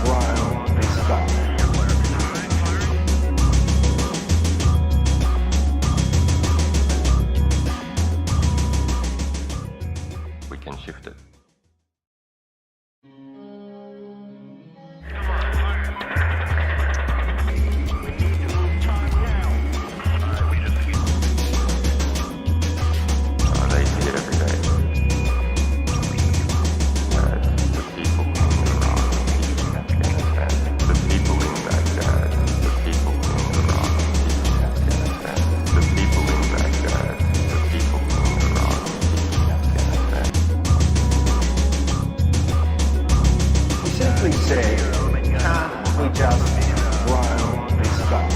crime be stopped. We can shift it. They see it every day. The people in Iraq, in Afghanistan, the people in Baghdad, the people in Iraq, in Afghanistan, the people in Baghdad, the people in Iraq, in Afghanistan. We simply say, can't we just crime be stopped?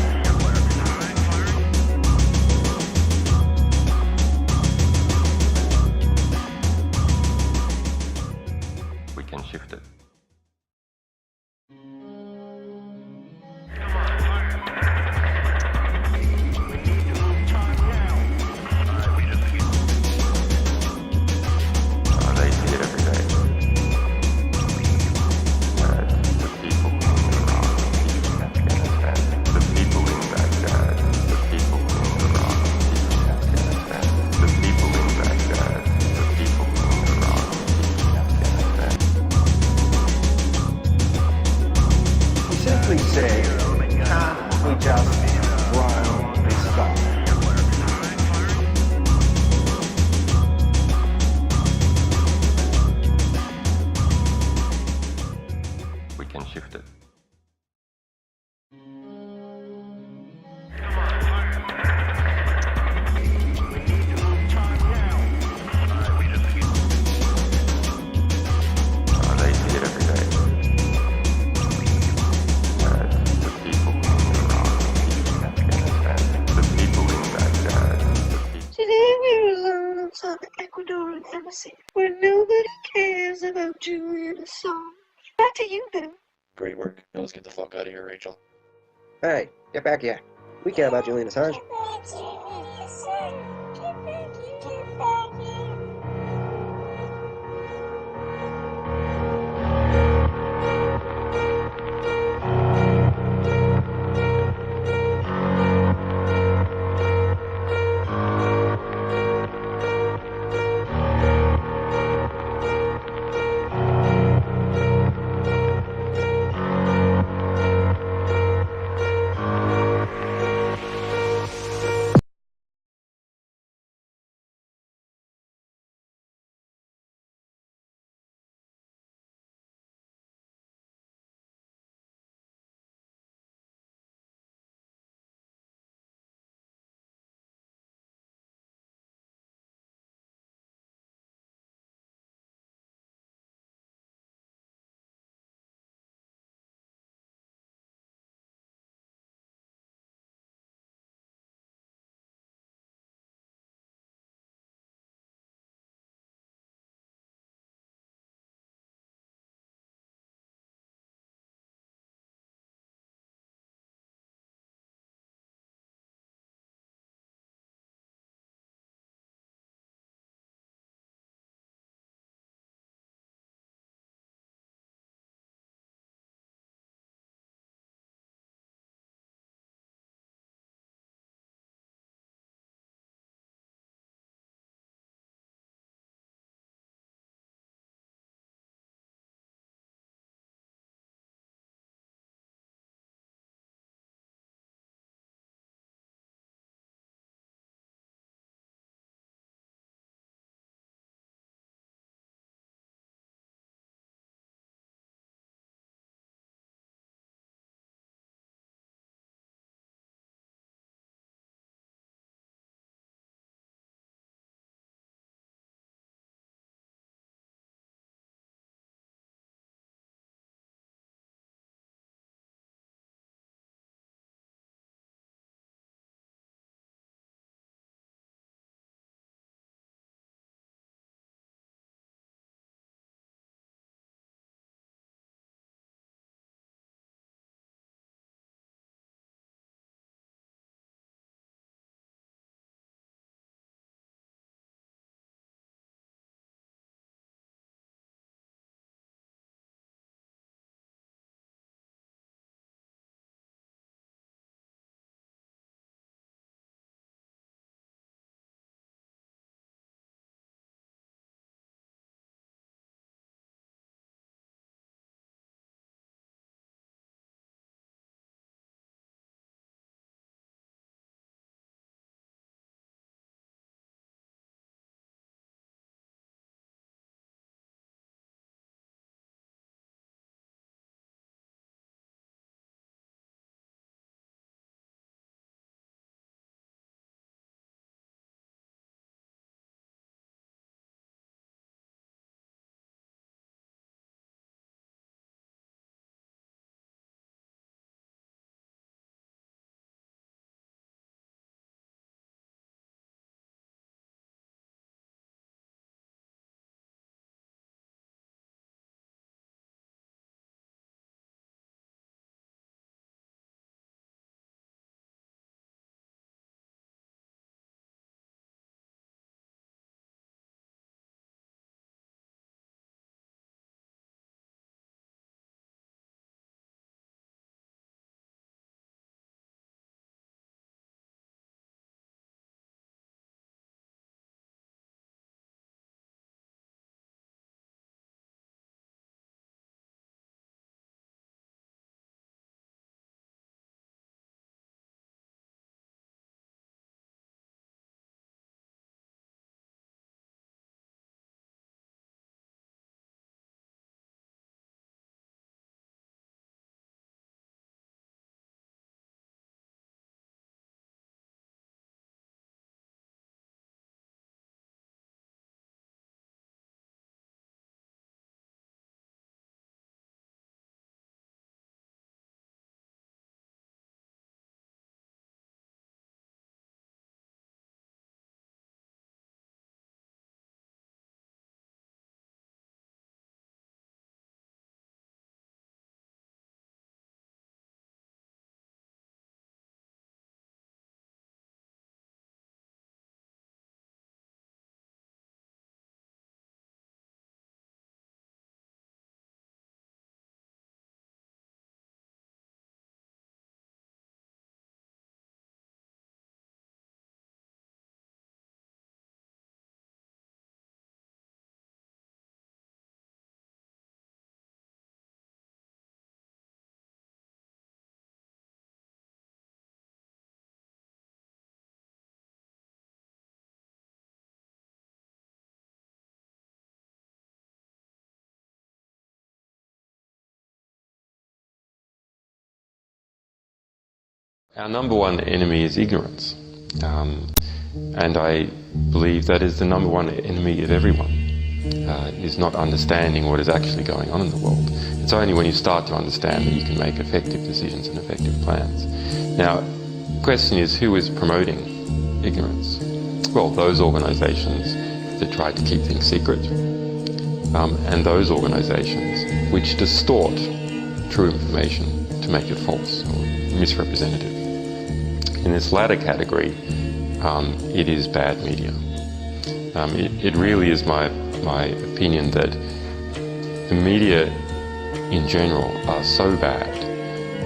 We can shift it. They see it every day. The people in Iraq, in Afghanistan, the people in Baghdad, the people in Iraq, in Afghanistan, the people in Baghdad, the people in Iraq, in Afghanistan. We simply say, can't we just crime be stopped? We can shift it. They see it every day. The people in Iraq, in Afghanistan, the people in Baghdad, the people. Today we were alone outside the Ecuadorian embassy, where nobody cares about Julian Assange. Back to you, Ben. Great work. Now let's get the fuck out of here, Rachel. Hey, get back here. We care about Julian Assange. Our number one enemy is ignorance. And I believe that is the number one enemy of everyone, is not understanding what is actually going on in the world. It's only when you start to understand that you can make effective decisions and effective plans. Now, the question is, who is promoting ignorance? Well, those organisations that try to keep things secret, and those organisations which distort true information to make it false or misrepresentative. In this latter category, it is bad media. It really is my opinion that the media in general are so bad,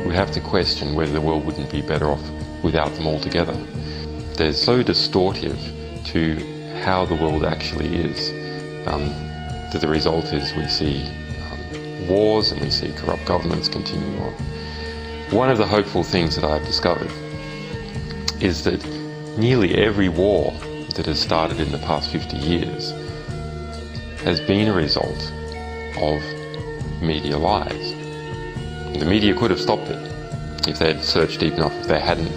we have to question whether the world wouldn't be better off without them altogether. They're so distortive to how the world actually is, that the result is we see wars and we see corrupt governments continue on. One of the hopeful things that I've discovered is that nearly every war that has started in the past 50 years has been a result of media lies. The media could have stopped it if they had searched deep enough. If they hadn't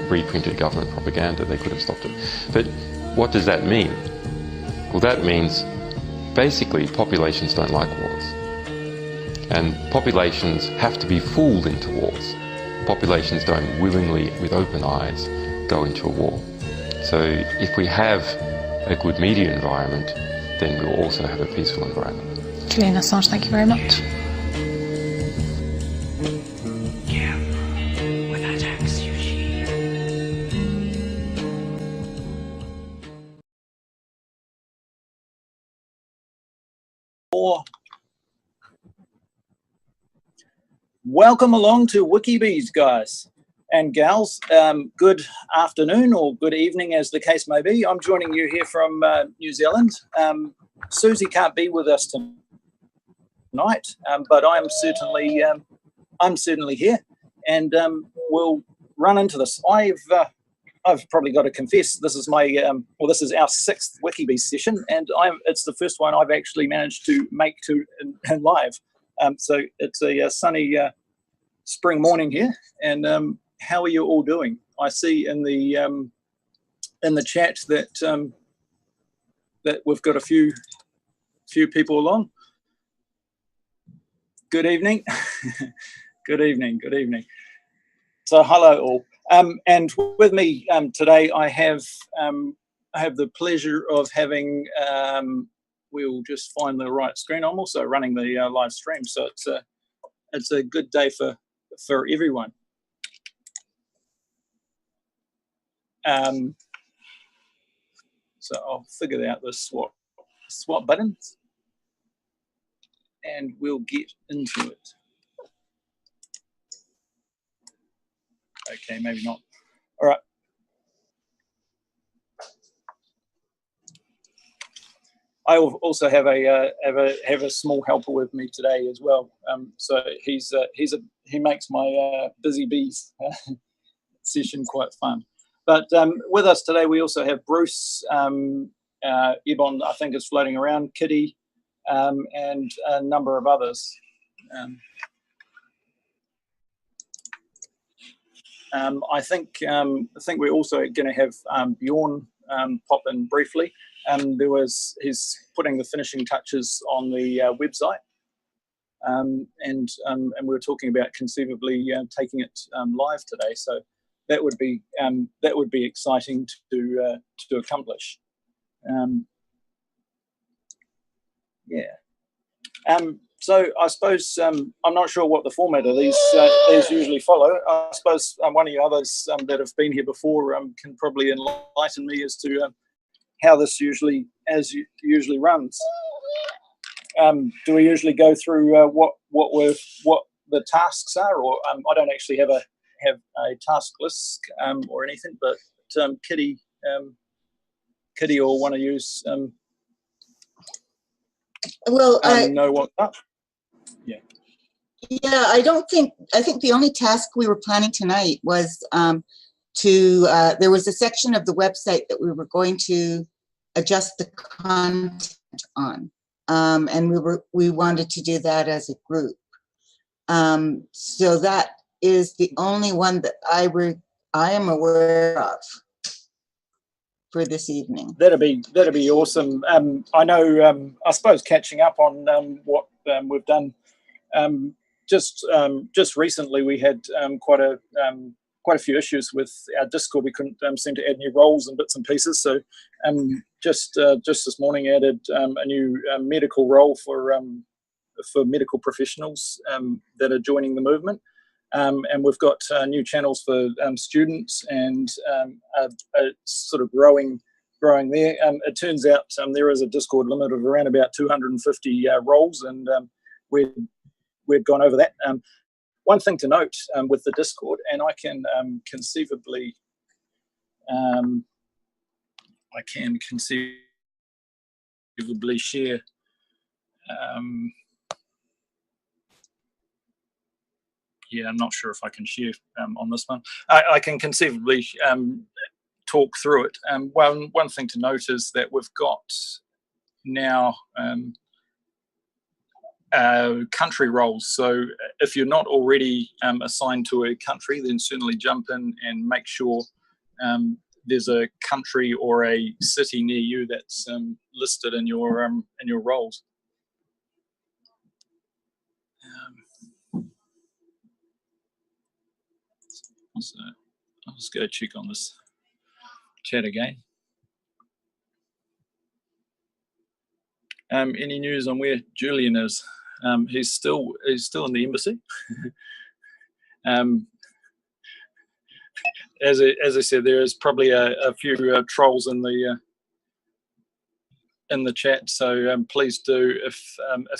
reprinted government propaganda, they could have stopped it. But what does that mean? Well, that means basically populations don't like wars. And populations have to be fooled into wars. Populations don't willingly, with open eyes, go into a war. So if we have a good media environment, then we'll also have a peaceful environment. Julian Assange, thank you very much. Welcome along to WikiBees, guys and gals. Good afternoon or good evening, as the case may be. I'm joining you here from New Zealand. Susie can't be with us tonight, but I'm certainly here, and we'll run into this. I've probably got to confess, this is my this is our 6th WikiBees session, and it's the first one I've actually managed to make to in live. So it's a sunny spring morning here, and how are you all doing? I see in the chat that that we've got a few people along. Good evening. Good evening. So hello all. And with me today, I have the pleasure of having. We'll just find the right screen. I'm also running the live stream, so it's a good day for everyone. So I'll figure out the swap buttons, and we'll get into it. Okay, maybe not. All right. I also have a small helper with me today as well. So he makes my busy bees session quite fun. But with us today, we also have Bruce, Ebon, I think is floating around, Kitty, and a number of others. I think we're also going to have Bjorn pop in briefly. He's putting the finishing touches on the website, and we were talking about conceivably taking it live today. So that would be exciting to accomplish. So I suppose I'm not sure what the format of these usually follow. I suppose one of you others that have been here before can probably enlighten me as to how this usually runs. Do we usually go through what the tasks are, or I don't actually have a task list or anything, but Kitty or one of you know what's up. Yeah, I think the only task we were planning tonight was there was a section of the website that we were going to adjust the content on, and we wanted to do that as a group. So that is the only one that I am aware of for this evening. That'd be awesome. I know. I suppose catching up on what we've done. Just recently, we had quite a few issues with our Discord. We couldn't seem to add new roles and bits and pieces. So just this morning, added a new medical role for medical professionals that are joining the movement. And we've got new channels for students and a sort of growing there. It turns out there is a Discord limit of around about 250 roles, and we've gone over that. One thing to note with the Discord, and I can conceivably share. Yeah, I'm not sure if I can share on this one. I can conceivably talk through it. One thing to note is that we've got now country roles. So if you're not already assigned to a country, then certainly jump in and make sure there's a country or a city near you that's listed in your roles. So I'll just go check on this chat again. Any news on where Julian is? He's still in the embassy. As I said, there is probably a few trolls in the chat. So please do, if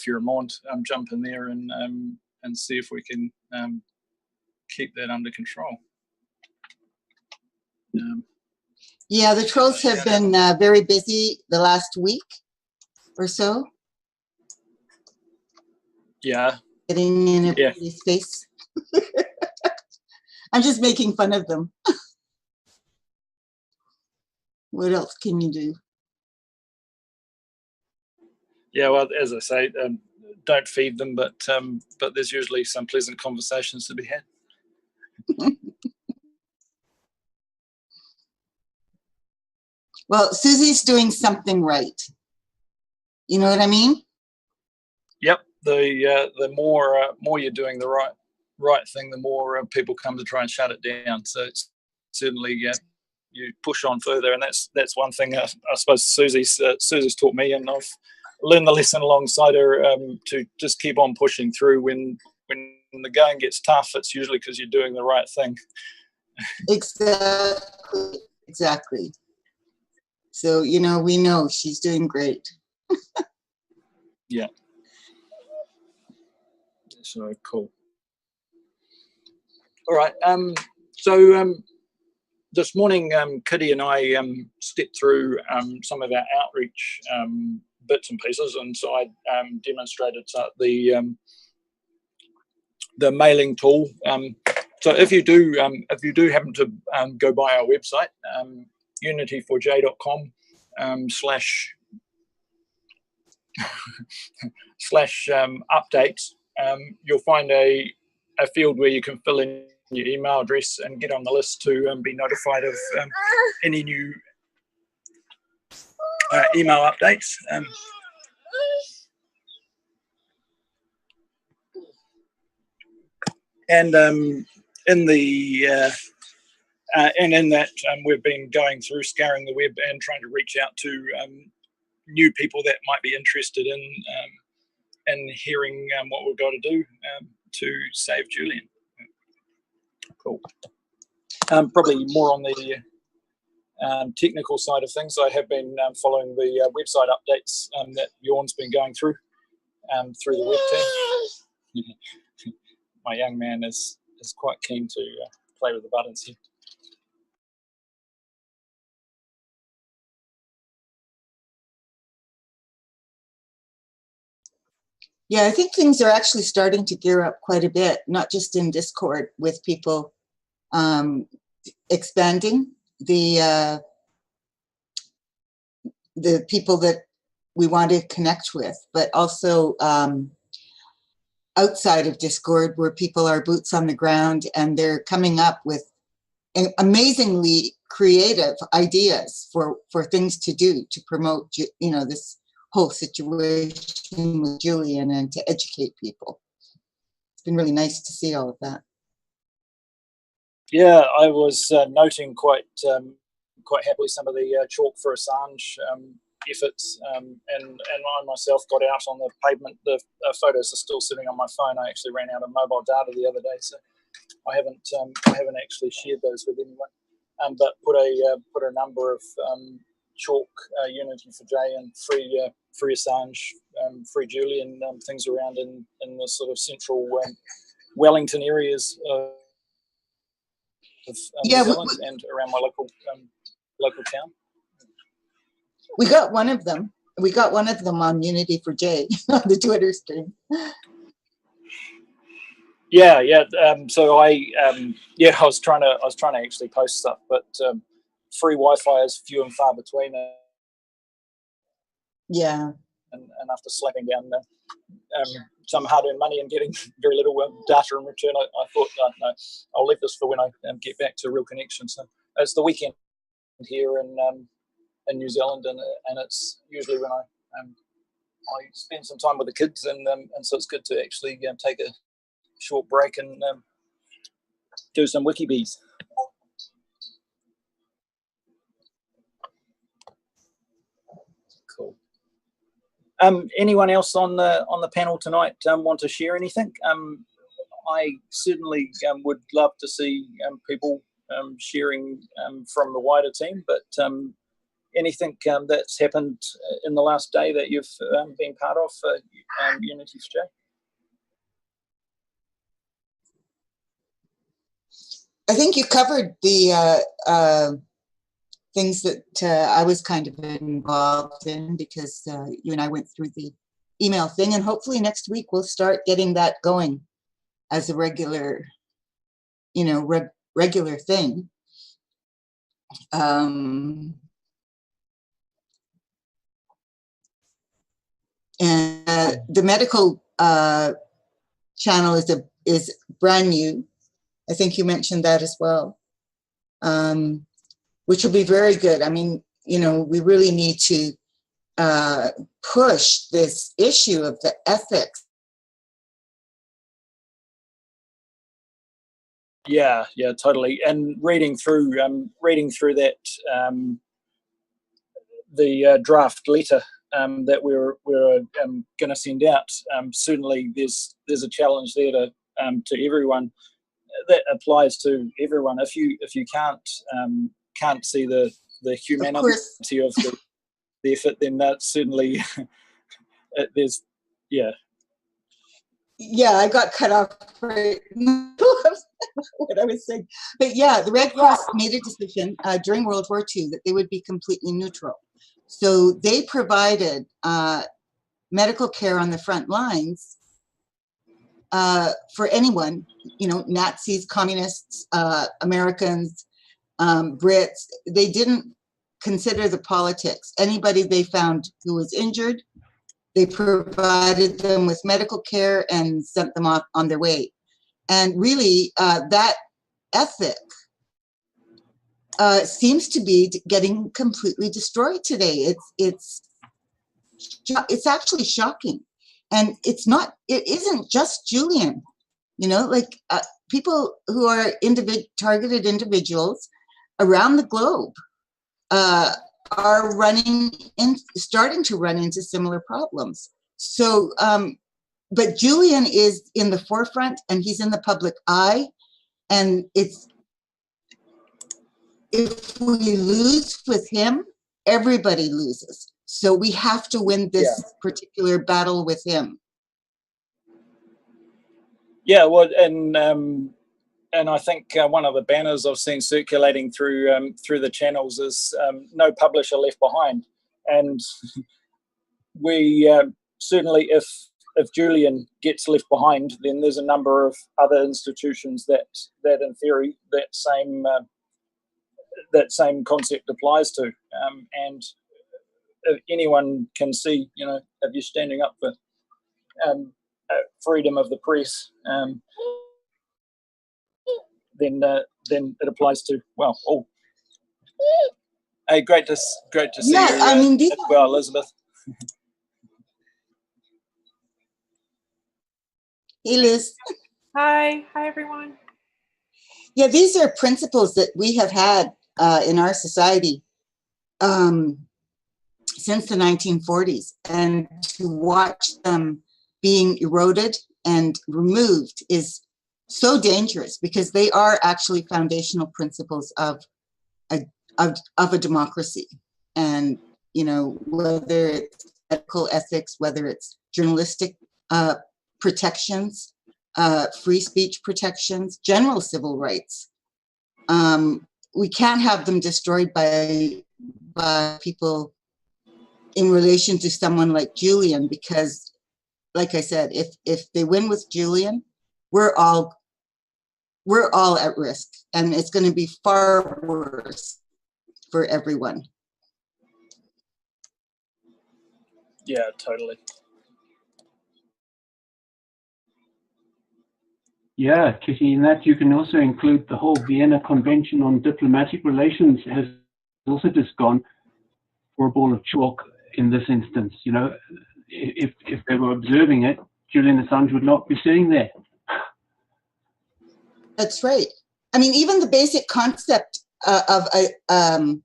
you're a mod, jump in there and see if we can keep that under control. Yeah, the trolls have been very busy the last week or so. Yeah. Getting in everybody's face. I'm just making fun of them. What else can you do? Yeah, well, as I say, don't feed them, but there's usually some pleasant conversations to be had. Well, Susie's doing something right. You know what I mean? Yep. The more you're doing the right thing, the more people come to try and shut it down. So it's certainly you push on further, and that's one thing I suppose Susie's taught me, and I've learned the lesson alongside her to just keep on pushing through. When the going gets tough, it's usually because you're doing the right thing. Exactly. So we know she's doing great. Yeah. So cool. All right. So this morning, Kitty and I stepped through some of our outreach bits and pieces, and so I demonstrated the mailing tool. So if you do happen to go by our website, unityforj.com slash updates, you'll find a field where you can fill in your email address and get on the list to be notified of any new email updates. And in that we've been going through scouring the web and trying to reach out to new people that might be interested in hearing what we've got to do to save Julian. Cool. Probably more on the technical side of things. I have been following the website updates that Bjorn's been going through the web team. My young man is quite keen to play with the buttons here. Yeah, I think things are actually starting to gear up quite a bit, not just in Discord with people expanding the people that we want to connect with, but also outside of Discord, where people are boots on the ground and they're coming up with amazingly creative ideas for things to do to promote, this whole situation with Julian and to educate people. It's been really nice to see all of that. Yeah, I was noting quite happily some of the chalk for Assange efforts, and I myself got out on the pavement. The photos are still sitting on my phone. I actually ran out of mobile data the other day, so I haven't actually shared those with anyone. But put a number of chalk, Unity for Jay and free Assange, free Julian, things around in the sort of central Wellington areas of New Zealand and around my local town. We got one of them. We got one of them on Unity for Jay on the Twitter stream. Yeah. So I was trying to actually post stuff, but free Wi-Fi is few and far between. Yeah. And after slapping down some hard-earned money and getting very little data in return, I thought, no, I'll leave this for when I get back to real connection. So it's the weekend here in New Zealand, and it's usually when I spend some time with the kids, and so it's good to actually take a short break and do some WikiBees. Cool. Anyone else on the panel tonight want to share anything? I certainly would love to see people sharing from the wider team, but anything that's happened in the last day that you've been part of for Unity for Jay? I think you covered the things that I was kind of involved in, because you and I went through the email thing, and hopefully next week we'll start getting that going as a regular, regular thing. And the medical channel is brand new. I think you mentioned that as well, which will be very good. I mean, we really need to push this issue of the ethics. Yeah, totally. And reading through that the draft letter that we're going to send out, certainly there's a challenge there to everyone. That applies to everyone. If you can't see the humanity of the effort, then that's certainly there's I got cut off right what I was saying, but yeah, the Red Cross made a decision during World War II that they would be completely neutral. So they provided medical care on the front lines for anyone, Nazis, communists, Americans, Brits. They didn't consider the politics. Anybody they found who was injured, they provided them with medical care and sent them off on their way. And really, that ethic seems to be getting completely destroyed today. It's actually shocking. And it isn't just Julian, people who are targeted individuals around the globe are starting to run into similar problems. So, but Julian is in the forefront and he's in the public eye. And if we lose with him, everybody loses. So we have to win this particular battle with him. Yeah, well, and I think one of the banners I've seen circulating through the channels is "No publisher left behind," and we certainly, if Julian gets left behind, then there's a number of other institutions that in theory that same concept applies to, and anyone can see, if you're standing up for freedom of the press, then it applies to, well, all. Hey, great to see Yeah, you I mean, as well, Elizabeth. hey, Liz. Hi everyone. Yeah, these are principles that we have had in our society since the 1940s, and to watch them being eroded and removed is so dangerous, because they are actually foundational principles of a democracy. And, you know, whether it's ethical ethics, whether it's journalistic protections, free speech protections, general civil rights, we can't have them destroyed by people in relation to someone like Julian, because, like I said, if they win with Julian, we're all at risk, and it's going to be far worse for everyone. Yeah, totally. Yeah, Kitty, in that you can also include the whole Vienna Convention on Diplomatic Relations has also just gone for a ball of chalk in this instance. You know, if they were observing it, Julian Assange would not be sitting there. That's right. I mean, even the basic concept of an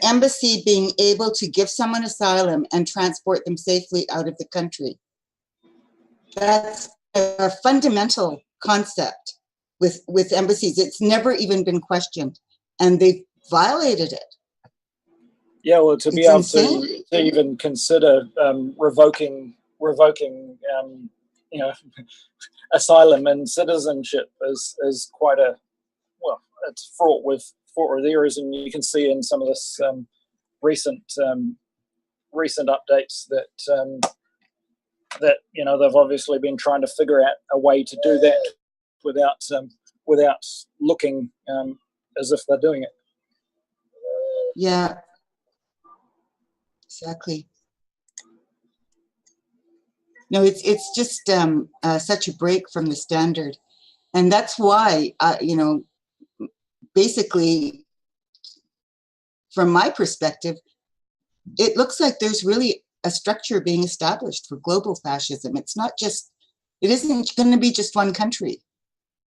embassy being able to give someone asylum and transport them safely out of the country. That's a fundamental concept with embassies. It's never even been questioned, and they've violated it. Yeah, well, to be able to even consider revoking you know, asylum and citizenship is quite a, well, it's fraught with errors, and you can see in some of this recent updates that that, you know, they've obviously been trying to figure out a way to do that without looking as if they're doing it. Yeah, exactly. No, it's just such a break from the standard, and that's why you know, basically, from my perspective, it looks like there's really a structure being established for global fascism. It isn't going to be just one country.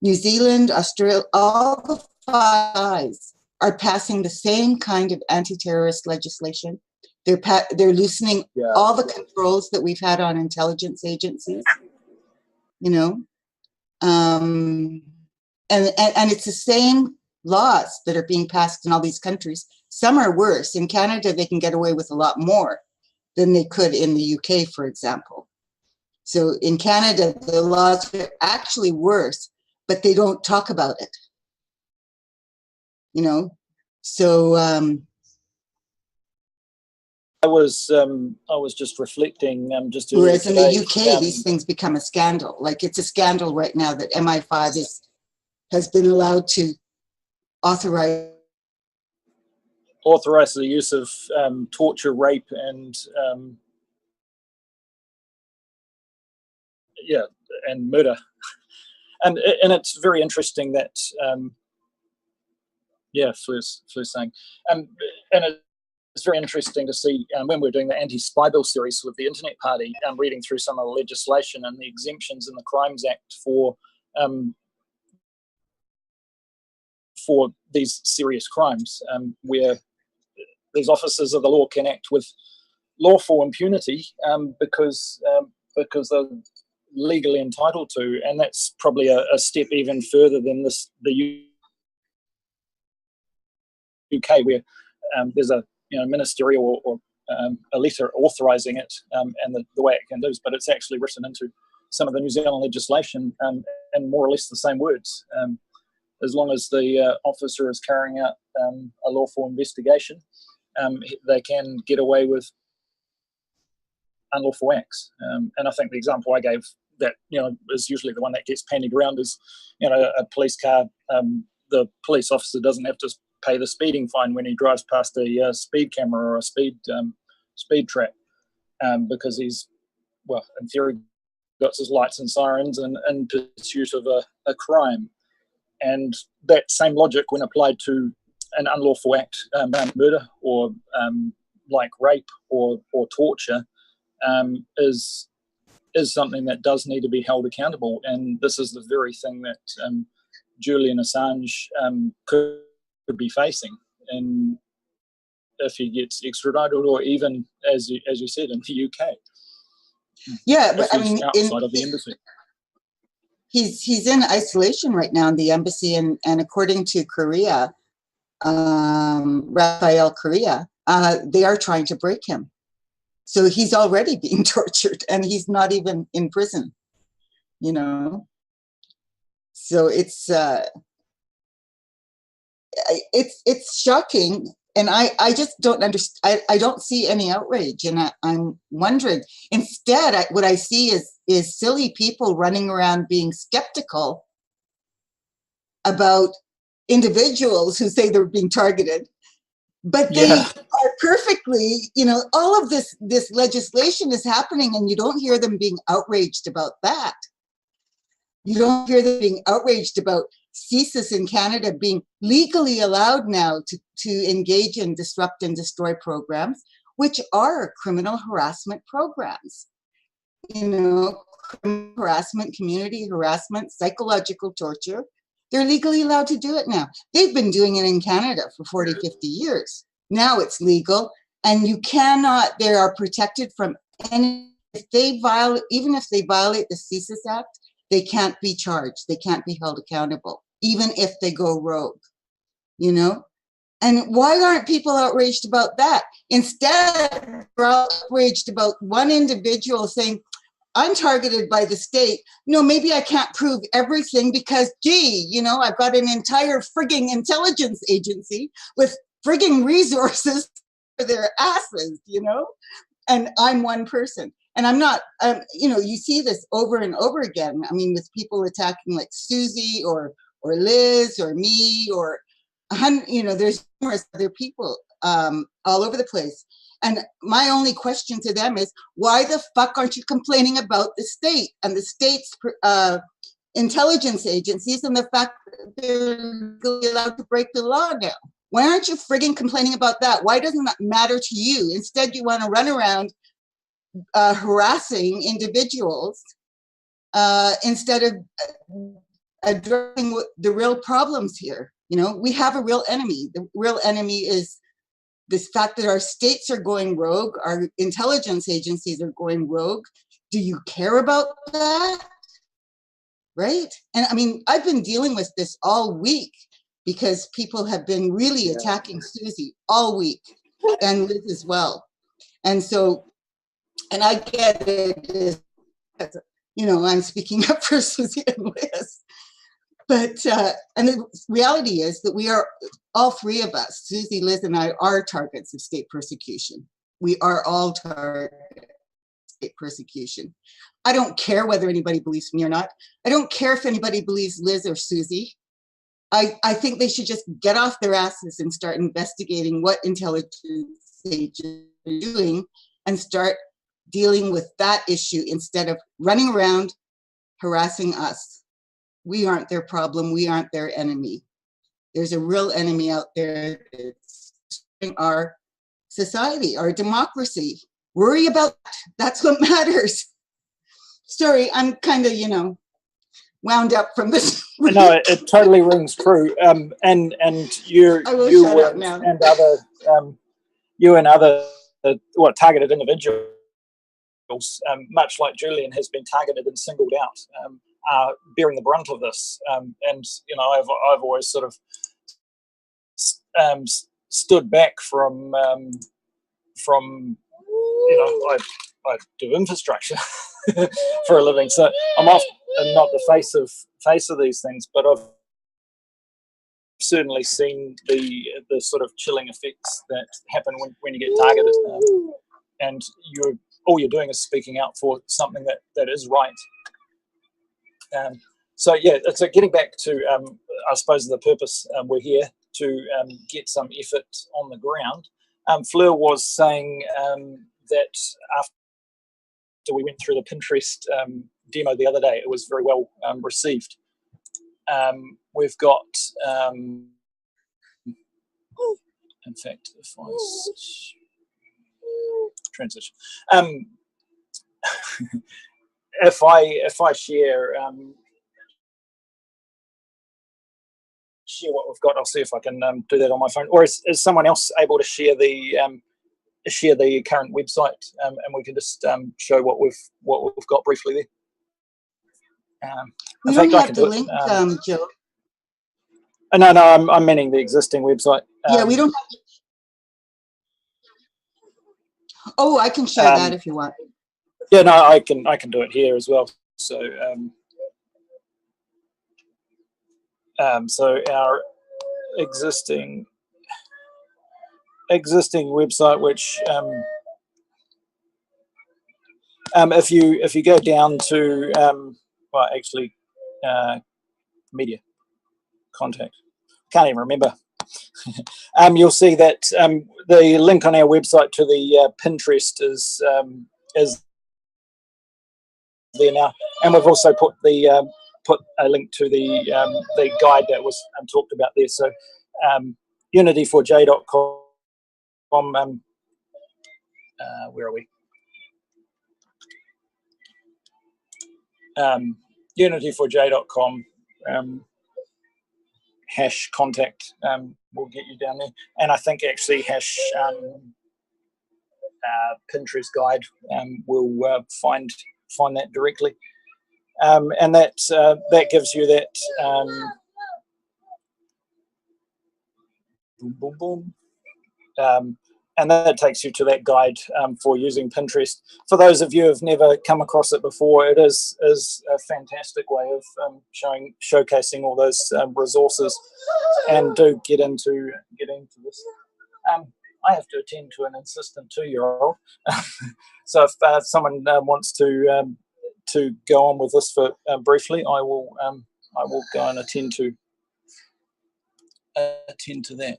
New Zealand, Australia, all the Five Eyes are passing the same kind of anti-terrorist legislation. They're loosening all the controls that we've had on intelligence agencies, you know, and it's the same laws that are being passed in all these countries. Some are worse. In Canada, they can get away with a lot more than they could in the UK, for example. So in Canada, the laws are actually worse, but they don't talk about it, you know? So I was just reflecting just whereas in today, the UK, these things become a scandal. Like, it's a scandal right now that MI5 has been allowed to authorize the use of torture, rape, and and murder. And it's very interesting that Flu's saying, and it's very interesting to see when we're doing the anti-spy bill series with the Internet Party, reading through some of the legislation and the exemptions in the Crimes Act for these serious crimes, where these officers of the law can act with lawful impunity because they're legally entitled to, and that's probably a step even further than the UK, where there's a ministerial or a letter authorising it, and the way it can do, but it's actually written into some of the New Zealand legislation in more or less the same words. As long as the officer is carrying out a lawful investigation, they can get away with unlawful acts. And I think the example I gave that is usually the one that gets bandied around is a police car. The police officer doesn't have to pay the speeding fine when he drives past a speed camera or a speed trap, because he's, well, in theory, got his lights and sirens in pursuit of a crime. And that same logic, when applied to an unlawful act, murder or like rape or torture, is something that does need to be held accountable. And this is the very thing that Julian Assange could be facing, and if he gets extradited, or even as you said, in the UK. Yeah, but I mean, outside of the embassy. He's in isolation right now in the embassy, and according to Korea, Rafael Korea, they are trying to break him. So he's already being tortured, and he's not even in prison, you know. So it's shocking, and I just don't understand. I don't see any outrage, and I'm wondering. Instead, what I see is silly people running around being skeptical about individuals who say they're being targeted, but they are perfectly, you know, all of this legislation is happening, and you don't hear them being outraged about that. You don't hear them being outraged about CSIS in Canada being legally allowed now to engage in disrupt and destroy programs, which are criminal harassment programs. You know, criminal harassment, community harassment, psychological torture. They're legally allowed to do it now. They've been doing it in Canada for 40, 50 years. Now it's legal, and you cannot, they are protected from any, even if they violate the CSIS Act, they can't be charged. They can't be held accountable, even if they go rogue, you know? And why aren't people outraged about that? Instead, we're outraged about one individual saying, I'm targeted by the state. No, maybe I can't prove everything because, gee, you know, I've got an entire frigging intelligence agency with frigging resources for their asses, you know? And I'm one person. And I'm not, you know, you see this over and over again. I mean, with people attacking like Susie or Liz or me or, you know, there's numerous other people all over the place. And my only question to them is, why the fuck aren't you complaining about the state and the state's intelligence agencies and the fact that they're legally allowed to break the law now? Why aren't you frigging complaining about that? Why doesn't that matter to you? Instead, you want to run around harassing individuals instead of addressing the real problems here. You know, we have a real enemy. The real enemy is this fact that our states are going rogue, our intelligence agencies are going rogue. Do you care about that? Right? And I mean, I've been dealing with this all week because people have been really attacking Susie all week, and Liz as well. And so, and I get it, you know, I'm speaking up for Susie and Liz. But, and the reality is that we are, all three of us, Susie, Liz, and I, are targets of state persecution. We are all targets of state persecution. I don't care whether anybody believes me or not. I don't care if anybody believes Liz or Susie. I think they should just get off their asses and start investigating what intelligence agents are doing and start dealing with that issue instead of running around harassing us. We aren't their problem. We aren't their enemy. There's a real enemy out there that's destroying our society, our democracy. Worry about that. That's what matters. Sorry, I'm kind of, you know, wound up from this. No, it totally rings true. And you and other you and other targeted individuals, much like Julian has been targeted and singled out, are bearing the brunt of this. And you know, I've always sort of stood back from you know, I do infrastructure for a living, so I'm often not the face of these things, but I've certainly seen the sort of chilling effects that happen when you get targeted, and all you're doing is speaking out for something that is right. So yeah, it's getting back to I suppose the purpose we're here to get some effort on the ground. Fleur was saying that after we went through the Pinterest demo the other day. It was very well received. We've got, in fact, if I transition, if I share what we've got, I'll see if I can do that on my phone. Or is someone else able to share the current website, and we can just show what we've got briefly there. We don't have the link, Joe. No, I'm manning the existing website. Yeah, we don't have. Oh, I can share that if you want. Yeah, no, I can do it here as well. So, so our existing website, which if you go down to well, actually, media contact, can't even remember. You'll see that the link on our website to the Pinterest is there now, and we've also put a link to the guide that was talked about there. So unity4j.com. Where are we? Unity4j.com. Hash contact will get you down there, and I think actually hash Pinterest guide will find that directly, and that gives you that boom boom boom, and that takes you to that guide for using Pinterest. For those of you who've never come across it before, it is a fantastic way of showcasing all those resources. And do get into this. I have to attend to an insistent 2-year-old, so if someone wants to go on with this for briefly, I will go and attend to that.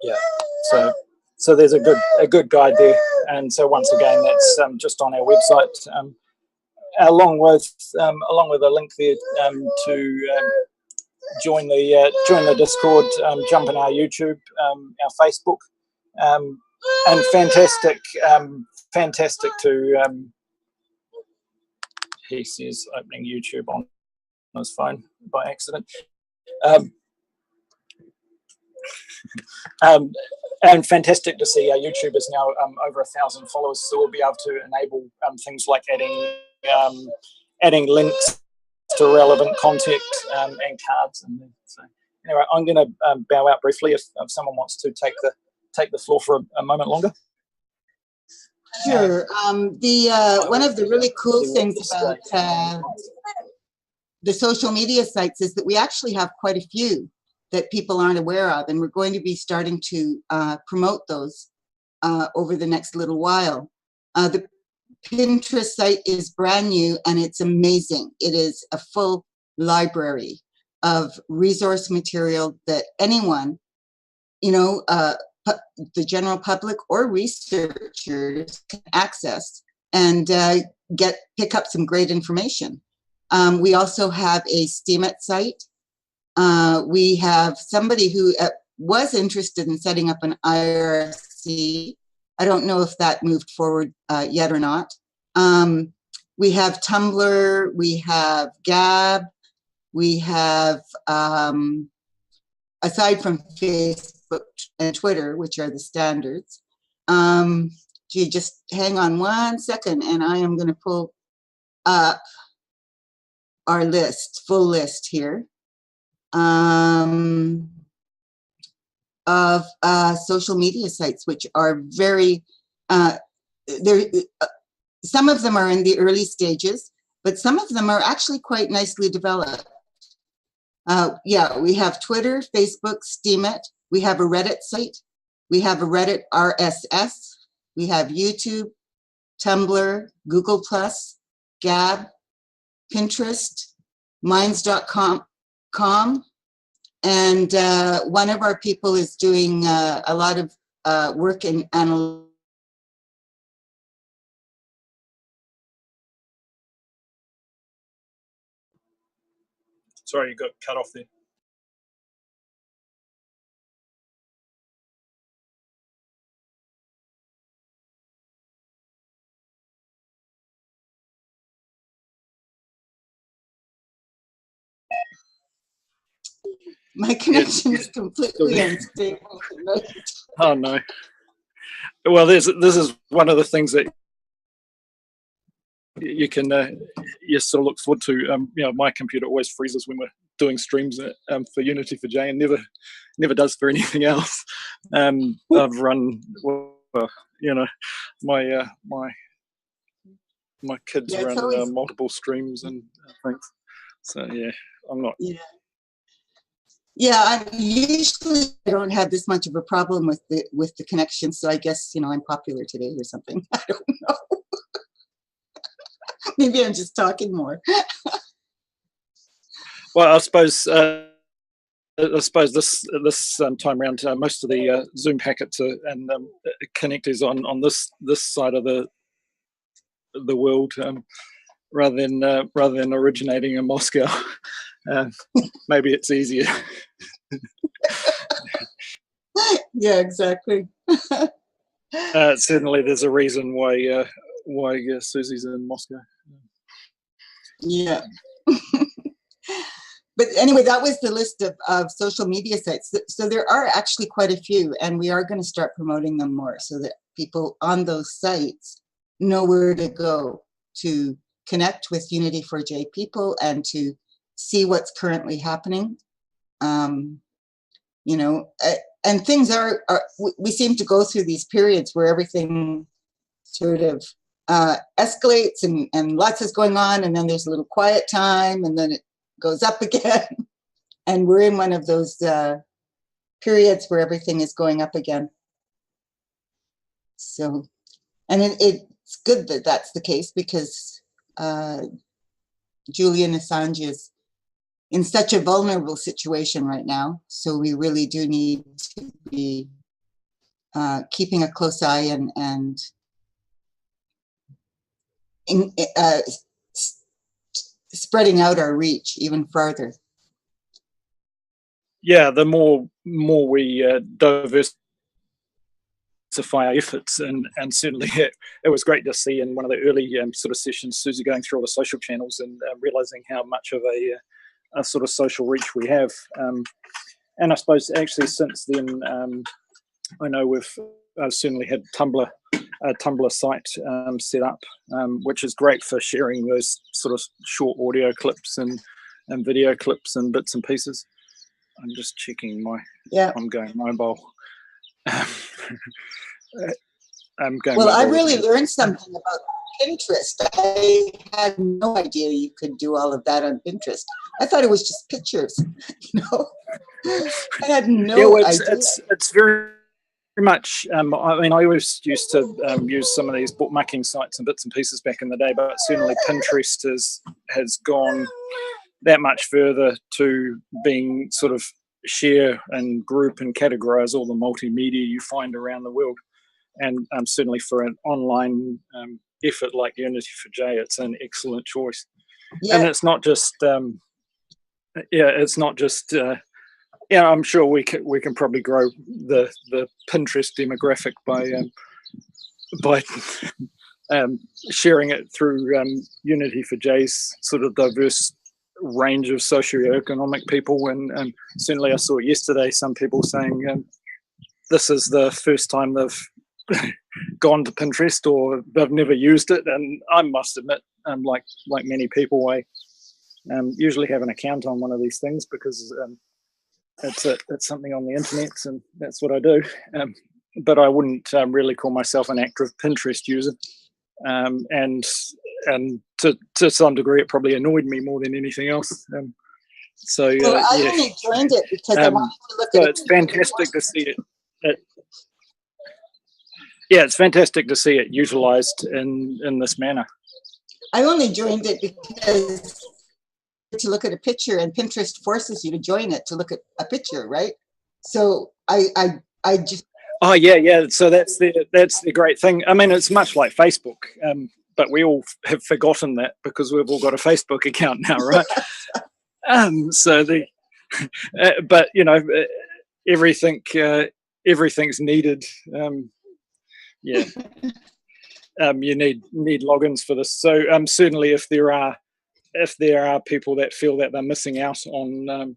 Yeah, so there's a good guide there, and so once again, that's just on our website, along with a link there to join the Discord, jump in our YouTube, our Facebook, and fantastic to he says opening YouTube on his phone by accident. And fantastic to see our YouTube is now over 1,000 followers, so we'll be able to enable things like adding links to relevant content and cards. And so anyway, I'm going to bow out briefly if someone wants to take the floor for a moment longer. Sure. One of the really cool things about the social media sites is that we actually have quite a few that people aren't aware of, and we're going to be starting to promote those over the next little while. The Pinterest site is brand new and it's amazing. It is a full library of resource material that anyone, the general public or researchers can access and pick up some great information. We also have a Steemit site. We have somebody who was interested in setting up an IRC. I don't know if that moved forward yet or not. We have Tumblr, we have Gab, we have, aside from Facebook and Twitter, which are the standards. Just hang on 1 second and I am going to pull up our full list here. Of social media sites, which are very, some of them are in the early stages, but some of them are actually quite nicely developed. Yeah, we have Twitter, Facebook, Steemit. We have a Reddit site. We have a Reddit RSS. We have YouTube, Tumblr, Google+, Gab, Pinterest, Minds.com, And one of our people is doing a lot of work in analytics. Sorry, you got cut off there. My connection is completely unstable tonight. Oh no. Well, this is one of the things that you can you sort of look forward to. You know, my computer always freezes when we're doing streams for Unity for J, and never does for anything else. I've run, well, you know, my my kids Yeah, it's run always, multiple streams and things. So yeah, I'm not. yeah. Yeah, I usually don't have this much of a problem with the connection, so I guess, you know, I'm popular today or something. I don't know. Maybe I'm just talking more. Well, I suppose this time around, most of the Zoom packets and connectors on this side of the world, rather than originating in Moscow. Maybe it's easier. Yeah, exactly. Certainly, there's a reason why Susie's in Moscow. Yeah. But anyway, that was the list of social media sites. So there are actually quite a few, and we are going to start promoting them more so that people on those sites know where to go to connect with Unity for J people and to see what's currently happening. You know, and things are, we seem to go through these periods where everything sort of escalates and lots is going on, and then there's a little quiet time, and then it goes up again. And we're in one of those periods where everything is going up again. So, and it's good that that's the case, because Julian Assange is in such a vulnerable situation right now. So we really do need to be keeping a close eye and spreading out our reach even farther. Yeah, the more we diversify our efforts, and certainly it was great to see in one of the early sort of sessions, Susie going through all the social channels and realizing how much of a sort of social reach we have. And I suppose actually since then, I know we've certainly had a Tumblr site set up, which is great for sharing those sort of short audio clips and video clips and bits and pieces. I'm just checking my ongoing mobile. Well, I really learned something about Pinterest. I had no idea you could do all of that on Pinterest. I thought it was just pictures, you know. I had no idea. It's very much. I mean, I always used to use some of these bookmarking sites and bits and pieces back in the day, but certainly Pinterest has gone that much further to being sort of share and group and categorize all the multimedia you find around the world. And certainly for an online effort like Unity for J, it's an excellent choice. Yeah. And it's not just, I'm sure we can probably grow the Pinterest demographic by sharing it through Unity for J's sort of diverse range of socioeconomic people. And certainly I saw yesterday some people saying this is the first time they've gone to Pinterest or they've never used it. And I must admit, like many people, I usually have an account on one of these things because it's something on the internet, and that's what I do. But I wouldn't really call myself an active Pinterest user. And to some degree, it probably annoyed me more than anything else. So I only joined it because I wanted to look at it. It's fantastic to see it. Yeah, it's fantastic to see it utilized in this manner. I only joined it because to look at a picture, and Pinterest forces you to join it to look at a picture, right? So I just Oh yeah. So that's the great thing. I mean, it's much like Facebook, but we all have forgotten that because we've all got a Facebook account now, right? So but you know, everything's needed. Yeah. You need logins for this. So certainly, if there are people that feel that they're missing out on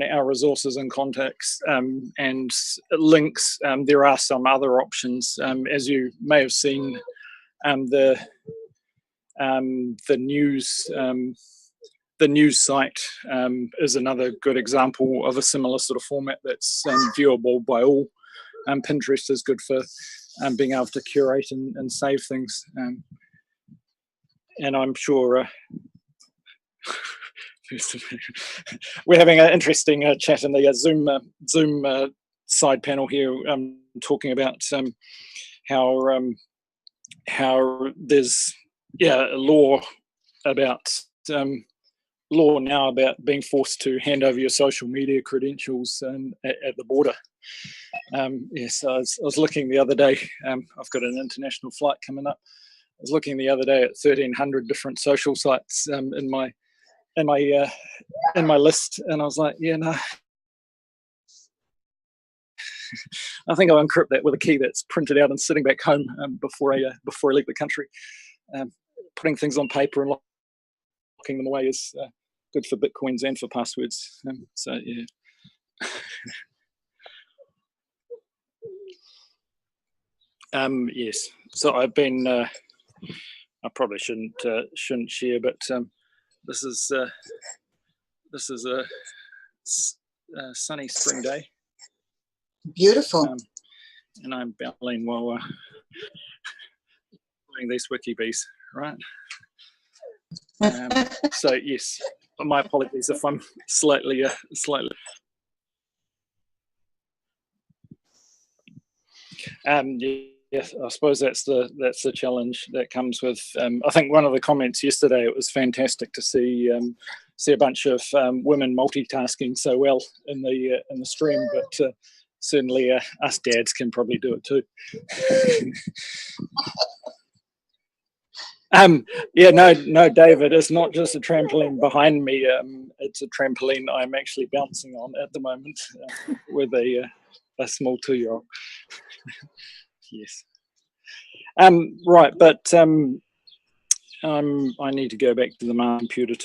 our resources and contacts and links, there are some other options. As you may have seen, the news site is another good example of a similar sort of format that's viewable by all. Pinterest is good for being able to curate and save things, and I'm sure we're having an interesting chat in the Zoom side panel here, talking about how there's law now about being forced to hand over your social media credentials at the border. Yes, I was looking the other day. I've got an international flight coming up. I was looking the other day at 1,300 different social sites in my list, and I was like, yeah, no. I think I'll encrypt that with a key that's printed out and sitting back home before I leave the country. Putting things on paper and locking them away is good for bitcoins and for passwords. So yeah. Yes. So I've been. I probably shouldn't share, but this is a sunny spring day. beautiful. And I'm battling while doing these wiki bees, right? So yes, my apologies if I'm slightly. Yes, I suppose that's the challenge that comes with. I think one of the comments yesterday, it was fantastic to see a bunch of women multitasking so well in the stream, but certainly us dads can probably do it too. No, David, it's not just a trampoline behind me. It's a trampoline I'm actually bouncing on at the moment with a small 2-year-old. Yes. Right, but I need to go back to the main computer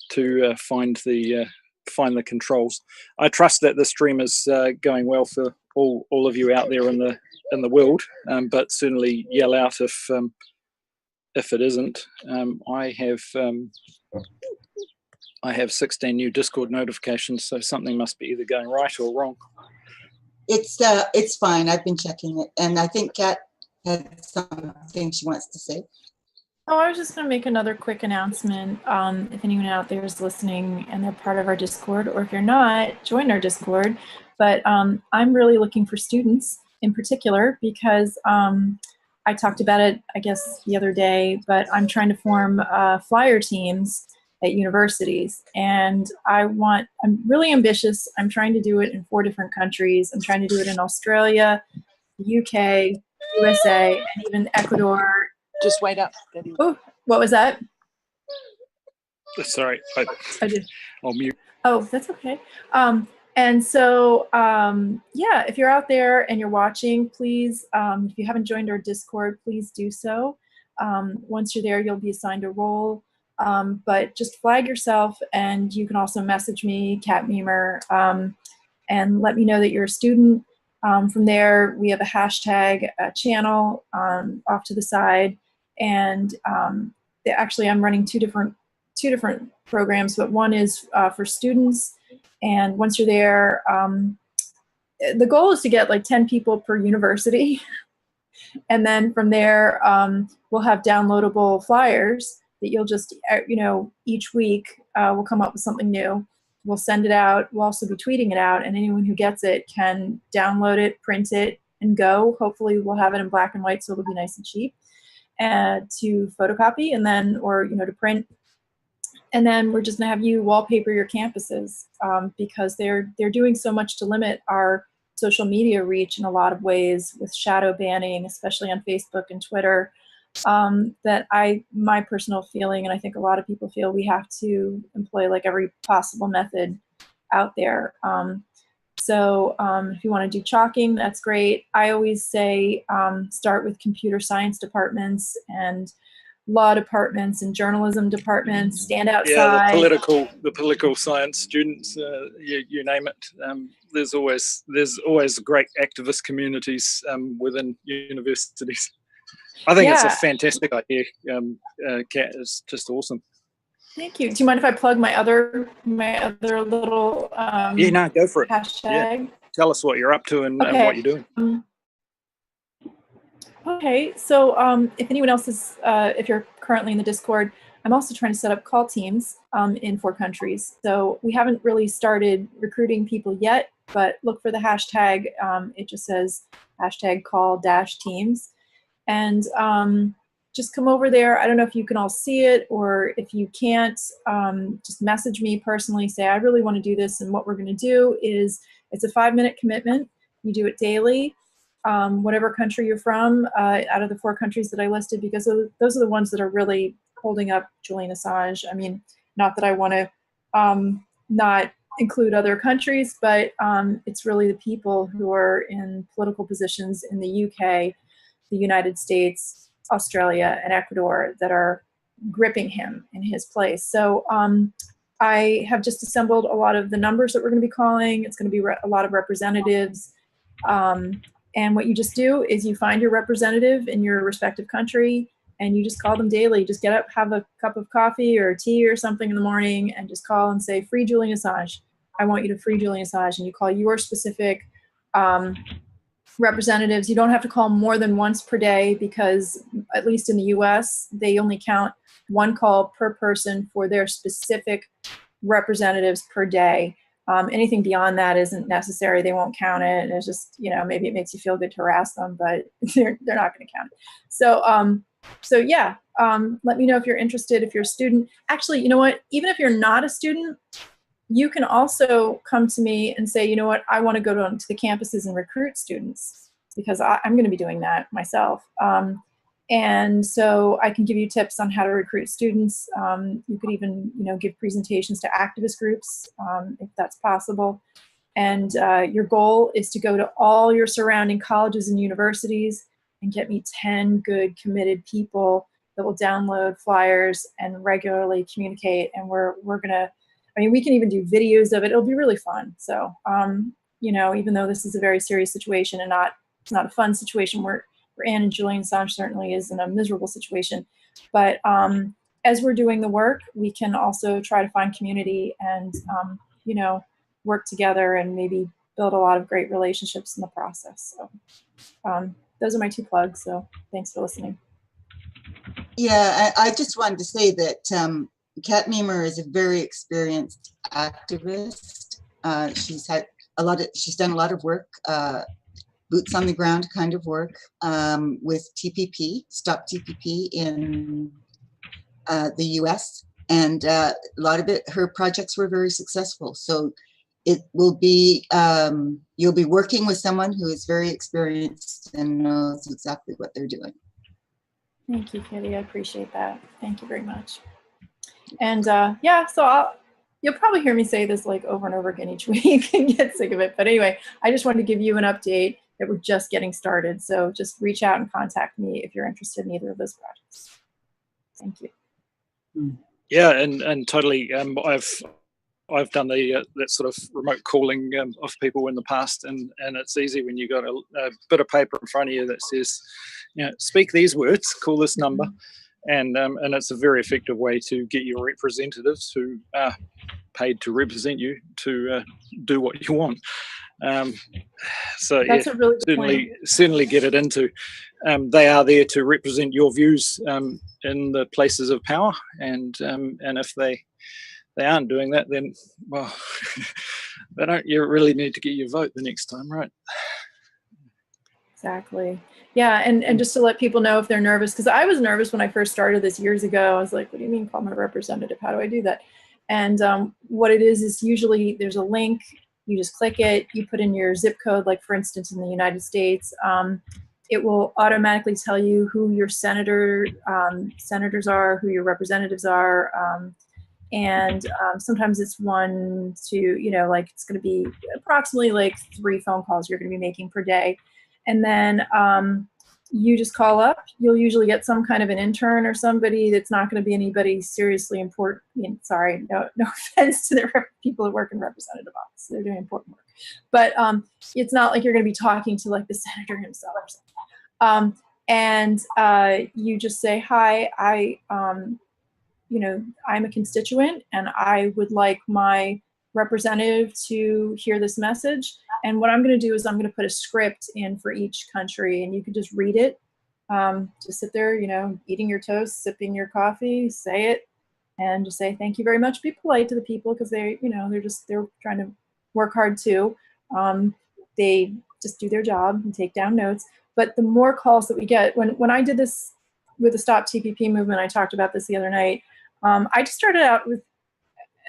to find the controls. I trust that the stream is going well for all of you out there in the world, but certainly yell out if it isn't. I have 16 new Discord notifications, so something must be either going right or wrong. It's fine. I've been checking it, and I think Kat had something she wants to say. Oh, I was just going to make another quick announcement. If anyone out there is listening and they're part of our Discord, or if you're not, join our Discord. But I'm really looking for students in particular because I talked about it, I guess, the other day, but I'm trying to form flyer teams at universities. And I'm really ambitious. I'm trying to do it in 4 different countries. I'm trying to do it in Australia, the UK, USA, and even Ecuador. Just wait up. Oh, what was that? Sorry, I did. I'll mute. Oh, that's okay. And so, yeah, if you're out there and you're watching, please, if you haven't joined our Discord, please do so. Once you're there, you'll be assigned a role. But just flag yourself, and you can also message me, Kat Memer, and let me know that you're a student. From there, we have a hashtag channel off to the side, and actually, I'm running two different programs, but one is for students. And once you're there, the goal is to get like 10 people per university, and then from there, we'll have downloadable flyers that you'll just, each week we'll come up with something new. We'll send it out. We'll also be tweeting it out, and anyone who gets it can download it, print it, and go. Hopefully we'll have it in black and white, so it'll be nice and cheap to photocopy, and then, or to print. And then we're just gonna have you wallpaper your campuses because they're doing so much to limit our social media reach in a lot of ways with shadow banning, especially on Facebook and Twitter. That my personal feeling, and I think a lot of people feel, we have to employ like every possible method out there. So if you want to do chalking, that's great. I always say start with computer science departments and law departments and journalism departments. Stand outside. Yeah, the political science students, you name it. There's always great activist communities within universities. I think it's a fantastic idea, Kat. It's just awesome. Thank you. Do you mind if I plug my other little yeah, no, go for it. Hashtag? Yeah. Tell us what you're up to and what you're doing. Okay, so if anyone else is, if you're currently in the Discord, I'm also trying to set up call teams in 4 countries. So we haven't really started recruiting people yet, but look for the hashtag. It just says hashtag call-teams. And just come over there. I don't know if you can all see it, or if you can't, just message me personally, say, I really want to do this. And what we're going to do is, it's a 5-minute commitment. You do it daily, whatever country you're from, out of the 4 countries that I listed, because those are the ones that are really holding up Julian Assange. I mean, not that I want to not include other countries, but it's really the people who are in political positions in the UK, the United States, Australia, and Ecuador that are gripping him in his place. So I have just assembled a lot of the numbers that we're going to be calling. It's going to be a lot of representatives. And what you just do is you find your representative in your respective country and you just call them daily. Just get up, have a cup of coffee or tea or something in the morning and just call and say, free Julian Assange. I want you to free Julian Assange. And you call your specific representatives. You don't have to call more than once per day because, at least in the US, they only count 1 call per person for their specific representatives per day. Anything beyond that isn't necessary. They won't count it. And it's just, maybe it makes you feel good to harass them, but they're not going to count it. So yeah, let me know if you're interested, if you're a student. Actually, you know what? Even if you're not a student, you can also come to me and say, you know what, I want to go to the campuses and recruit students, because I'm going to be doing that myself. And so I can give you tips on how to recruit students. You could even, give presentations to activist groups if that's possible. And your goal is to go to all your surrounding colleges and universities and get me 10 good, committed people that will download flyers and regularly communicate. And we're going to, we can even do videos of it. It'll be really fun. So, even though this is a very serious situation and it's not a fun situation, we're in, and Julian Assange certainly is in a miserable situation. But as we're doing the work, we can also try to find community and, work together and maybe build a lot of great relationships in the process. So those are my 2 plugs. So thanks for listening. Yeah, I just wanted to say that Kat Meemer is a very experienced activist. She's done a lot of work, boots on the ground kind of work with TPP, Stop TPP in the US. And a lot of her projects were very successful. So it will be, you'll be working with someone who is very experienced and knows exactly what they're doing. Thank you, Kitty. I appreciate that. Thank you very much. And yeah, so you'll probably hear me say this like over and over again each week and get sick of it. But anyway, I just wanted to give you an update that we're just getting started. So just reach out and contact me if you're interested in either of those projects. Thank you. Yeah, and totally. I've done that sort of remote calling of people in the past, and it's easy when you got a bit of paper in front of you that says, speak these words, call this number, and it's a very effective way to get your representatives who are paid to represent you to do what you want. So that's yeah, a really good certainly get it into. They are there to represent your views in the places of power, and if they aren't doing that, then well, you really need to get your vote the next time, right? Exactly. Yeah, and just to let people know if they're nervous, because I was nervous when I first started this years ago. I was like, what do you mean call my representative? How do I do that? And what it is usually there's a link, you just click it, you put in your zip code, like for instance in the United States, it will automatically tell you who your senators are, who your representatives are, and sometimes it's 1 to, like it's going to be approximately like 3 phone calls you're going to be making per day. And then you just call up. You'll usually get some kind of an intern or somebody that's not going to be anybody seriously important. I mean, sorry, no offense to the people that work in representative office. They're doing important work. But it's not like you're going to be talking to like the senator himself or something. And you just say, hi, I'm a constituent and I would like my representative to hear this message. And what I'm going to do is I'm going to put a script in for each country and you can just read it. Just sit there, eating your toast, sipping your coffee, say it, and just say, thank you very much. Be polite to the people because they're trying to work hard too. They just do their job and take down notes. But the more calls that we get, when I did this with the Stop TPP movement, I talked about this the other night. I just started out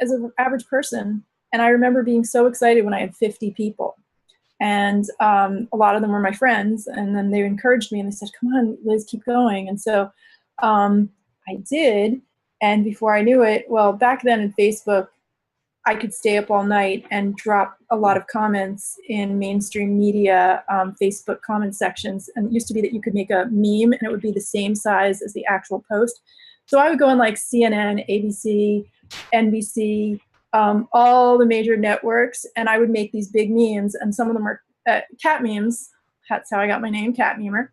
as an average person, and I remember being so excited when I had 50 people. And a lot of them were my friends, and then they encouraged me and they said, come on, Liz, keep going. And so I did, and before I knew it, well, back then in Facebook, I could stay up all night and drop a lot of comments in mainstream media Facebook comment sections. And it used to be that you could make a meme and it would be the same size as the actual post. So I would go on like CNN, ABC, NBC, all the major networks, and I would make these big memes, and some of them are cat memes. That's how I got my name, Cat Memer.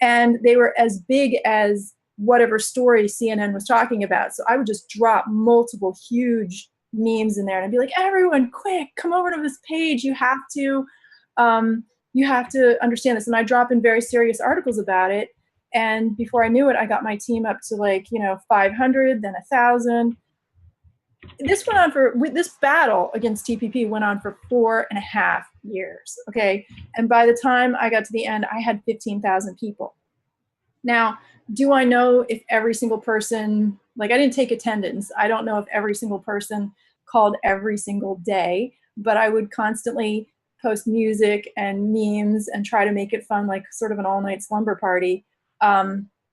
And they were as big as whatever story CNN was talking about. So I would just drop multiple huge memes in there, and I'd be like, everyone, quick, come over to this page. You have to understand this. And I drop in very serious articles about it. And before I knew it, I got my team up to like, 500, then 1,000. This battle against TPP went on for 4.5 years. Okay. And by the time I got to the end, I had 15,000 people. Now, do I know if every single person, like I didn't take attendance. I don't know if every single person called every single day, but I would constantly post music and memes and try to make it fun, like sort of an all-night slumber party,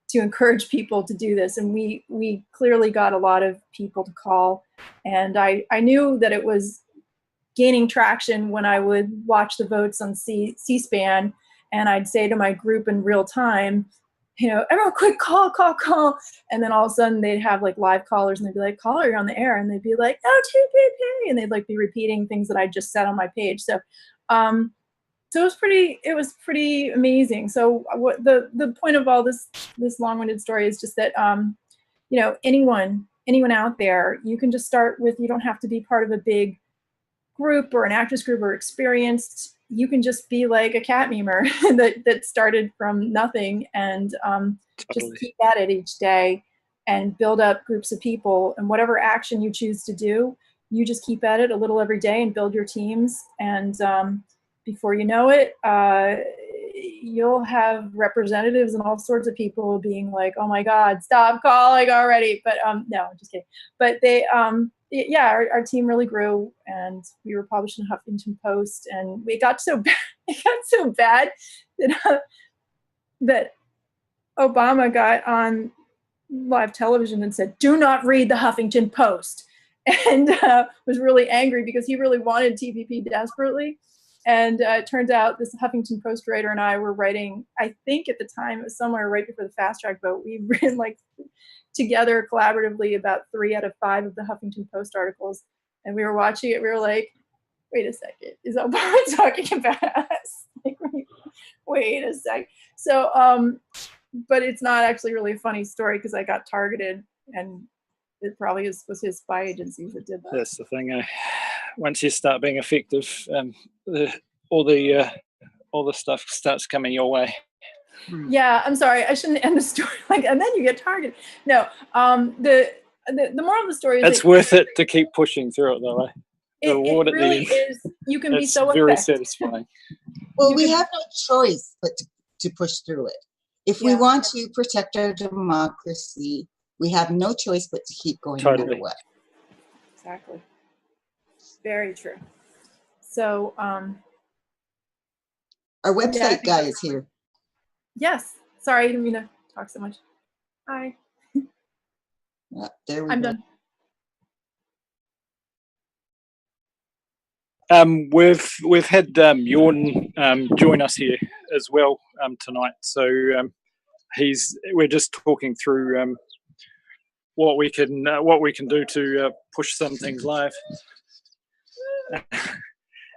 to encourage people to do this. And we clearly got a lot of people to call. And I knew that it was gaining traction when I would watch the votes on C-SPAN, and I'd say to my group in real time, everyone quick, call. And then all of a sudden they'd have like live callers and they'd be like, caller, you're on the air. And they'd be like, oh, TPP. And they'd like be repeating things that I just said on my page. So, it was pretty amazing. So what the point of all this long-winded story is just that, anyone out there, you can just start with, you don't have to be part of a big group or an actress group or experienced. You can just be like a cat memer that started from nothing, and just keep at it each day and build up groups of people. And whatever action you choose to do, you just keep at it a little every day and build your teams. And before you know it, you'll have representatives and all sorts of people being like, oh my God, stop calling already. But no, I'm just kidding. But they, our team really grew, and we were published in Huffington Post, and it got so bad that Obama got on live television and said, do not read the Huffington Post, and was really angry because he really wanted TPP desperately. And it turns out this Huffington Post writer and I were writing, I think at the time, it was somewhere right before the fast track vote, we'd written like together collaboratively about 3 out of 5 of the Huffington Post articles. And we were watching it, we were like, wait a second, is Obama talking about us? Like, wait a sec. So, but it's not actually really a funny story because I got targeted, and it probably was his spy agencies that did that. That's the thing. Once you start being effective, all the stuff starts coming your way. Yeah, I'm sorry, I shouldn't end the story like, and then you get targeted. No, the moral of the story is it's worth it to keep pushing through it, though. It really is. You can be so very effective. satisfying. Well, we have no choice but to to push through it. If we Yeah. want to protect our democracy, we have no choice but to keep going no Totally. matter what. Exactly. Very true. So, Our yeah, I website think guy that's is here. yes. Sorry, I didn't mean to talk so much. Hi, Yeah, there we I'm go. done. We've had Jorn join us here as well tonight. So we're just talking through what we can do to push some things live.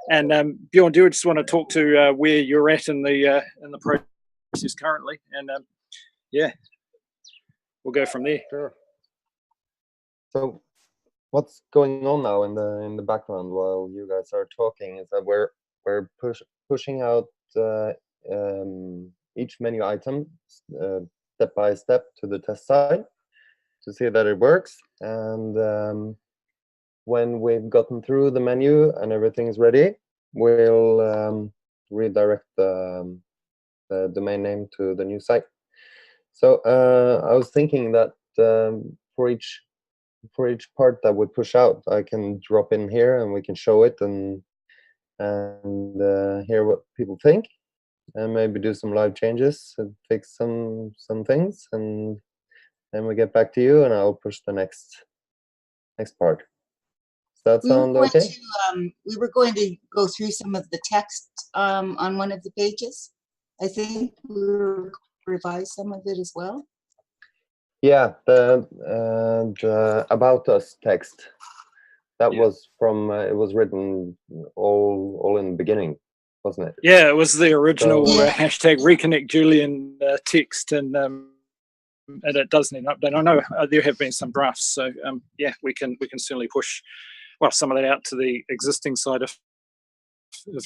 And Bjorn, do you just want to talk to where you're at in the process currently? And yeah, we'll go from there. Sure. So what's going on now in the background while you guys are talking is that we're pushing out each menu item step by step to the test site to see that it works. And when we've gotten through the menu and everything is ready, we'll redirect the domain name to the new site. So I was thinking that for each part that we push out, I can drop in here and we can show it and hear what people think, and maybe do some live changes and fix some things, and then we get back to you and I'll push the next part. Does that sound okay? We were going to go through some of the text on one of the pages. I think we were revise some of it as well. Yeah, the about us text. That was from it was written all in the beginning, wasn't it? Yeah, it was the original So, hashtag reconnect Julian text, and it does need an update. I know there have been some drafts, so yeah, we can certainly push some of that out to the existing site if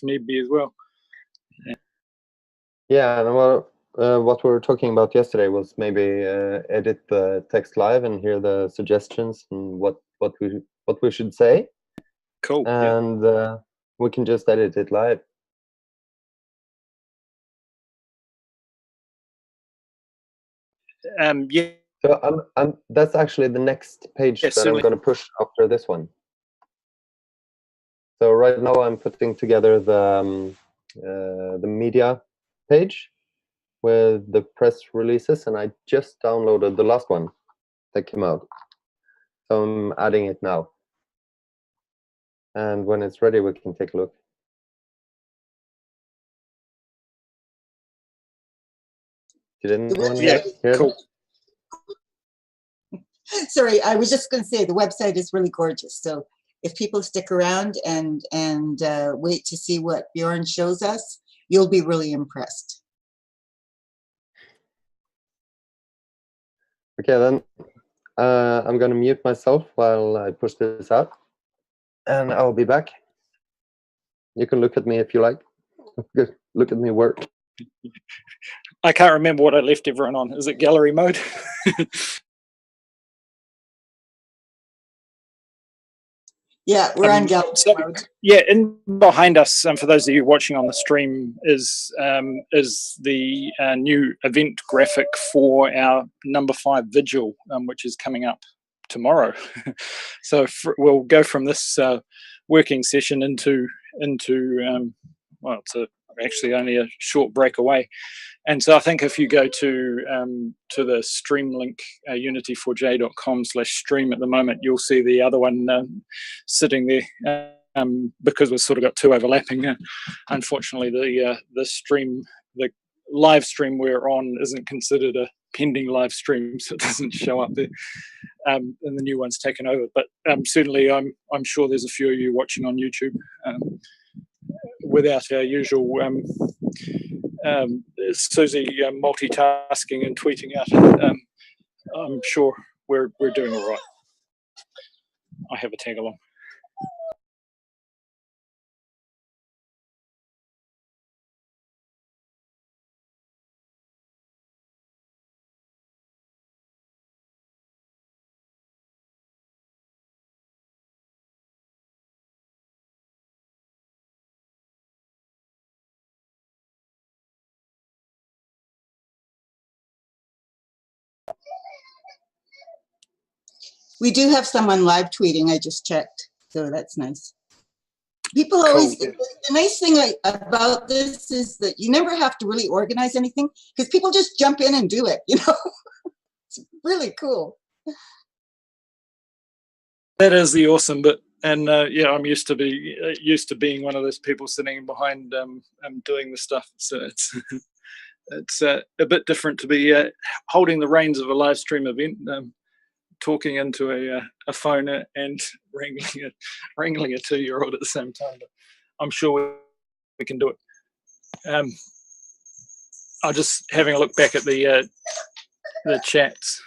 need be as well. yeah, and what we were talking about yesterday was maybe edit the text live and hear the suggestions and what we should say. Cool. And we can just edit it live. Yeah. So that's actually the next page that certainly. I'm going to push after this one. So right now I'm putting together the media page with the press releases, and I just downloaded the last one that came out. So I'm adding it now. And when it's ready, we can take a look. Did anyone hear cool. Sorry, I was just going to say the website is really gorgeous. So if people stick around and wait to see what Bjorn shows us, you'll be really impressed. Okay, then I'm going to mute myself while I push this out, and I'll be back. You can look at me if you like. Look at me work. I can't remember what I left everyone on. Is it gallery mode? Yeah, we're on gallery mode. Yeah, and behind us, for those of you watching on the stream, is the new event graphic for our number 5 vigil, which is coming up tomorrow. So we'll go from this working session into it's actually only a short break away. And so I think if you go to the stream link, unity4j.com/stream at the moment, you'll see the other one sitting there because we've sort of got 2 overlapping. Unfortunately, the live stream we're on isn't considered a pending live stream, so it doesn't show up there. And the new one's taken over. But certainly, I'm sure there's a few of you watching on YouTube without our usual Susie multitasking and tweeting out. I'm sure we're doing all right. I have a tag along. We do have someone live tweeting. I just checked, so that's nice. People always, Cool. the nice thing about this is that you never have to really organize anything because people just jump in and do it, you know? It's really cool. That is the awesome bit, and yeah, I'm used to being one of those people sitting behind doing the stuff. So it's it's a bit different to be holding the reins of a live stream event, talking into a phone and wrangling a 2-year-old at the same time. But I'm sure we can do it. I'm just having a look back at the chats.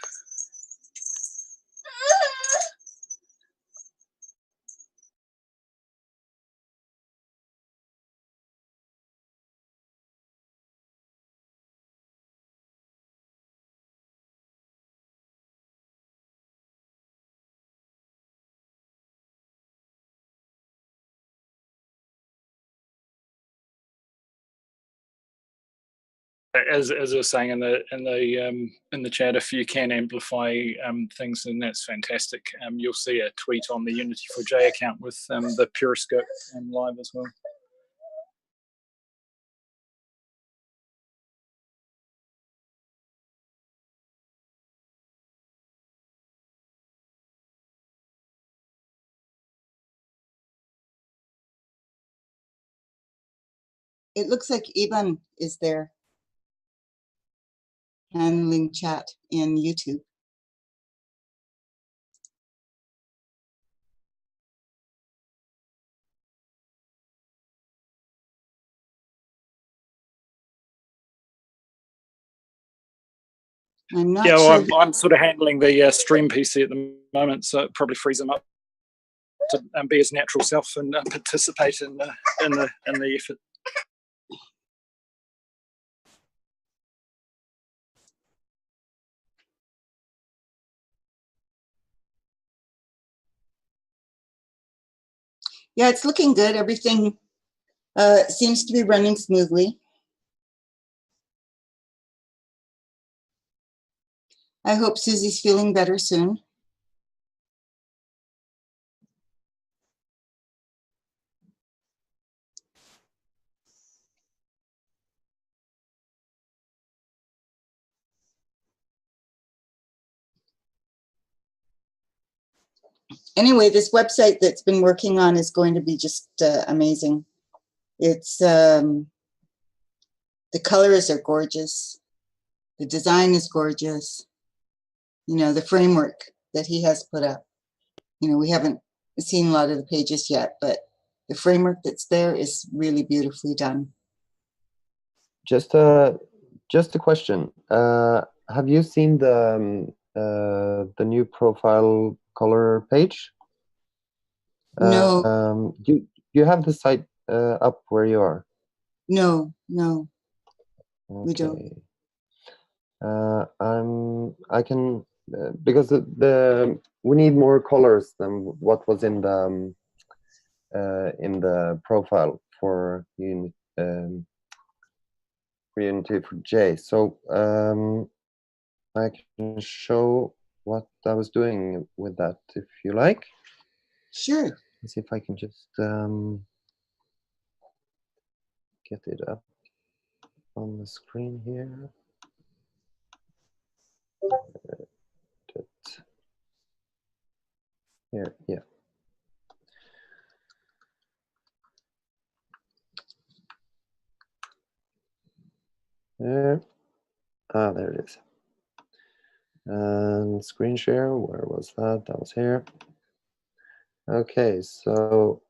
As I was saying in the chat, if you can amplify things, then that's fantastic. You'll see a tweet on the Unity for J account with the Periscope live as well. It looks like Ivan is there handling chat in YouTube. I'm not Yeah, sure. well, I'm sort of handling the stream PC at the moment, so it probably frees him up to be his natural self and participate in the effort. Yeah, it's looking good. Everything seems to be running smoothly. I hope Susie's feeling better soon. Anyway, this website that's been working on is going to be just amazing. It's the colors are gorgeous. The design is gorgeous. You know, the framework that he has put up. You know, we haven't seen a lot of the pages yet, but the framework that's there is really beautifully done. Just a question. Have you seen the new profile color page? No. You have the site up where you are? No, Okay. we don't. I can because we need more colors than what was in the profile for Unity for J. So I can show what I was doing with that if you like. Sure. Let's see if I can just get it up on the screen here. Here, yeah. There. Ah, there it is. And screen share, where was that? That was here. Okay, so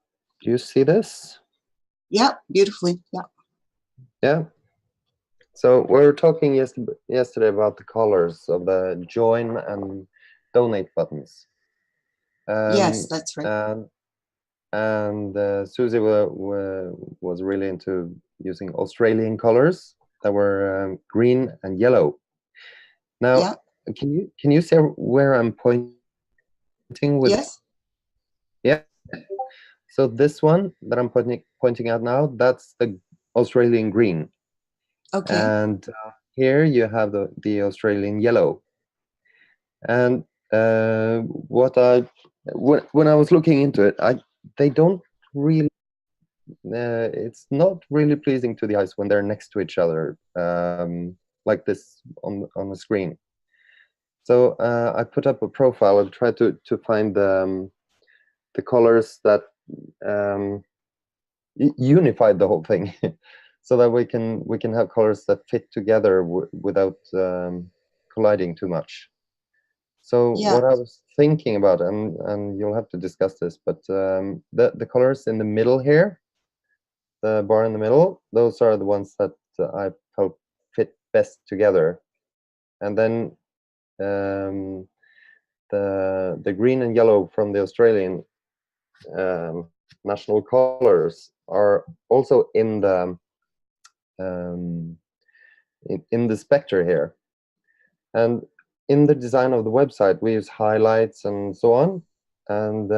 do you see this? Yeah, beautifully. Yeah. Yeah. So we were talking yesterday about the colors of the join and donate buttons. Yes, that's right. And Susie was really into using Australian colors that were green and yellow. Now, yeah. Can you see where I'm pointing with? Yes. Yeah. So this one that I'm pointing out now, that's the Australian green. Okay. And here you have the Australian yellow. And what when I was looking into it, they don't really. It's not really pleasing to the eyes when they're next to each other, like this on the screen. So I put up a profile and tried to find the colors that unified the whole thing, so that we can have colors that fit together without colliding too much. So Yeah. what I was thinking about, and you'll have to discuss this, but the colors in the middle here, the bar in the middle, those are the ones that I felt fit best together. And then the green and yellow from the Australian national colors are also in the in the spectre here. And in the design of the website, we use highlights and so on. And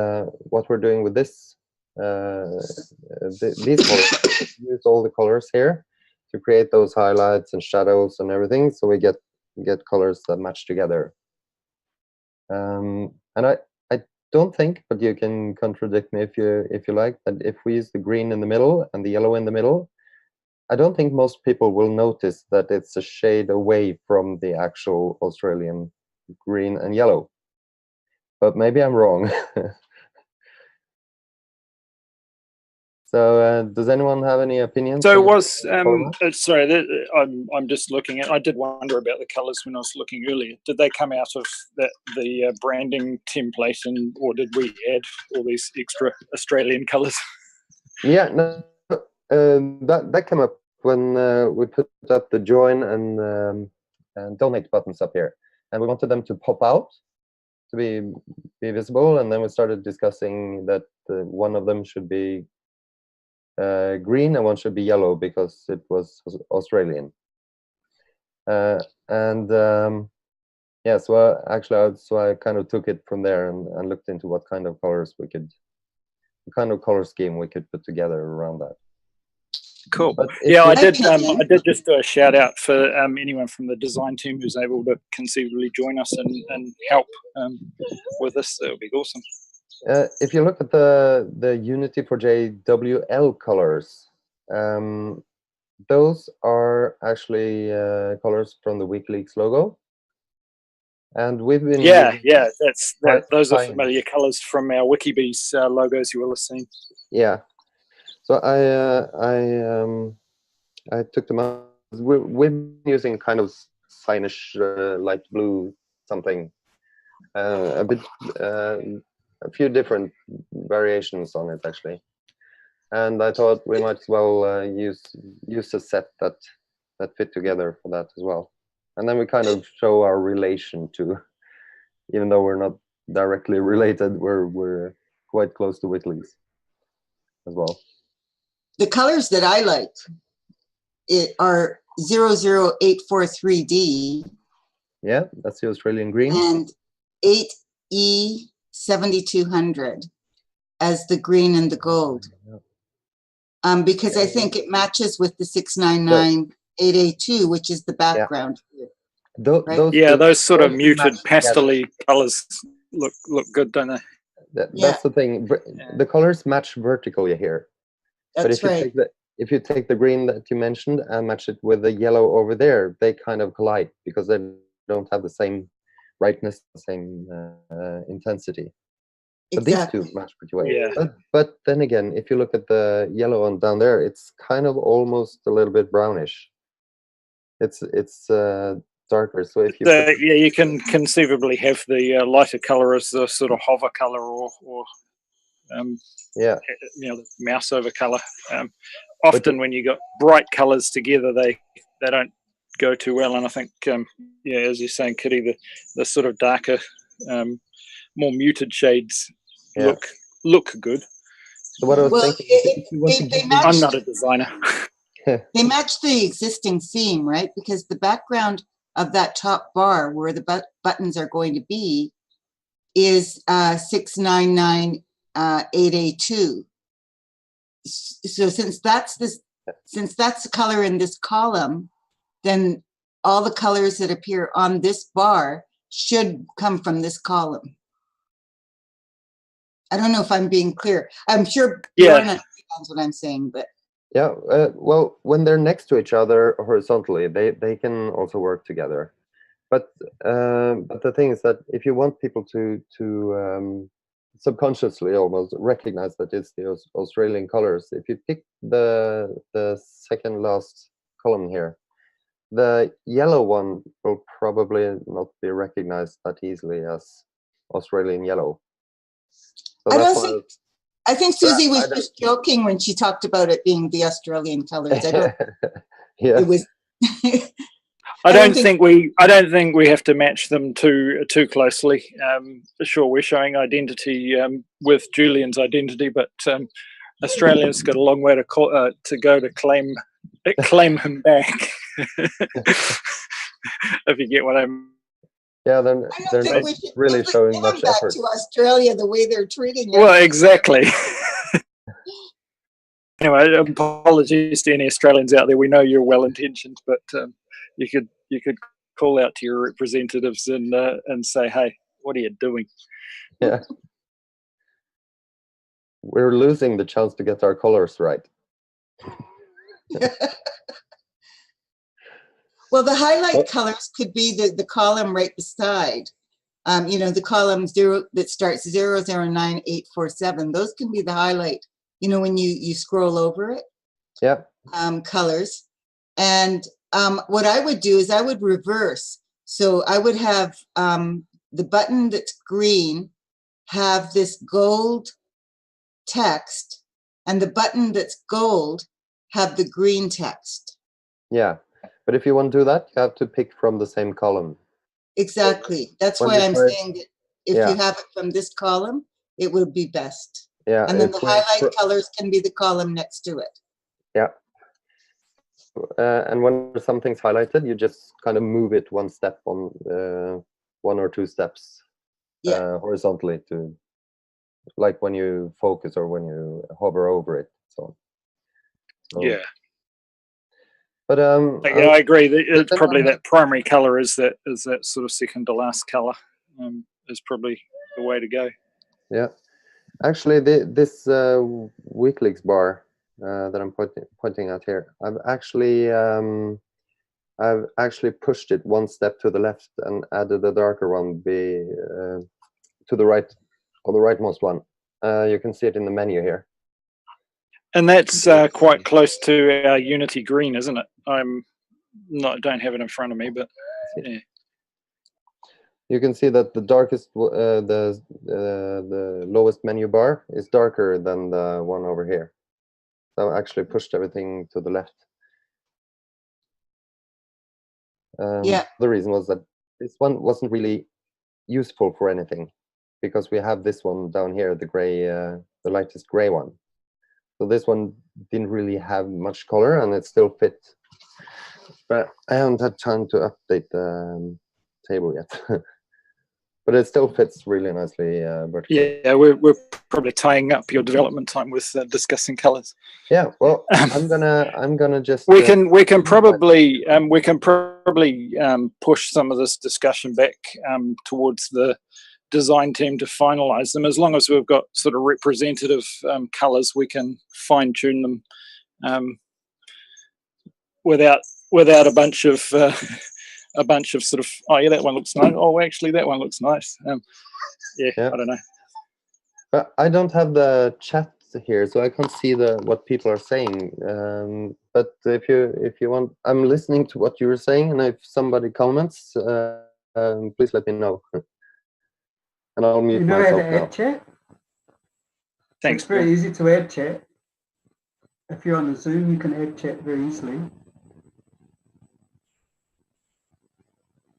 what we're doing with this, these colors, use all the colors here to create those highlights and shadows and everything, so we get colors that match together. And I don't think, but you can contradict me if you like, that if we use the green in the middle and the yellow in the middle, I don't think most people will notice that it's a shade away from the actual Australian green and yellow. But maybe I'm wrong. So does anyone have any opinions? So on was format? sorry, I'm just looking at. I did wonder about the colours when I was looking earlier. Did they come out of the branding template, or did we add all these extra Australian colours? Yeah, no, that came up when we put up the join and donate buttons up here, and we wanted them to pop out to be visible, and then we started discussing that one of them should be green and one should be yellow because it was Australian. Yeah, so I kind of took it from there and looked into what kind of colors what kind of color scheme we could put together around that. Cool. Yeah, I did just do a shout out for anyone from the design team who's able to conceivably join us and help with this. That would be awesome. If you look at the Unity for JWL colors, those are actually colors from the WikiLeaks logo, and we've been those are familiar colors from our Wikibees logos you will have seen. Yeah, so I took them out. We're using kind of cyan-ish light blue something, a few different variations on it actually, and I thought we might as well use a set that fit together for that as well, and then we kind of show our relation to, even though we're not directly related, we're quite close to WikiLeaks as well. The colors that I liked are 00843D. Yeah, that's the Australian green. And 8E7200 as the green and the gold. Because I think it matches with the 6998A2, which is the background. Yeah. Right? Those sort of muted pastel-y colors look good, don't they? That's the thing. The colors match vertically here. That's but if you take the green that you mentioned and match it with the yellow over there, they kind of collide because they don't have the same brightness, the same intensity. But these two match pretty well. Yeah. But then again, if you look at the yellow one down there, it's kind of almost a little bit brownish. It's darker. So if you you can conceivably have the lighter color as the sort of hover color or the mouse over color. Often when you got bright colors together, they don't go too well. And I think as you're saying, Kitty, the sort of darker, more muted shades look good. So what I was thinking, I'm not a designer. They match the existing theme, right? Because the background of that top bar where the buttons are going to be is 6998A2. So since that's the color in this column, then all the colors that appear on this bar should come from this column. I don't know if I'm being clear. I'm sure Bjorn understands what I'm saying, but yeah, well, when they're next to each other horizontally, they can also work together. But the thing is that if you want people to subconsciously almost recognize that it's the Australian colors, if you pick the second last column here, the yellow one will probably not be recognized that easily as Australian yellow. So I think Susie was just joking when she talked about it being the Australian colors. I don't. Yeah. It was. I don't think we have to match them too closely. Sure, we're showing identity with Julian's identity, but Australians got a long way to go to claim him back. If you get what I mean. Yeah, they're not really showing much effort. To Australia, the way they're treating you. Well, exactly. Anyway, apologies to any Australians out there. We know you're well intentioned, but you could call out to your representatives and say, "Hey, what are you doing?" Yeah, we're losing the chance to get our colors right. Well, the highlight colors could be the column right beside. The column 0 that starts 009847. Those can be the highlight. When you scroll over it. Yeah. Colors. And what I would do is I would reverse. So I would have the button that's green have this gold text, and the button that's gold have the green text. Yeah. But if you want to do that, you have to pick from the same column. Exactly. That's why I'm saying that if you have it from this column, it would be best. Yeah. And then the highlight colors can be the column next to it. Yeah. And when something's highlighted, you just kind of move it one step on 1 or 2 steps horizontally to, like when you focus or when you hover over it. So yeah. But yeah, I agree. It's probably that primary color is that sort of second to last color is probably the way to go. Yeah, actually, this WikiLeaks bar that I'm pointing at here, I've actually pushed it one step to the left and added a darker one to the right, or the rightmost one. You can see it in the menu here. And that's quite close to our Unity green, isn't it? Don't have it in front of me, but yeah. You can see that the darkest, the lowest menu bar is darker than the one over here. So I actually pushed everything to the left. The reason was that this one wasn't really useful for anything, because we have this one down here, the gray, the lightest gray one. So this one didn't really have much color, and it still fit. But I haven't had time to update the table yet. But it still fits really nicely vertically. Yeah, we're probably tying up your development time with discussing colors. Yeah, well, I'm gonna just we can probably push some of this discussion back towards the design team to finalize them. As long as we've got sort of representative colors, we can fine tune them without a bunch of sort of, oh yeah, that one looks nice. Oh, actually, that one looks nice. Yeah, I don't know. But I don't have the chat here, so I can't see what people are saying. But if you want, I'm listening to what you're saying, and if somebody comments, please let me know. And I'll mute myself now. Add chat? Thanks. It's very easy to add chat. If you're on the Zoom, you can add chat very easily.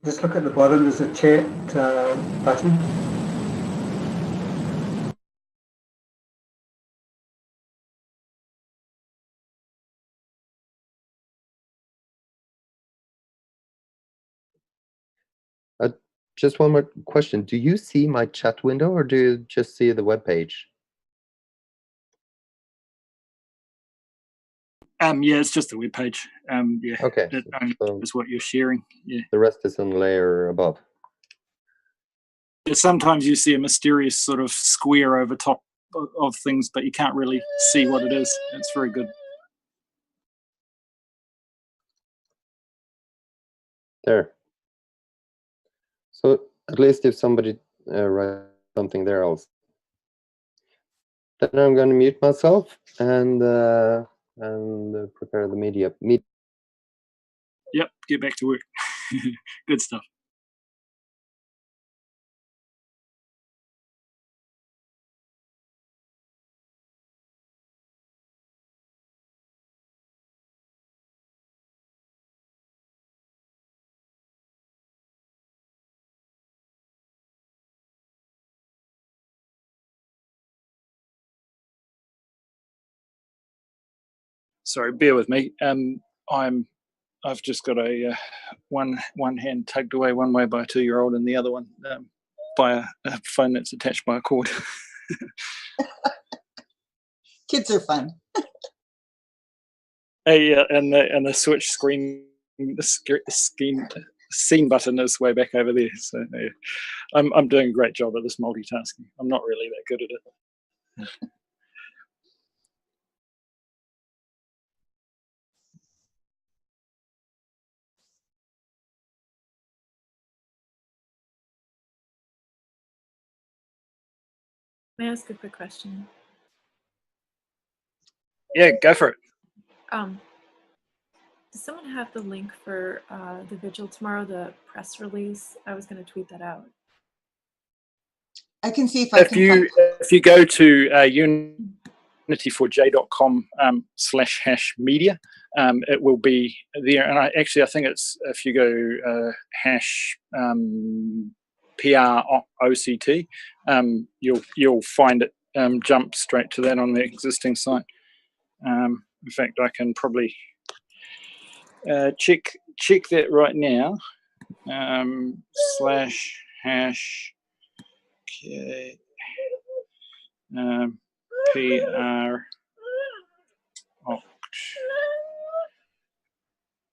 Just look at the bottom, there's a chat button. Just one more question. Do you see my chat window, or do you just see the web page? Yeah, it's just the web page. Yeah. Okay. That is what you're sharing. Yeah. The rest is on the layer above. sometimes you see a mysterious sort of square over top of things, but you can't really see what it is. It's very good. There. So at least if somebody writes something there else. Then I'm going to mute myself and prepare the media. Yep, get back to work. Good stuff. Sorry, bear with me. I've just got a one hand tugged away one way by a 2-year-old and the other one by a phone that's attached by a cord. Kids are fun. And the switch screen, scene button is way back over there. So yeah. I'm doing a great job at this multitasking. I'm not really that good at it. May I ask a quick question? Yeah, go for it. Does someone have the link for the vigil tomorrow, the press release? I was going to tweet that out. I can see if I can find it. If you go to unity4j.com /media, it will be there. And I think it's, if you go #PROCT, you'll find it jump straight to that on the existing site. In fact, I can probably check that right now. /# PR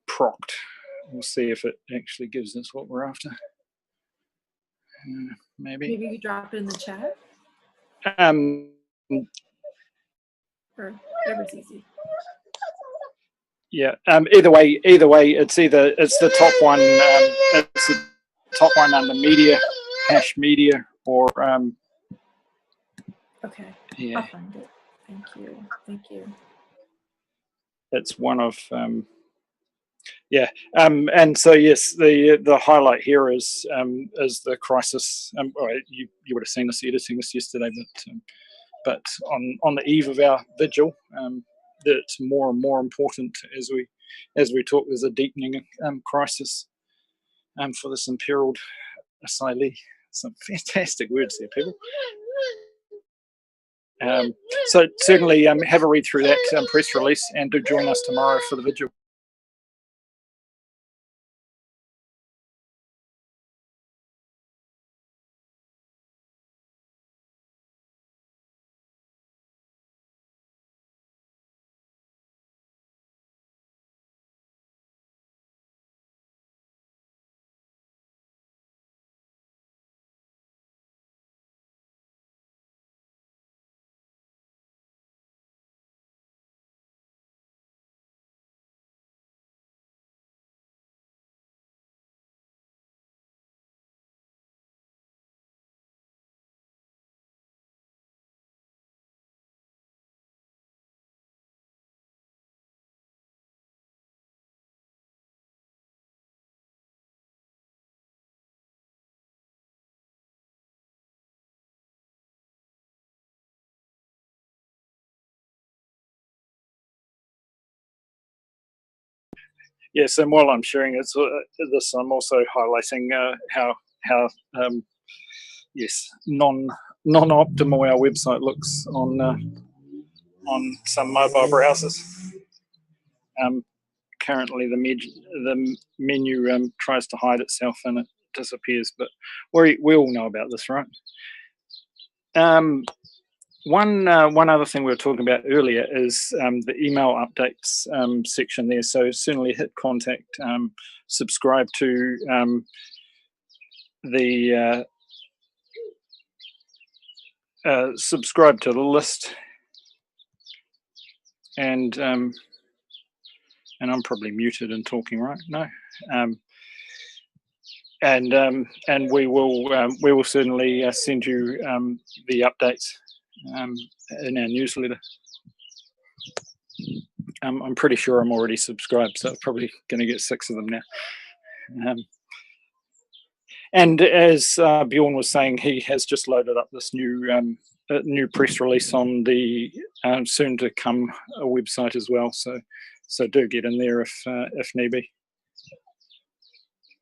proct. We'll see if it actually gives us what we're after. Maybe you could drop it in the chat. Or whatever's easy. Yeah. Either way, it's the top one. It's the top one under media, #media, or Okay. yeah. I'll find it. Thank you. It's one of yeah. And so yes, the highlight here is the crisis. You would have seen us editing this yesterday, but on the eve of our vigil, it's more and more important as we talk. There's a deepening crisis for this imperiled asylee. Some fantastic words there, people. So certainly have a read through that press release and do join us tomorrow for the vigil. Yes, and while I'm sharing this, I'm also highlighting how yes, non-optimal our website looks on some mobile browsers. Currently, the menu tries to hide itself and it disappears, but we all know about this, right? One other thing we were talking about earlier is the email updates section there. So certainly hit contact, subscribe to the subscribe to the list, and I'm probably muted and talking, right? No. And we will certainly send you the updates in our newsletter. I'm pretty sure I'm already subscribed, so I'm probably going to get 6 of them now. And as Bjorn was saying, he has just loaded up this new press release on the soon to come website as well. So do get in there if need be.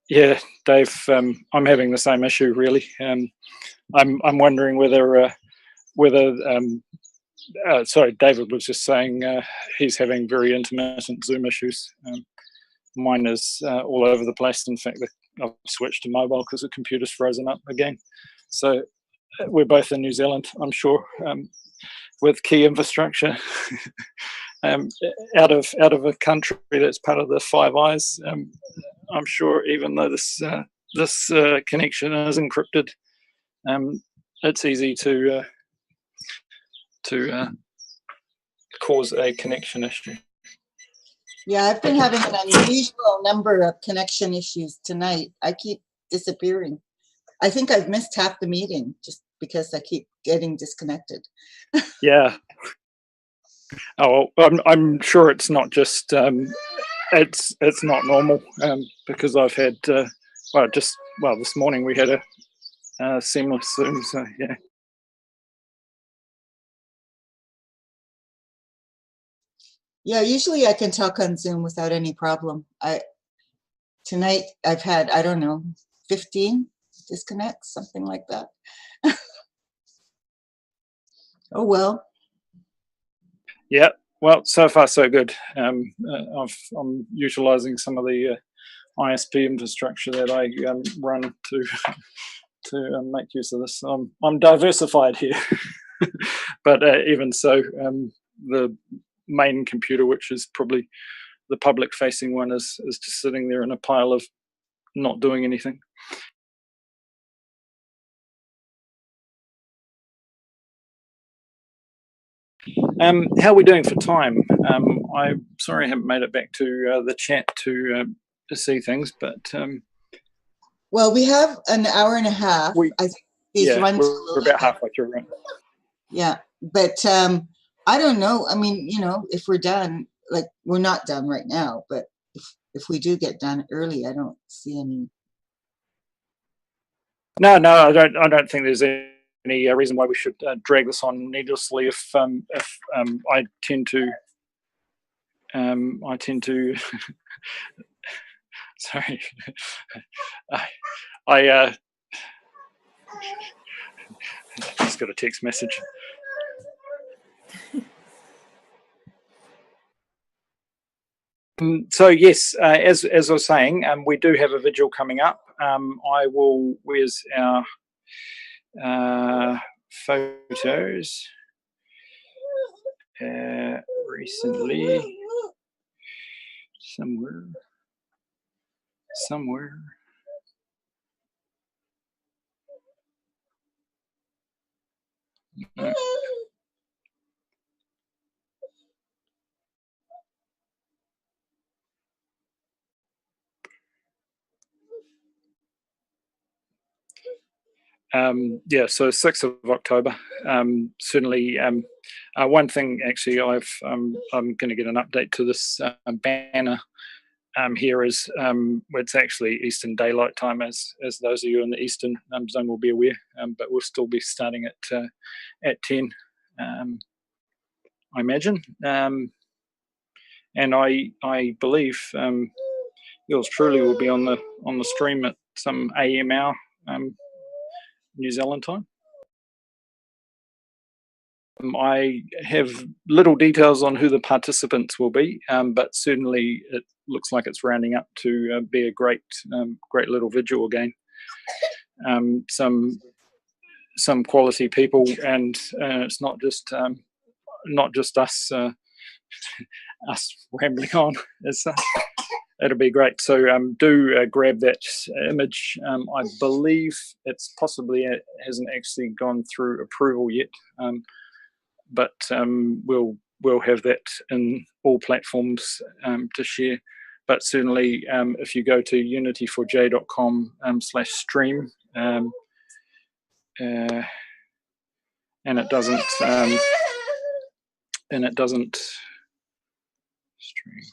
Yeah, Dave, I'm having the same issue really. I'm wondering whether sorry, David was just saying he's having very intermittent Zoom issues. Mine is all over the place. In fact, I've switched to mobile because the computer's frozen up again. So we're both in New Zealand, I'm sure, with key infrastructure out of a country that's part of the Five Eyes. I'm sure, even though this connection is encrypted, it's easy to cause a connection issue. Yeah, I've been having an unusual number of connection issues tonight. I keep disappearing. I think I've missed half the meeting just because I keep getting disconnected. Yeah. Oh, well, I'm sure it's not just it's not normal because I've had this morning we had a seamless Zoom. So yeah. Yeah, usually I can talk on Zoom without any problem. Tonight I've had, I don't know, 15 disconnects, something like that. Oh well. Yeah, well, so far so good. I'm utilising some of the ISP infrastructure that I run to make use of this. I'm diversified here, but even so, the main computer, which is probably the public-facing one, is just sitting there in a pile of not doing anything. How are we doing for time? I'm sorry I haven't made it back to the chat to see things, but well, we have an hour and a half. I think these run we're about halfway through, right? Yeah, but I don't know. I mean, you know, if we're done, like we're not done right now, but if we do get done early, I don't see any. No, I don't think there's any reason why we should drag this on needlessly. If I tend to sorry, I just got a text message. So yes, as I was saying, we do have a vigil coming up. Where's our photos? Recently, somewhere. No. Yeah, so 6th of October. Certainly, one thing actually, I'm going to get an update to this banner here is it's actually Eastern Daylight Time, as those of you in the Eastern zone will be aware, but we'll still be starting at 10, I imagine. And I believe yours truly will be on the stream at some AM hour. New Zealand time. I have little details on who the participants will be, but certainly it looks like it's rounding up to be a great little vigil again. Some quality people, and it's not just us us rambling on as such. it'll be great. So do grab that image. I believe it's possibly hasn't actually gone through approval yet, but we'll have that in all platforms to share. But certainly, if you go to unity4j.com/stream, and it doesn't stream.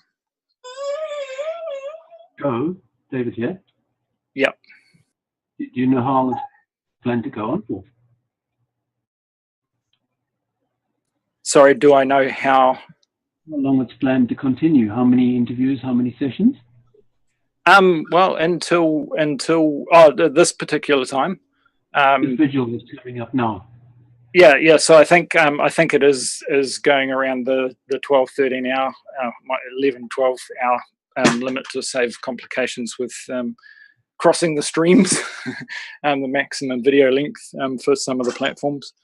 Go, David here. Yep. Do you know how long it's planned to go on for? Sorry, do I know how long it's planned to continue? How many interviews? How many sessions? Well, until this particular time. The vigil is coming up now. Yeah. So I think it is going around the 12, 13 hour, 11, 12 hour limit to save complications with crossing the streams, the maximum video length for some of the platforms.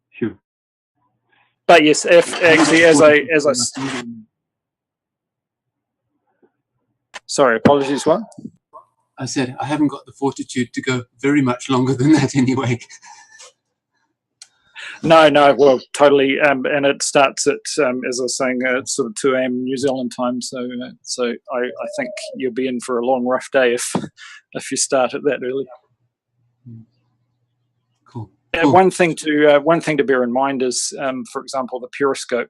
Sure. But yes, if actually as I sorry, apologies. What? I said I haven't got the fortitude to go very much longer than that anyway. No, well, totally. And it starts at, as I was saying, sort of 2 a.m. New Zealand time. So I think you'll be in for a long, rough day if you start it that early. Cool. One thing to bear in mind is, for example, the Periscope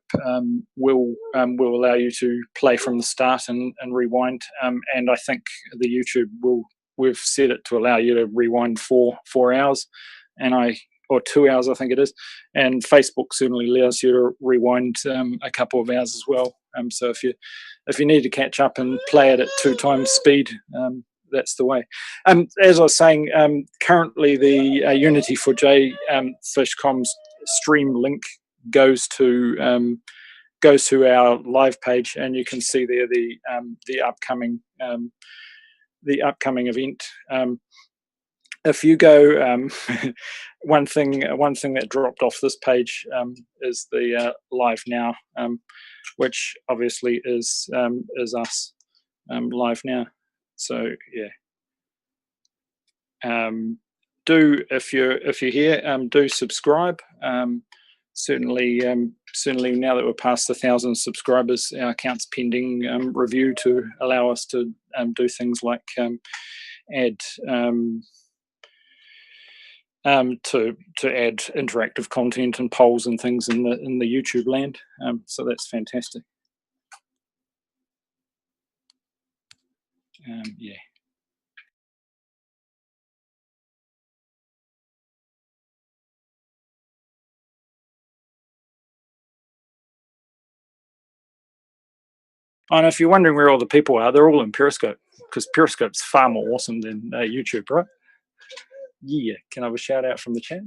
will allow you to play from the start and rewind. And I think the YouTube we've set it to allow you to rewind 4 hours, or 2 hours, I think it is. And Facebook certainly allows you to rewind a couple of hours as well. So if you need to catch up and play it at 2 times speed, that's the way. As I was saying, currently the Unity4j /comms stream link goes to our live page, and you can see there the upcoming event. If you go, one thing that dropped off this page is the live now, which obviously is us live now. So yeah, do if you're here, do subscribe. Certainly now that we're past 1,000 subscribers, our account's pending review to allow us to do things like add to add interactive content and polls and things in the YouTube land. So that's fantastic. Yeah. And if you're wondering where all the people are, they're all in Periscope, because Periscope's far more awesome than YouTube, right? Yeah. Can I have a shout out from the chat?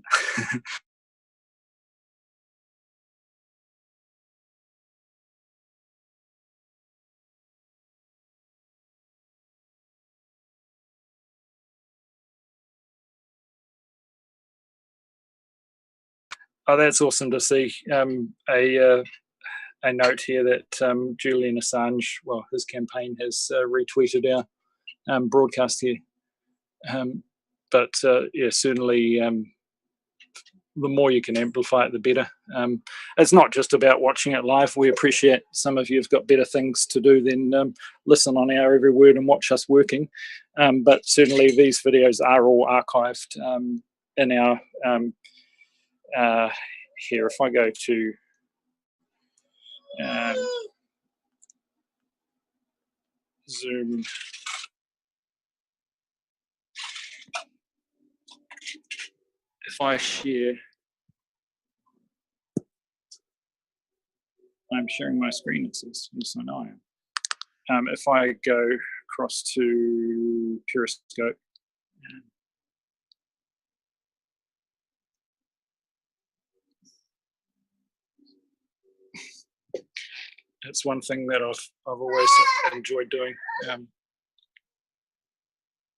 Oh, that's awesome to see. A note here that Julian Assange, well, his campaign has retweeted our broadcast here. But yeah, certainly the more you can amplify it, the better. It's not just about watching it live. We appreciate some of you have got better things to do than listen on our every word and watch us working. But certainly these videos are all archived in our here. If I go to Zoom, if I share, I'm sharing my screen, it says. Yes, I know I am. If I go across to Periscope, it's one thing that I've always enjoyed doing.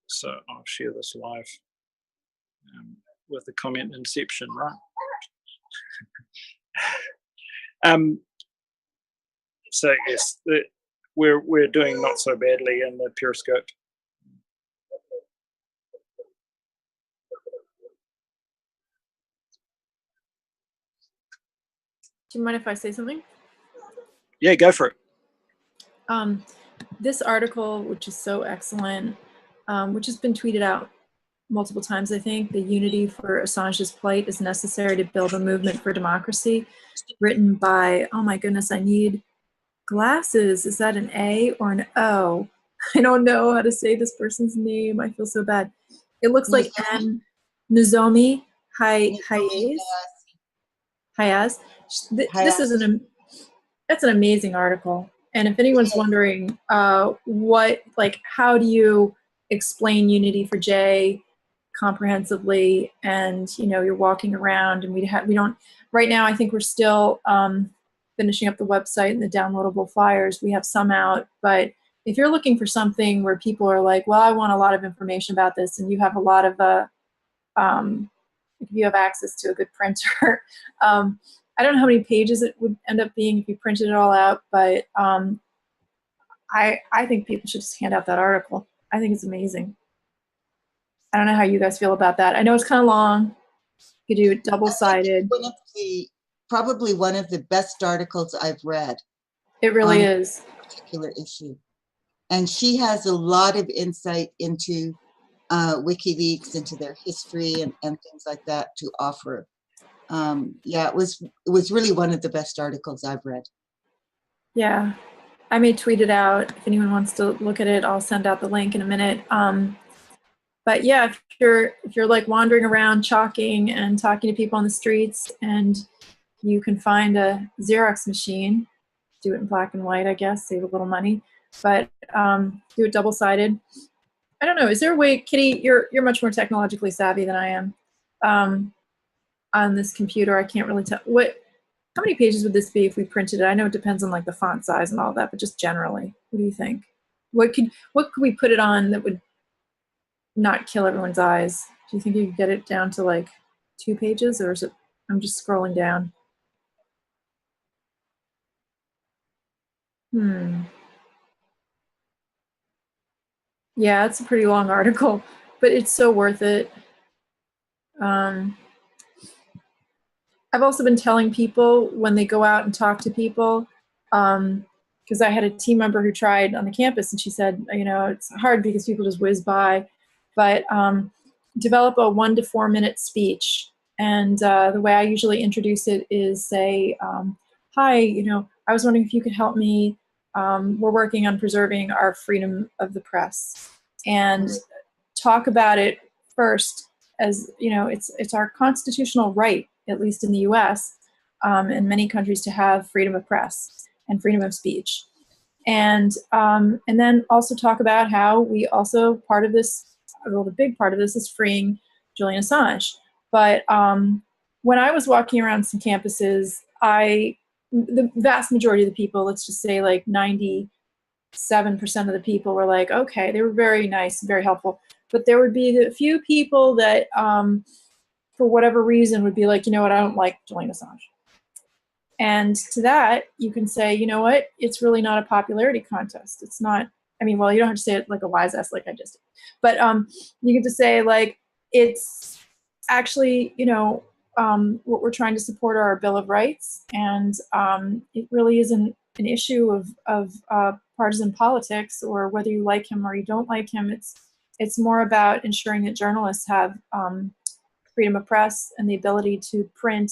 So I'll share this live with the comment inception, right? So yes, we're doing not so badly in the Periscope. Do you mind if I say something? Yeah, go for it. This article, which is so excellent, which has been tweeted out multiple times, I think, the unity for Assange's plight is necessary to build a movement for democracy, written by, oh my goodness, I need glasses. Is that an A or an O? I don't know how to say this person's name. I feel so bad. It looks like Nozomi Hayaz. This is that's an amazing article. And if anyone's wondering how do you explain Unity for J comprehensively, and you're walking around, and we don't right now. I think we're still finishing up the website and the downloadable flyers. We have some out, but if you're looking for something where people are like, well, I want a lot of information about this, and you have a lot of if you have access to a good printer. I don't know how many pages it would end up being if you printed it all out, but I think people should just hand out that article. I think it's amazing. I don't know how you guys feel about that. I know it's kind of long. You could do it double-sided. Probably one of the best articles I've read. It really is. Particular issue. And she has a lot of insight into WikiLeaks, into their history and things like that to offer. Yeah, it was really one of the best articles I've read. Yeah, I may tweet it out. If anyone wants to look at it, I'll send out the link in a minute. But yeah, if you're like wandering around chalking and talking to people on the streets, and you can find a Xerox machine, do it in black and white, I guess, save a little money, but do it double-sided. I don't know. Is there a way, Kitty? You're much more technologically savvy than I am. On this computer, I can't really tell. How many pages would this be if we printed it? I know it depends on like the font size and all that, but just generally, what do you think? What could we put it on that would not kill everyone's eyes? Do you think you could get it down to like 2 pages, or is it? I'm just scrolling down. Yeah, it's a pretty long article, but it's so worth it. I've also been telling people when they go out and talk to people, because I had a team member who tried on the campus, and she said, it's hard because people just whiz by, but develop a 1 to 4 minute speech. And the way I usually introduce it is say, hi, I was wondering if you could help me. We're working on preserving our freedom of the press, and talk about it first as, it's our constitutional right, at least in the US, and many countries, to have freedom of press and freedom of speech. And then also talk about how we also, part of this, well, the big part of this is freeing Julian Assange. But when I was walking around some campuses, the vast majority of the people, let's just say like 97% of the people were like, okay, they were very nice, very helpful. But there would be a few people that, for whatever reason, would be like, you know what, I don't like Julian Assange. And to that, you can say, you know what, it's really not a popularity contest. It's not, well, you don't have to say it like a wise ass like I just did. But you get to say, like, it's actually, what we're trying to support are our Bill of Rights. And it really isn't an issue of partisan politics, or whether you like him or you don't like him. It's more about ensuring that journalists have freedom of press and the ability to print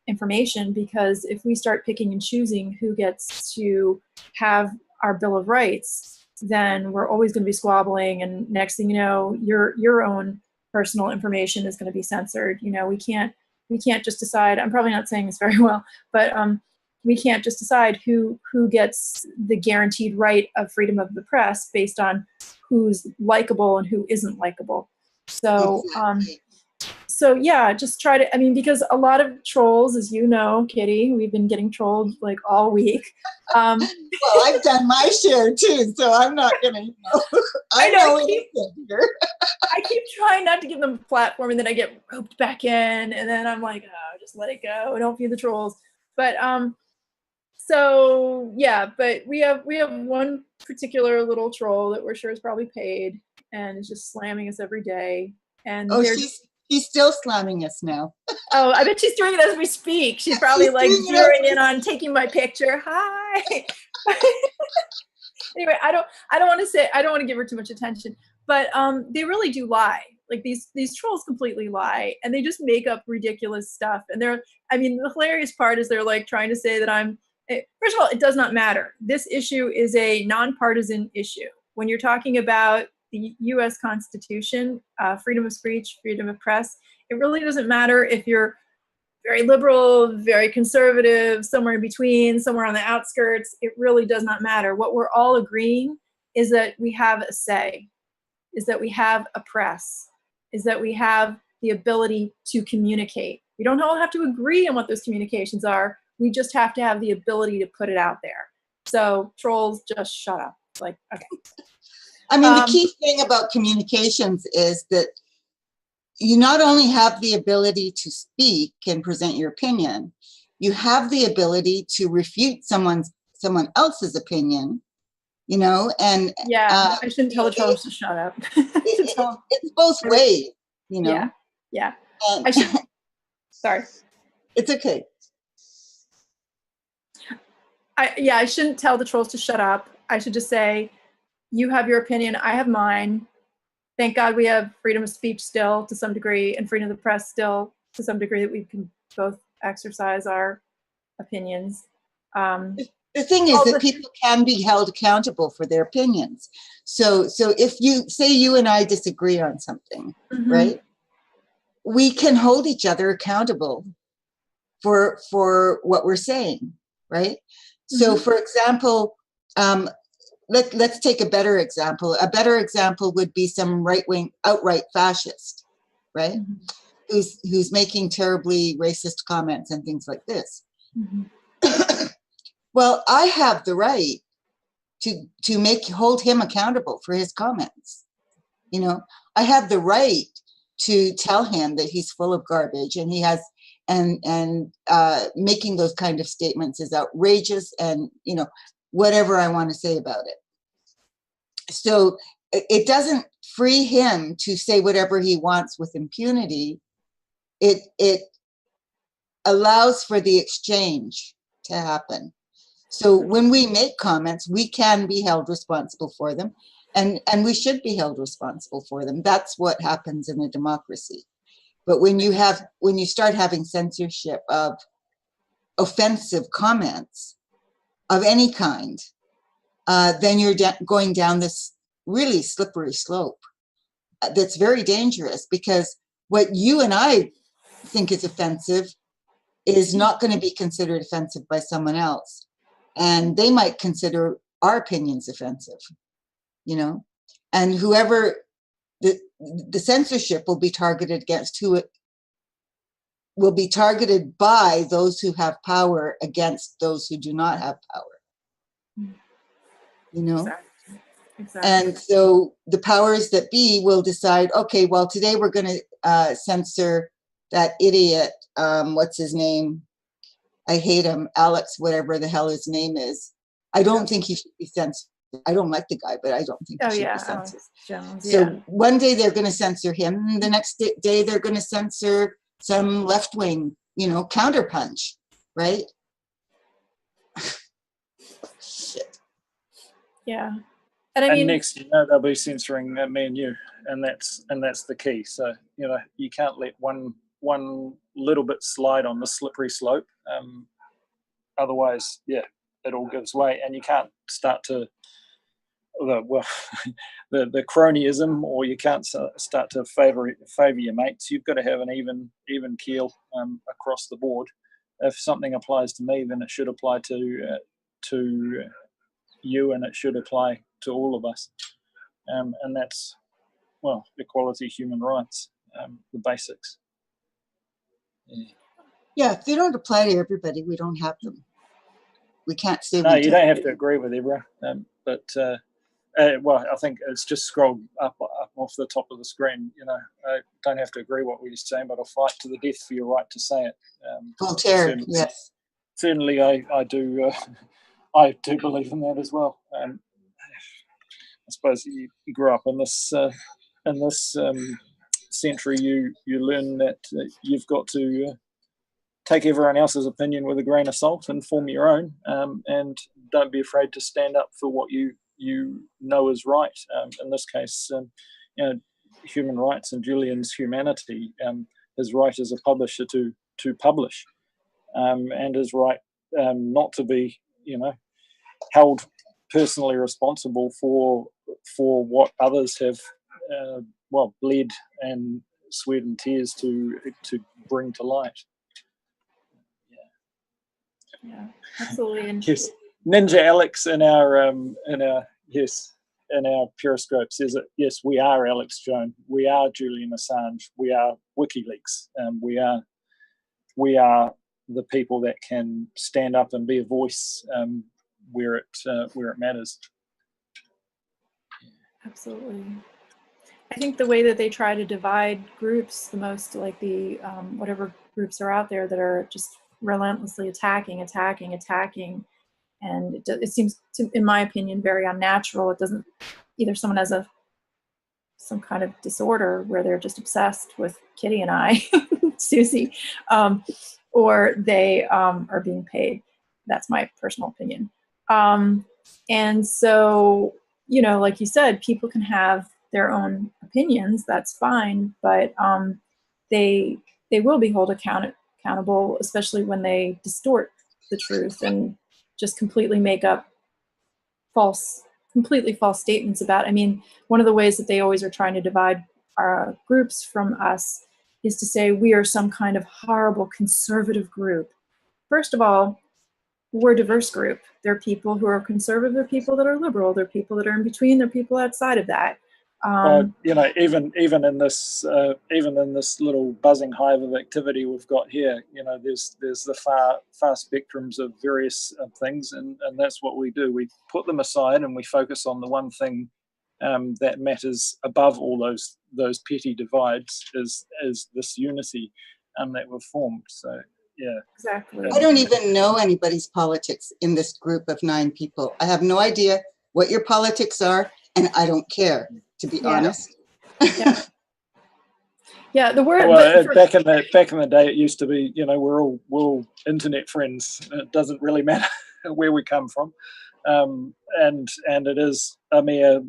information, because if we start picking and choosing who gets to have our Bill of Rights, then we're always going to be squabbling, and next thing you know, your own personal information is going to be censored. We can't just decide. I'm probably not saying this very well, but we can't just decide who gets the guaranteed right of freedom of the press based on who's likable and who isn't likable. So Exactly. So yeah, just try to, because a lot of trolls, as you know, Kitty, we've been getting trolled like all week. Well, I've done my share too, so I'm not gonna, I know anything here. I keep trying not to give them a platform, and then I get roped back in, and then I'm like, oh, just let it go. Don't feed the trolls. But So yeah, but we have one particular little troll that we're sure is probably paid and is just slamming us every day. And Oh, she's still slamming us now. Oh, I bet she's doing it as we speak. She's probably like zeroing in on taking my picture. Hi. Anyway, I don't want to give her too much attention, but they really do lie. Like these trolls completely lie, and they just make up ridiculous stuff. And the hilarious part is they're like trying to say that first of all, it does not matter. This issue is a nonpartisan issue. When you're talking about the U.S. Constitution, freedom of speech, freedom of press, it really doesn't matter if you're very liberal, very conservative, somewhere in between, somewhere on the outskirts. It really does not matter. What we're all agreeing is that we have a say, is that we have a press, is that we have the ability to communicate. We don't all have to agree on what those communications are. We just have to have the ability to put it out there. So trolls, just shut up. Like, okay. I mean, the key thing about communications is that you not only have the ability to speak and present your opinion, you have the ability to refute someone else's opinion, you know, and yeah, I shouldn't tell the trolls to shut up. It's both ways, you know. Yeah. And I should. Sorry. It's okay. I shouldn't tell the trolls to shut up. I should just say, you have your opinion, I have mine. Thank God we have freedom of speech still to some degree, and freedom of the press still to some degree, that we can both exercise our opinions. The thing is that people can be held accountable for their opinions. So if you and I disagree on something, right? We can hold each other accountable for what we're saying, right? So for example, let's take a better example. A better example would be some right-wing outright fascist, right? Who's making terribly racist comments and things like this. Well, I have the right to hold him accountable for his comments. You know, I have the right to tell him that he's full of garbage, and he has and making those kind of statements is outrageous, and you know, whatever I want to say about it. So it doesn't free him to say whatever he wants with impunity. It allows for the exchange to happen. So when we make comments, we can be held responsible for them, and we should be held responsible for them. That's what happens in a democracy. But when you start having censorship of offensive comments of any kind, then you're going down this really slippery slope that's very dangerous, because what you and I think is offensive is not going to be considered offensive by someone else. And they might consider our opinions offensive, you know, and whoever the censorship will be targeted against, who it will be targeted by those who have power against those who do not have power, you know. Exactly. And so the powers that be will decide, okay, well, today we're going to censor that idiot, what's his name? I hate him, Alex, whatever the hell his name is. I don't think he should be censored. I don't like the guy, but I don't think he should be censored. Jones, so one day they're going to censor him, and the next day they're going to censor some left-wing, you know, counterpunch, right? Shit. Yeah. And next, you know, they'll be censoring me and you, and that's the key. So, you know, you can't let one little bit slide on the slippery slope. Otherwise, yeah, it all gives way, and you can't start to the cronyism, or you can't start to favor your mates. You've got to have an even keel across the board. If something applies to me, then it should apply to you, and it should apply to all of us. And that's, well, equality, human rights, the basics. Yeah, if they don't apply to everybody, we don't have them. We can't say. No, you don't have to agree with everyone, but well, I think it's just scroll up off the top of the screen. You know, I don't have to agree what we're saying, but I'll fight to the death for your right to say it. Voltaire, yes. certainly I do I do believe in that as well. I suppose you grew up in this century. You learn that you've got to take everyone else's opinion with a grain of salt and form your own, and don't be afraid to stand up for what you know is right. In this case, human rights and Julian's humanity, his right as a publisher to publish, and his right not to be held personally responsible for what others have bled and sweat and tears to bring to light. Yeah, absolutely. And yes, Ninja Alex in our Periscope says it. Yes, we are Alex Jones. We are Julian Assange. We are WikiLeaks. We are the people that can stand up and be a voice where it matters. Absolutely. I think the way that they try to divide groups the most, like the whatever groups are out there that are just relentlessly attacking, and it seems, in my opinion, very unnatural. It doesn't, either someone has some kind of disorder where they're just obsessed with Kitty and I, Susie, or they are being paid. That's my personal opinion. And so, like you said, people can have their own opinions. That's fine, but they will be held accountable, especially when they distort the truth and just completely make up completely false statements about. I mean, one of the ways that they always are trying to divide our groups from us is to say we are some kind of horrible conservative group. First of all, we're a diverse group. There are people who are conservative, there are people that are liberal, there are people that are in between, there are people outside of that. Even in this little buzzing hive of activity we've got here, there's the far spectrums of various things, and that's what we do. We put them aside and we focus on the one thing that matters above all those petty divides is this unity that we've formed. So yeah, exactly. I don't even know anybody's politics in this group of 9 people. I have no idea what your politics are, and I don't care, to be honest. Yeah, the word. Well, back in the day, it used to be, we're all internet friends. It doesn't really matter where we come from, and it is a mere,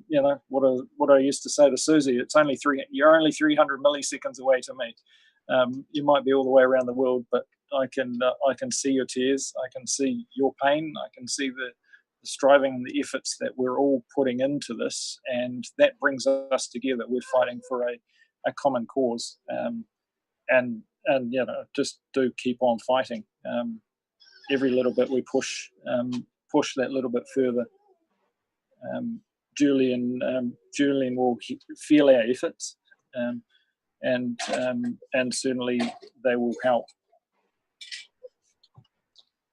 what I used to say to Susie. It's only you're only 300 milliseconds away to me. You might be all the way around the world, but I can see your tears. I can see your pain. I can see the striving and the efforts that we're all putting into this, and that brings us together. We're fighting for a common cause, and just do keep on fighting. Every little bit we push that little bit further. Julian will feel our efforts, and certainly they will help.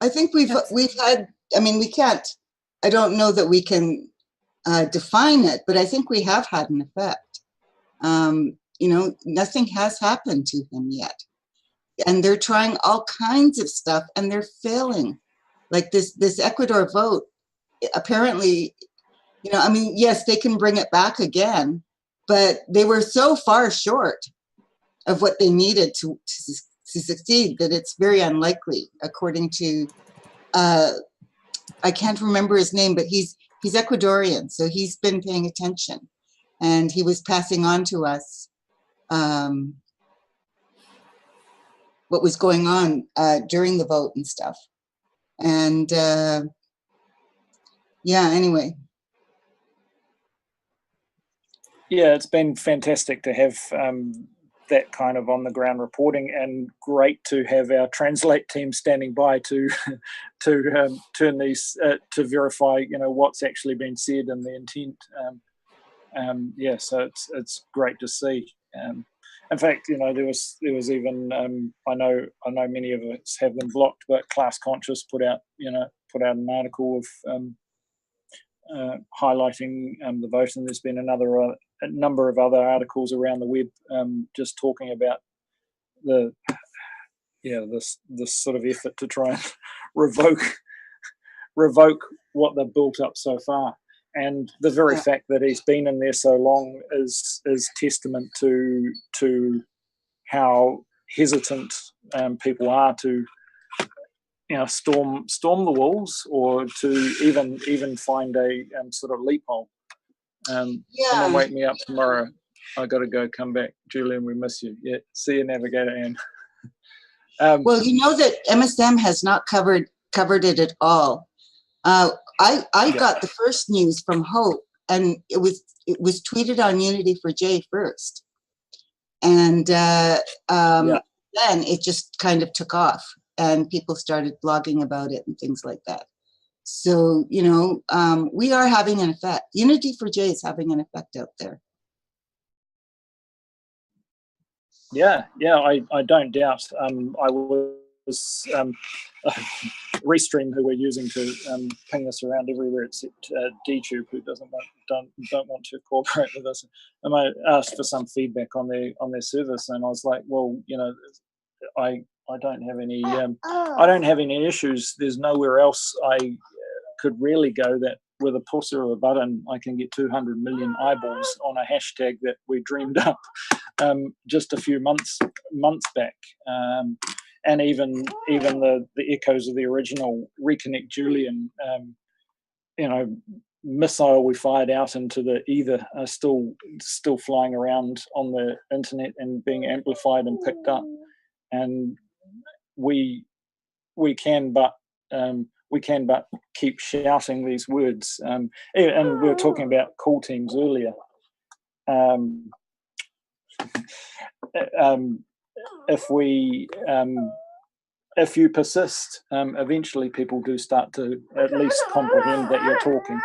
I think we've had. I mean, we can't. I don't know that we can define it, but I think we have had an effect. Nothing has happened to him yet, and they're trying all kinds of stuff, and they're failing. Like this Ecuador vote, apparently, yes, they can bring it back again, but they were so far short of what they needed to succeed that it's very unlikely, according to. I can't remember his name, but he's Ecuadorian, so he's been paying attention, and he was passing on to us what was going on during the vote and stuff. And anyway. Yeah, it's been fantastic to have that kind of on the ground reporting, and great to have our translate team standing by to turn these to verify what's actually been said and the intent. So it's great to see. In fact, there was even I know many of us have them blocked, but Class Conscious put out an article of highlighting the vote, and there's been a number of other articles around the web just talking about the this sort of effort to try and revoke what they've built up so far. And the very fact that he's been in there so long is testament to how hesitant people are to storm the walls, or to even find a sort of loophole. Someone wake me up tomorrow. I got to go. Come back, Julian. We miss you. Yeah. See you, Navigator Anne. Well, you know that MSM has not covered it at all. I got the first news from Hope, and it was tweeted on Unity4J first, and then it just kind of took off, and people started blogging about it and things like that. So we are having an effect. Unity4J is having an effect out there. Yeah, I don't doubt. I was Restream, who we're using to ping this around everywhere except DTube, who don't want to cooperate with us. And I asked for some feedback on their service, and I was like, well, I don't have any issues. There's nowhere else I could really go that with a pusher of a button I can get 200 million eyeballs on a hashtag that we dreamed up just a few months back. And even the echoes of the original Reconnect Julian, missile we fired out into the ether are still flying around on the internet and being amplified and picked up. And we can but keep shouting these words. And we were talking about call teams earlier. If you persist, eventually people do start to at least comprehend that you're talking.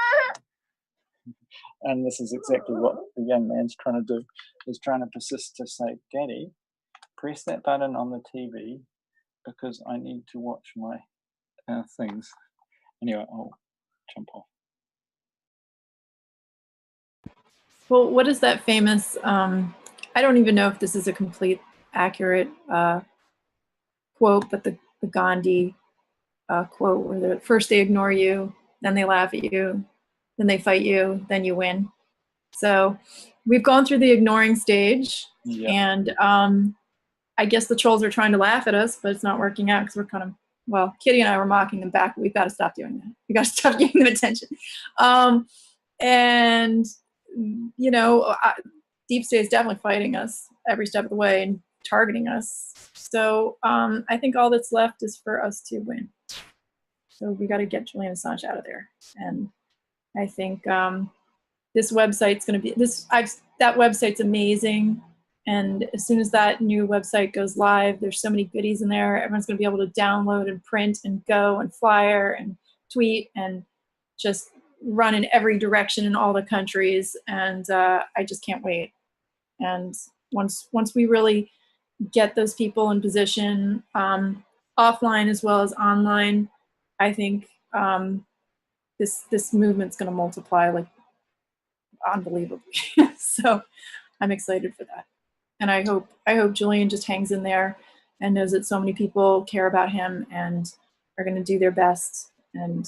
And this is exactly what the young man's trying to do. He's trying to persist to say, Daddy, press that button on the TV because I need to watch my things. Anyway, I'll jump off. Well, what is that famous, I don't even know if this is a complete accurate quote, but the Gandhi quote where first they ignore you, then they laugh at you, then they fight you, then you win. So we've gone through the ignoring stage, and I guess the trolls are trying to laugh at us, but it's not working out because we're kind of, well, Kitty and I were mocking them back, but we've got to stop doing that. We've got to stop giving them attention. And, Deep State is definitely fighting us every step of the way and targeting us. So I think all that's left is for us to win. So we got to get Julian Assange out of there. And I think this website's going to be, that website's amazing. And as soon as that new website goes live, there's so many goodies in there. Everyone's going to be able to download and print and go and flyer and tweet and just run in every direction in all the countries. And I just can't wait. And once we really get those people in position, offline as well as online, I think this movement's going to multiply like unbelievably. So I'm excited for that. And I hope Julian just hangs in there and knows that so many people care about him and are going to do their best. And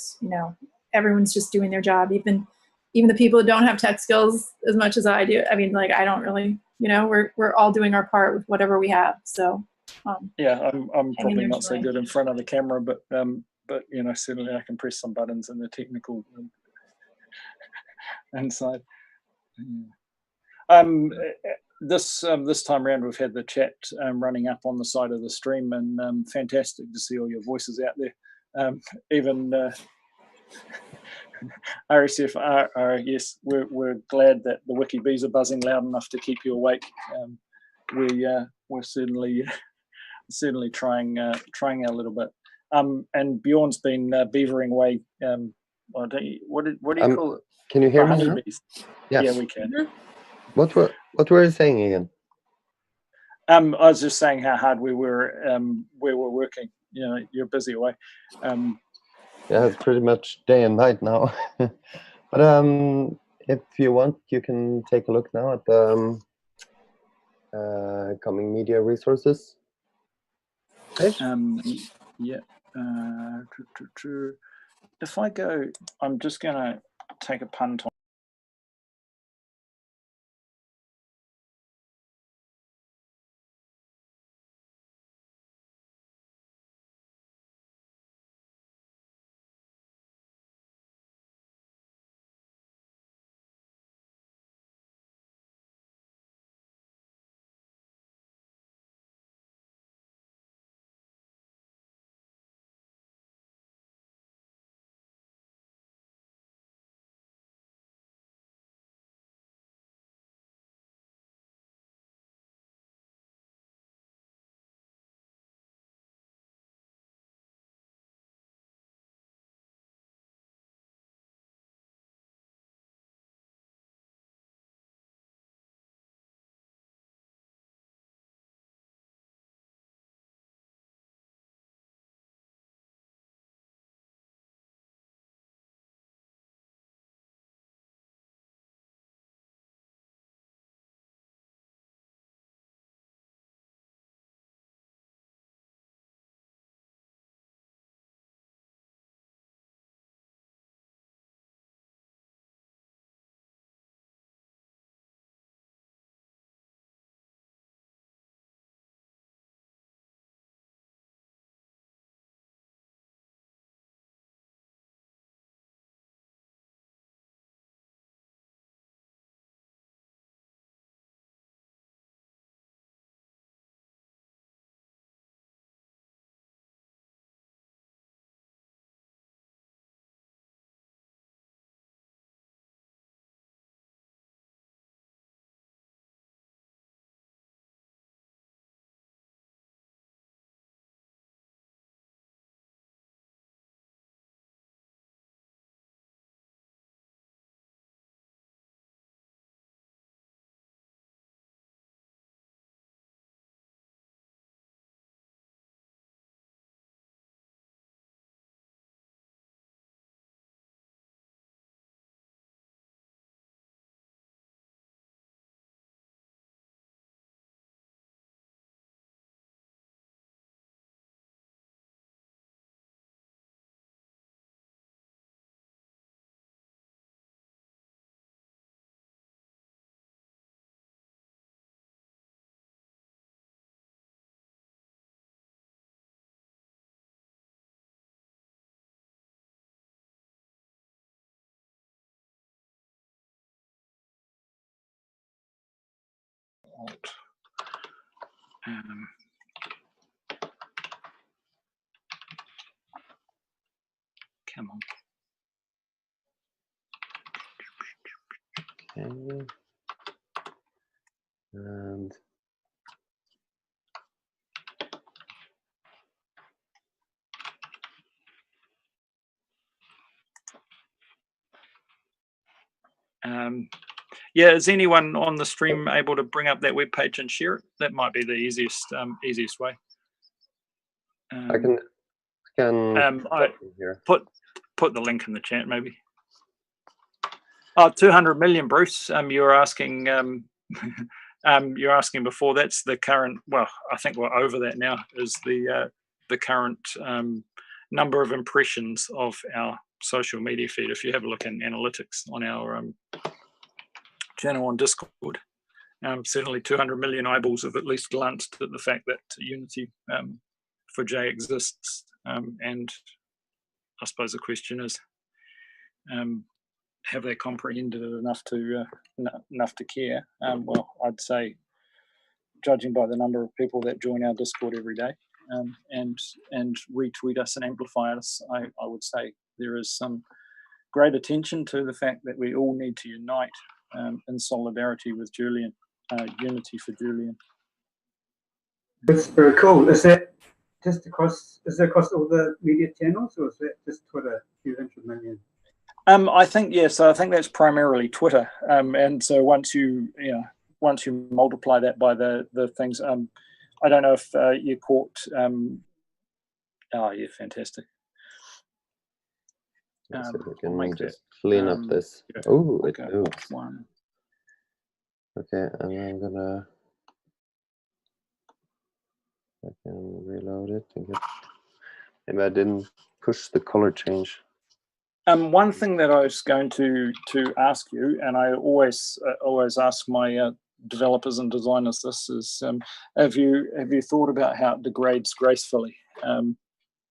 everyone's just doing their job, even the people that don't have tech skills as much as I do. I mean, like, I don't really, we're all doing our part with whatever we have. So I'm probably not so good in front of the camera, but certainly I can press some buttons in the technical inside. This time around, we've had the chat running up on the side of the stream, and fantastic to see all your voices out there. Even RSF, yes, we're glad that the wiki bees are buzzing loud enough to keep you awake. We're certainly trying a little bit. And Bjorn's been beavering away. What do you call it? Can you hear me now? Honeybees. Yes. Yeah, we can. What were you saying again? I was just saying how hard we were working. You're busy away. Yeah, it's pretty much day and night now. But if you want, you can take a look now at the coming media resources. page? Yeah. If I go, I'm just going to take a punt on. Come on. Okay. And Yeah, is anyone on the stream able to bring up that web page and share it? That might be the easiest way. I can here. Put the link in the chat, maybe. Oh, 200 million, Bruce. You're asking. You're asking before. That's the current. Well, I think we're over that now. Is the current number of impressions of our social media feed? If you have a look in analytics on our channel on Discord, certainly 200 million eyeballs have at least glanced at the fact that Unity for J exists, and I suppose the question is, have they comprehended it enough to care? Well, I'd say, judging by the number of people that join our Discord every day and retweet us and amplify us, I would say there is some great attention to the fact that we all need to unite in solidarity with Julian, Unity for Julian. That's very cool. Is that just across? Is that across all the media channels, or is that just Twitter? 200 million. I think yes. So I think that's primarily Twitter. And so once you multiply that by the things, I don't know if you caught. Oh yeah, fantastic. So we can just clean up this. Yeah, Oh, it okay, moves. one. Okay, and I'm gonna. I can reload I think maybe I didn't push the color change. One thing that I was going to ask you, and I always ask my developers and designers this, is have you thought about how it degrades gracefully?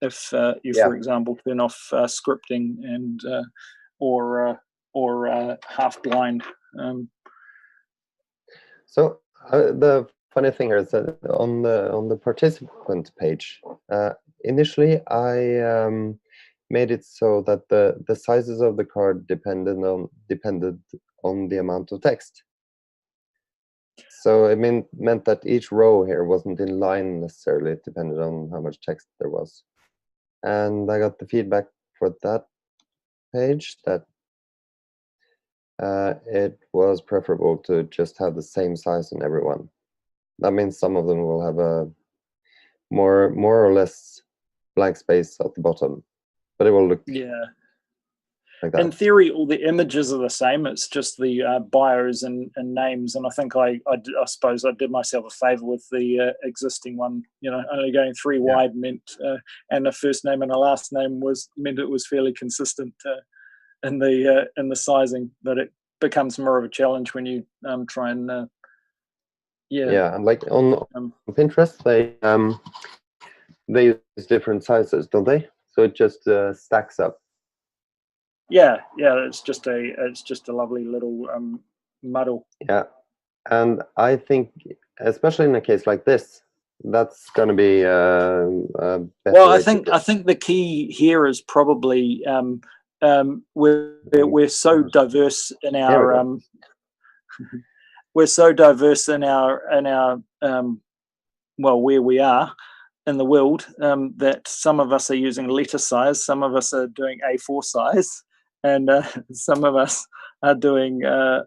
If you, for example, turn off scripting and or half blind. So the funny thing here is that on the participant page, initially I made it so that the sizes of the card depended on the amount of text. So it meant that each row here wasn't in line necessarily. It depended on how much text there was. And I got the feedback for that page that it was preferable to just have the same size on everyone. That means some of them will have a more or less blank space at the bottom, but it will look like that. In theory, all the images are the same. It's just the bios and names. And I think I suppose I did myself a favor with the existing one. You know, only going 3 wide meant, and a first name and a last name meant it was fairly consistent in the sizing. But it becomes more of a challenge when you try and and like on Pinterest, they use different sizes, don't they? So it just stacks up. Yeah, it's just a lovely little muddle. Yeah, and I think, especially in a case like this, that's going to be a better well, way I think the key here is probably we're so diverse in our we're so diverse in our well, where we are in the world, that some of us are using letter size, some of us are doing A4 size, and some of us are doing I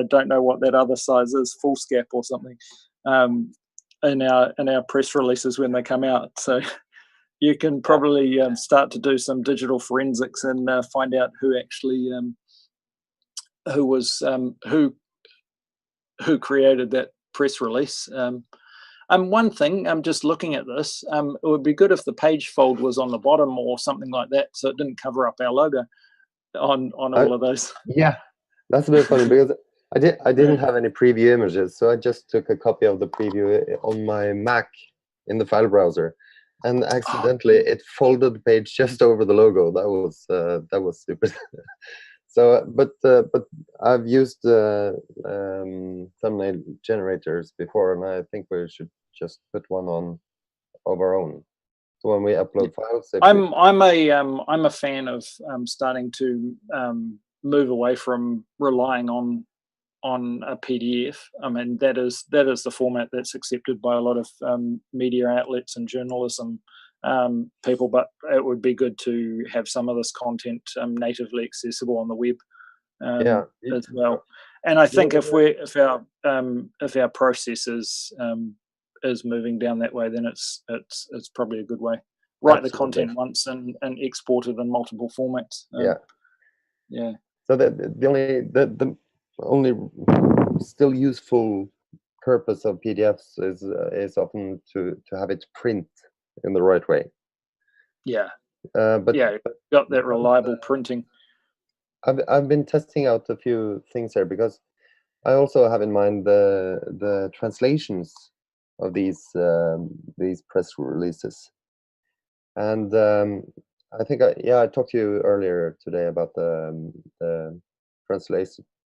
don't know what that other size is, foolscap or something, in our press releases when they come out. So you can probably start to do some digital forensics and find out who actually who created that press release. One thing, I'm just looking at this, it would be good if the page fold was on the bottom or something like that, so it didn't cover up our logo on all of those. Yeah, that's a bit funny because I didn't have any preview images, so I just took a copy of the preview on my Mac in the file browser, and accidentally it folded the page just over the logo. That was stupid. So, but I've used thumbnail generators before, and I think we should just put one on of our own. So when we upload files, I'm a fan of starting to move away from relying on a PDF. I mean, that is the format that's accepted by a lot of media outlets and journalism people, but it would be good to have some of this content natively accessible on the web as well. And I think if our process is moving down that way, then it's probably a good way. Write the content once and export it in multiple formats. So the only still useful purpose of PDFs is often to have it print in the right way. But got that reliable printing. I've been testing out a few things here because I also have in mind the translations of these press releases, and I think I talked to you earlier today about the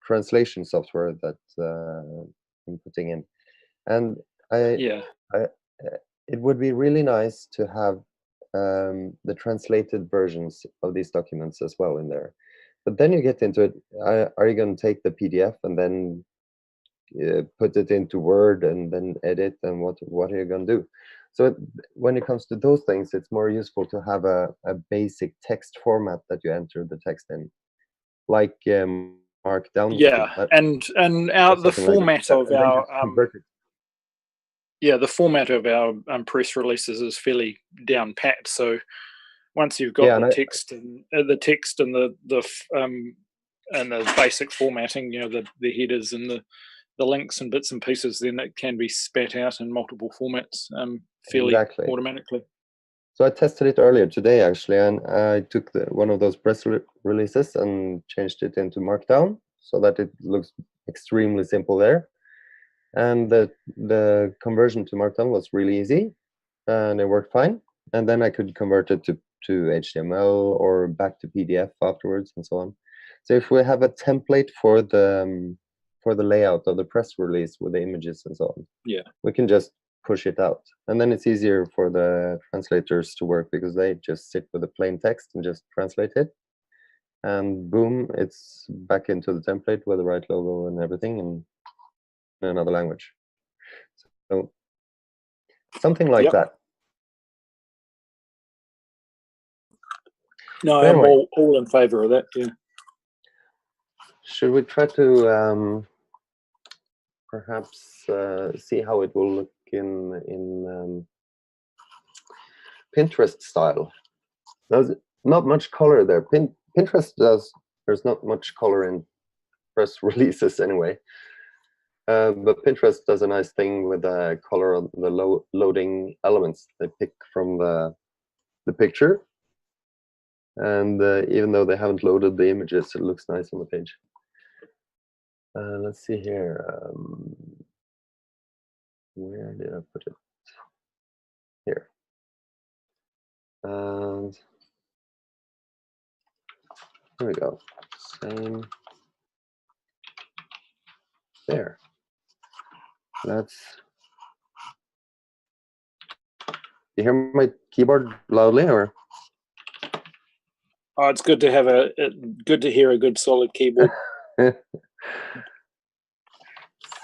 translation software that I'm putting in, and it would be really nice to have the translated versions of these documents as well in there. But then you get into it, are you going to take the PDF and then put it into Word and then edit, and what are you going to do? So when it comes to those things, it's more useful to have a basic text format that you enter the text in, like Markdown. The format of our the format of our press releases is fairly down pat. So once you've got the text and the basic formatting, the headers and the links and bits and pieces, then it can be spat out in multiple formats fairly automatically. So I tested it earlier today, actually, and I took one of those press releases and changed it into Markdown so that it looks extremely simple there. And the conversion to Markdown was really easy, and it worked fine. And then I could convert it to HTML or back to PDF afterwards, and so on. So if we have a template for the layout of the press release with the images and so on, yeah, we can just push it out, and then it's easier for the translators to work because they just sit with the plain text and just translate it, and boom, it's back into the template with the right logo and everything in another language. So something like that. No, But anyway, I'm all in favor of that. Yeah. should we try to perhaps see how it will look in Pinterest style? There's not much color there. Pinterest there's not much color in press releases anyway. But Pinterest does a nice thing with the color of the loading elements they pick from the picture. And even though they haven't loaded the images, it looks nice on the page. Let's see here. Where did I put it? Here. And here we go. Same. There. Let's. You hear my keyboard loudly, or? Oh, it's good to have good to hear a good solid keyboard.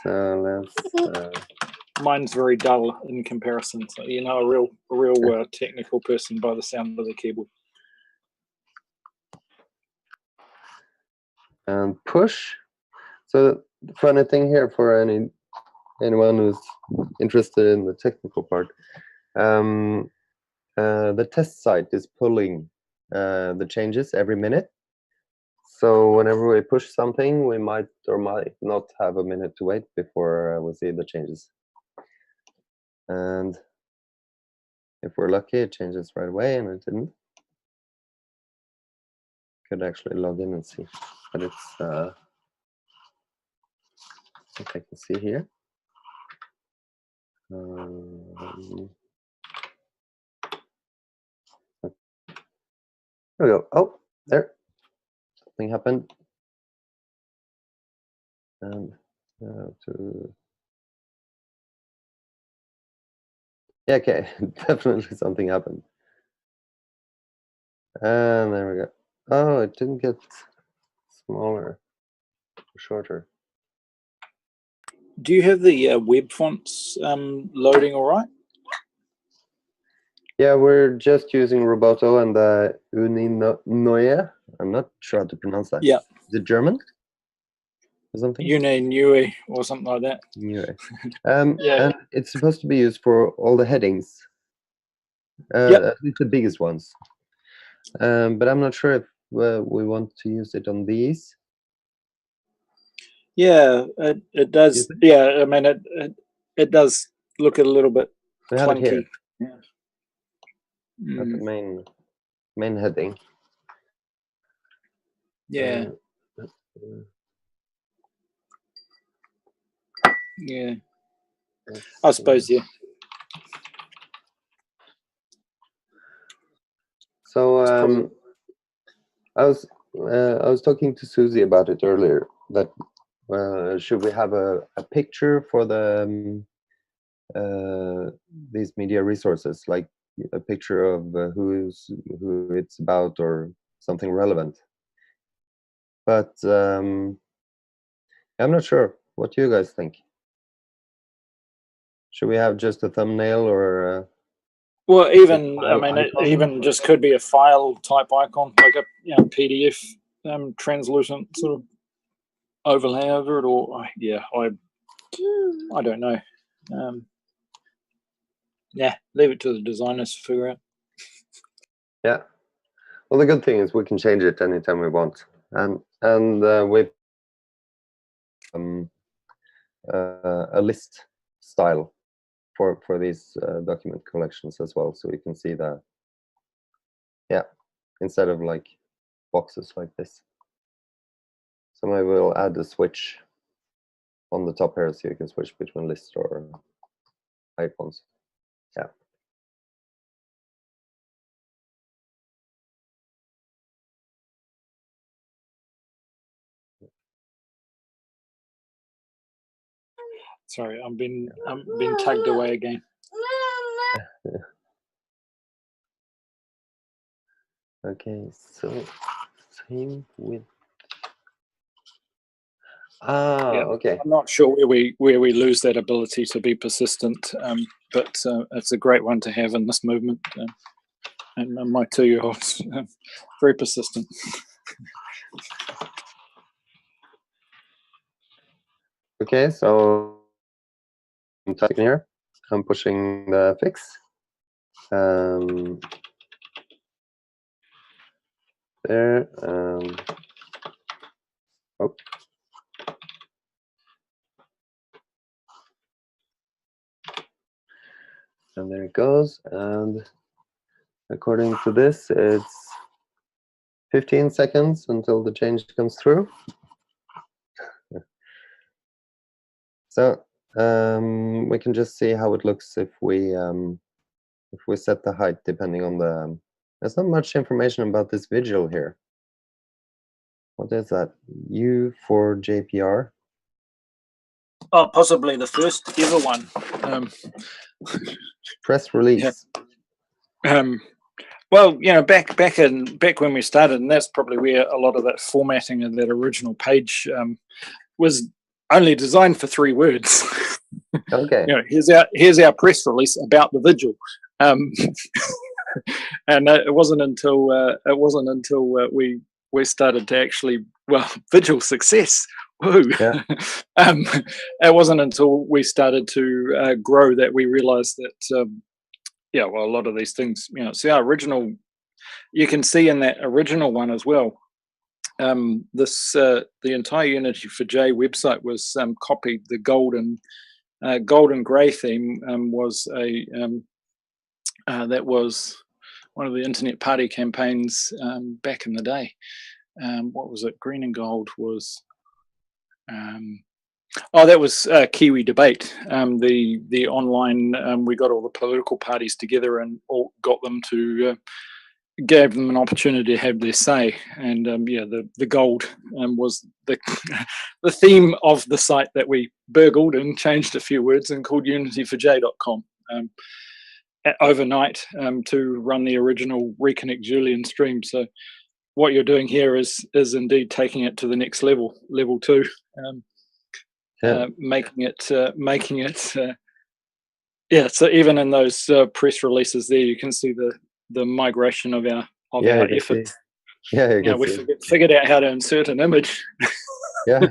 So let's. Mine's very dull in comparison. So, you know, a real technical person by the sound of the keyboard. And push. So the funny thing here for anyone who's interested in the technical part, the test site is pulling the changes every minute. So whenever we push something, we might or might not have a minute to wait before we see the changes. And if we're lucky, it changes right away, and it didn't. Could actually log in and see, but it's I think I can see here. There we go. Oh, there. Something happened. And yeah, okay, definitely something happened. And there we go. Oh, it didn't get smaller, shorter. Do you have the web fonts loading all right? Yeah, we're just using Roboto and the Uninoye. I'm not sure how to pronounce that. Yeah. Is it German? Or something? Uninoye or something like that. Anyway. Yeah. And it's supposed to be used for all the headings. Yep. At least the biggest ones. But I'm not sure if we want to use it on these. Yeah, it does. Yeah, I mean it does look a little bit We have it here. clunky. Yeah. That's the main heading. Yeah. Yeah. I suppose, yeah. So I was talking to Susie about it earlier. That should we have a picture for the these media resources, like a picture of who it's about or something relevant. But I'm not sure. What do you guys think? Should we have just a thumbnail or? Well, even I mean, it icon? even just could be a file type icon, like a PDF translucent sort of overlay over it, or yeah, I don't know. Yeah, leave it to the designers to figure out. Yeah. Well, the good thing is we can change it anytime we want, and with a list style for these document collections as well, so you can see the Yeah, instead of like boxes like this. So maybe we'll add a switch on the top here so you can switch between lists or icons. Yeah. Sorry, I'm being tugged away again. Okay, so same with. Ah, okay. I'm not sure where we lose that ability to be persistent, but it's a great one to have in this movement. And my 2-year-old's very persistent. Okay, so I'm typing here. I'm pushing the fix. There. Oh. And there it goes. And according to this, it's 15 seconds until the change comes through. So we can just see how it looks if we set the height depending on the. There's not much information about this vigil here. What is that? U for JPR? Oh, possibly the first ever one. Press release. Yeah. Well, you know, back when we started, and that's probably where a lot of that formatting of that original page was only designed for 3 words. Okay. You know, here's our press release about the vigil, and it wasn't until we started to actually, well, vigil success. Woo. Yeah. It wasn't until we started to grow that we realized that yeah, well, a lot of these things, you know, see our original, you can see in that original one as well. The entire Unity for J website was copied. The gold and grey theme was that was one of the Internet Party campaigns back in the day. What was it? Green and gold was. That was Kiwi Debate. The online, we got all the political parties together and all got them to gave them an opportunity to have their say. And yeah, the gold was the the theme of the site that we burgled and changed a few words and called unityforj.com overnight to run the original Reconnect Julian stream. So what you're doing here is indeed taking it to the next level 2. Making it yeah, so even in those press releases there you can see the migration of our efforts. Yeah, we figured out how to insert an image. Yeah.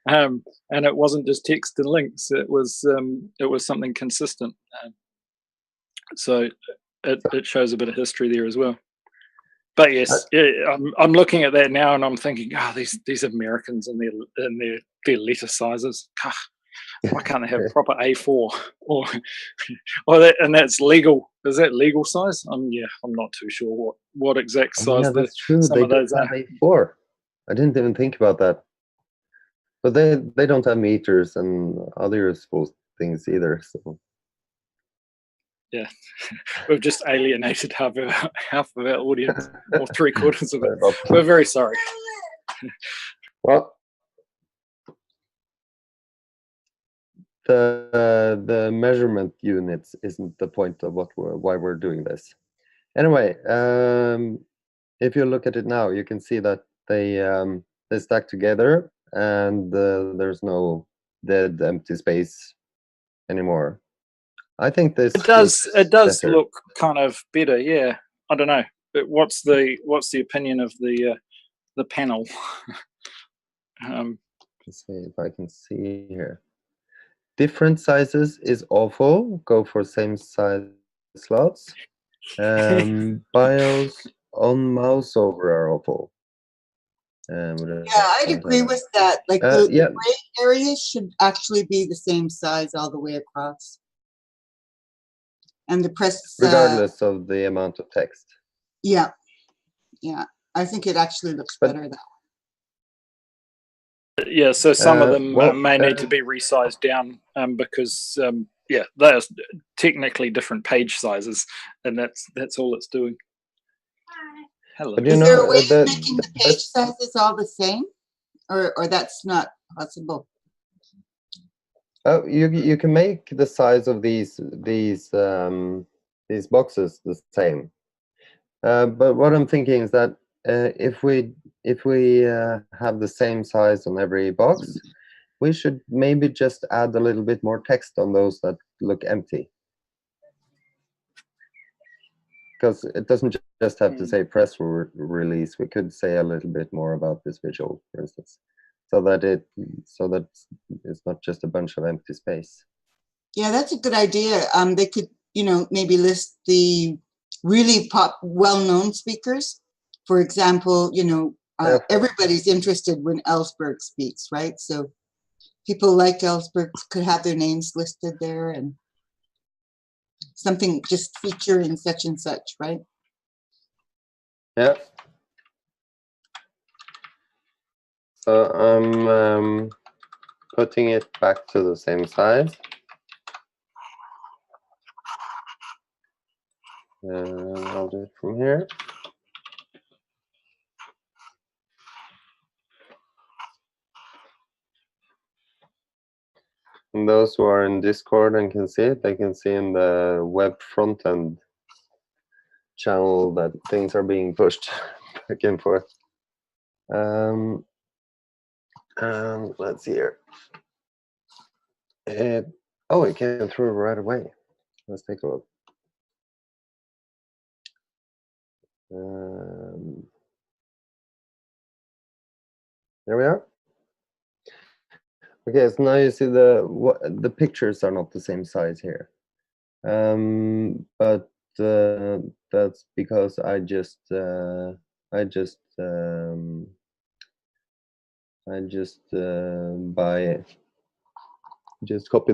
And it wasn't just text and links, it was something consistent, so it shows a bit of history there as well. But yes, I'm looking at that now and I'm thinking, these Americans and their letter sizes. Why can't they have proper A4 or that? And that's legal. Is that legal size? I'm not too sure what exact size. Yeah, that's true. Some they of those don't are. have A4. I didn't even think about that. But they don't have meters and other useful things either. So. Yeah, we've just alienated half of our audience, or 3/4 of it. We're very sorry. Well, the measurement units isn't the point of why we're doing this. Anyway, if you look at it now, you can see that they stack together, and there's no dead empty space anymore. I think this it does better. look kind of better. Yeah, I don't know. But what's the opinion of the panel? Let's see if I can see here. Different sizes is awful. Go for same size slots. BIOS on mouse over are awful. Yeah, I'd agree with that. Like the gray areas should actually be the same size all the way across. And the press, regardless of the amount of text. Yeah, yeah. I think it actually looks But- better that Yeah, so some of them well, may need to be resized down because yeah, they're technically different page sizes, and that's all it's doing. Hello. But way. you Is know, there a way of the making the page best, sizes all the same, or that's not possible? you can make the size of these boxes the same. But what I'm thinking is that if we have the same size on every box, we should maybe just add a little bit more text on those that look empty. Because it doesn't just have to say press release. We could say a little bit more about this visual, for instance, so that it's not just a bunch of empty space. Yeah, that's a good idea. They could, maybe list the really well-known speakers. For example, everybody's interested when Ellsberg speaks, right? So people like Ellsberg could have their names listed there, and something just featuring such and such, right? Yeah. So I'm putting it back to the same size. I'll do it from here. And those who are in Discord and can see it, they can see in the web front end channel that things are being pushed back and forth. And let's see here. It came through right away. Let's take a look. There we are. Okay, so now you see the pictures are not the same size here, but that's because I just copied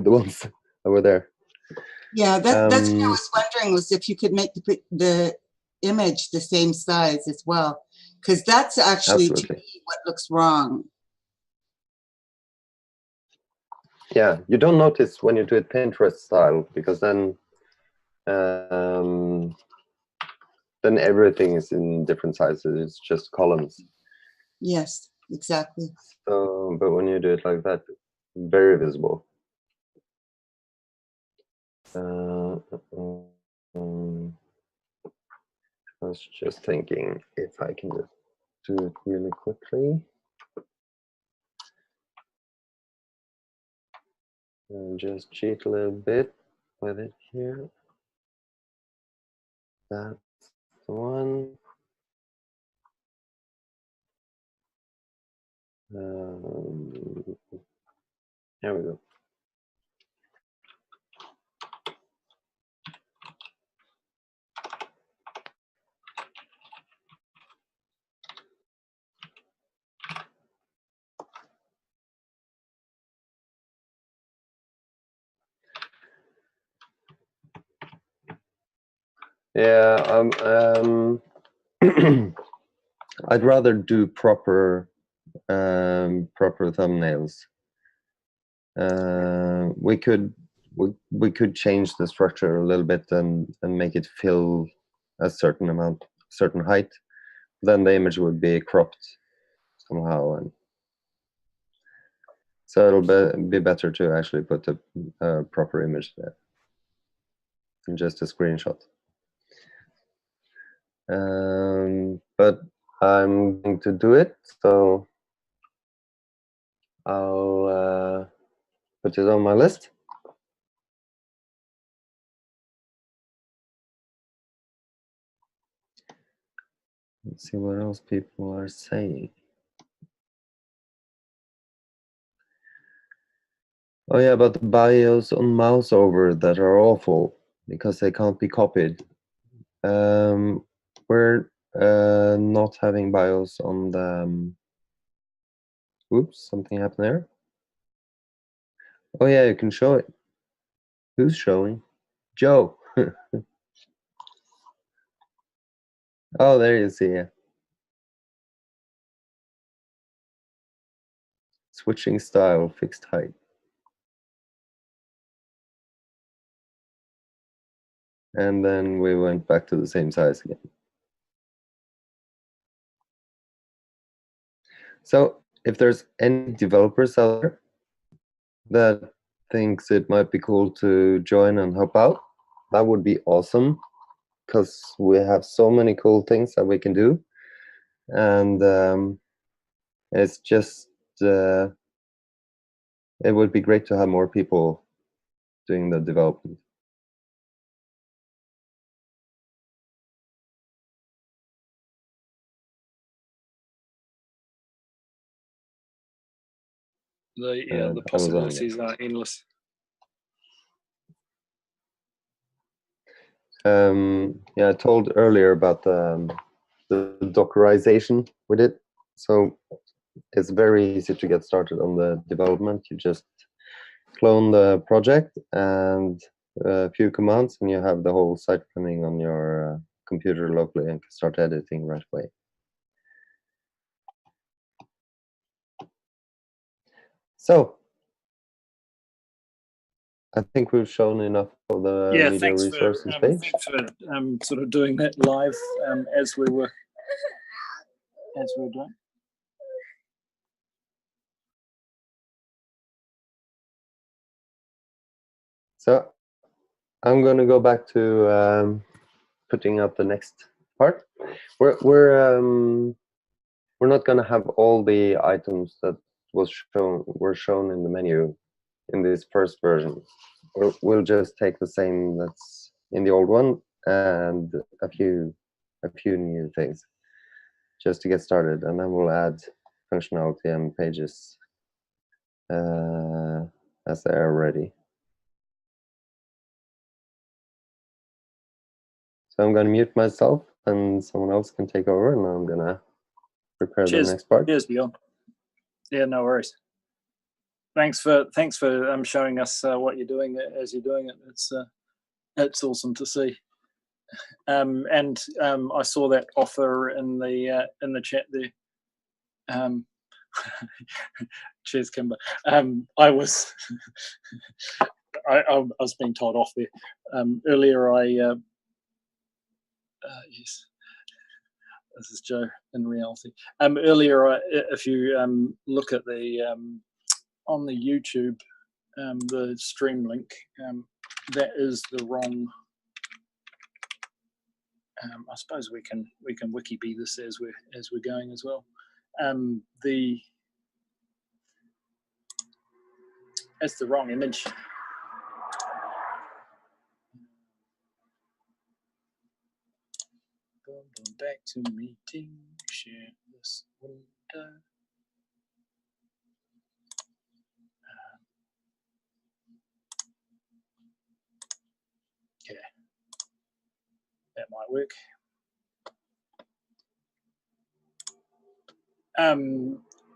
the ones that were there. Yeah, that's what I was wondering, was if you could make the image the same size as well, because that's actually to me what looks wrong. Yeah, you don't notice when you do it Pinterest style, because then everything is in different sizes. It's just columns. Yes, exactly. So, but when you do it like that, very visible. I was just thinking if I can just do it really quickly. And just cheat a little bit with it here. That's the one. Here we go. Yeah, I'd rather do proper thumbnails. We could change the structure a little bit and make it fill a certain height. Then the image would be cropped somehow, and so it'll be better to actually put a proper image there than just a screenshot. But I'm going to do it, so I'll put it on my list. Let's see what else people are saying. Oh yeah, about the bios on mouse over that are awful because they can't be copied. We're not having bios on the. Oops, something happened there. Oh yeah, you can show it. Who's showing? Joe. Oh, there you see. Yeah. Switching style, fixed height. And then we went back to the same size again. So if there's any developers out there that thinks it might be cool to join and help out, that would be awesome, because we have so many cool things that we can do. And it's just, it would be great to have more people doing the development. The possibilities are endless. Yeah, I told earlier about the Dockerization we did. So it's very easy to get started on the development. You just clone the project and a few commands, and you have the whole site running on your computer locally and can start editing right away. So I think we've shown enough of the media resources page. Thanks for sort of doing that live as we were doing. So I'm going to go back to putting up the next part. We're not going to have all the items that were shown in the menu in this first version. We'll just take the same that's in the old one and a few new things just to get started, and then we'll add functionality and pages as they are ready. So I'm going to mute myself and someone else can take over, and I'm going to prepare the next part. Cheers, Bjorn. Yeah, no worries. Thanks for showing us what you're doing as you're doing it. It's awesome to see. And I saw that offer in the chat there. Cheers, Kimber. I was I was being told off there earlier. Yes, this is Joe in reality. Earlier, if you look at the on the YouTube, the stream link, that is the wrong. I suppose we can wiki bee this as we're going as well. That's the wrong image. Back to meeting. Share this window. Yeah, that might work.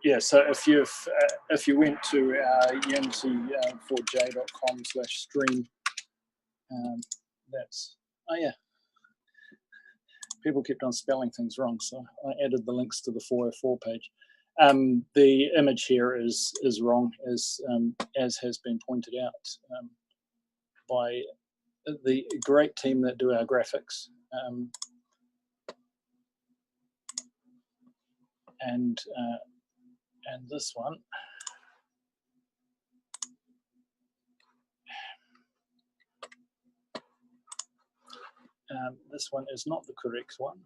Yeah, so if you went to unity4j.com/stream, that's yeah. People kept on spelling things wrong, so I added the links to the 404 page. The image here is wrong, as has been pointed out by the great team that do our graphics. And this one. This one is not the correct one,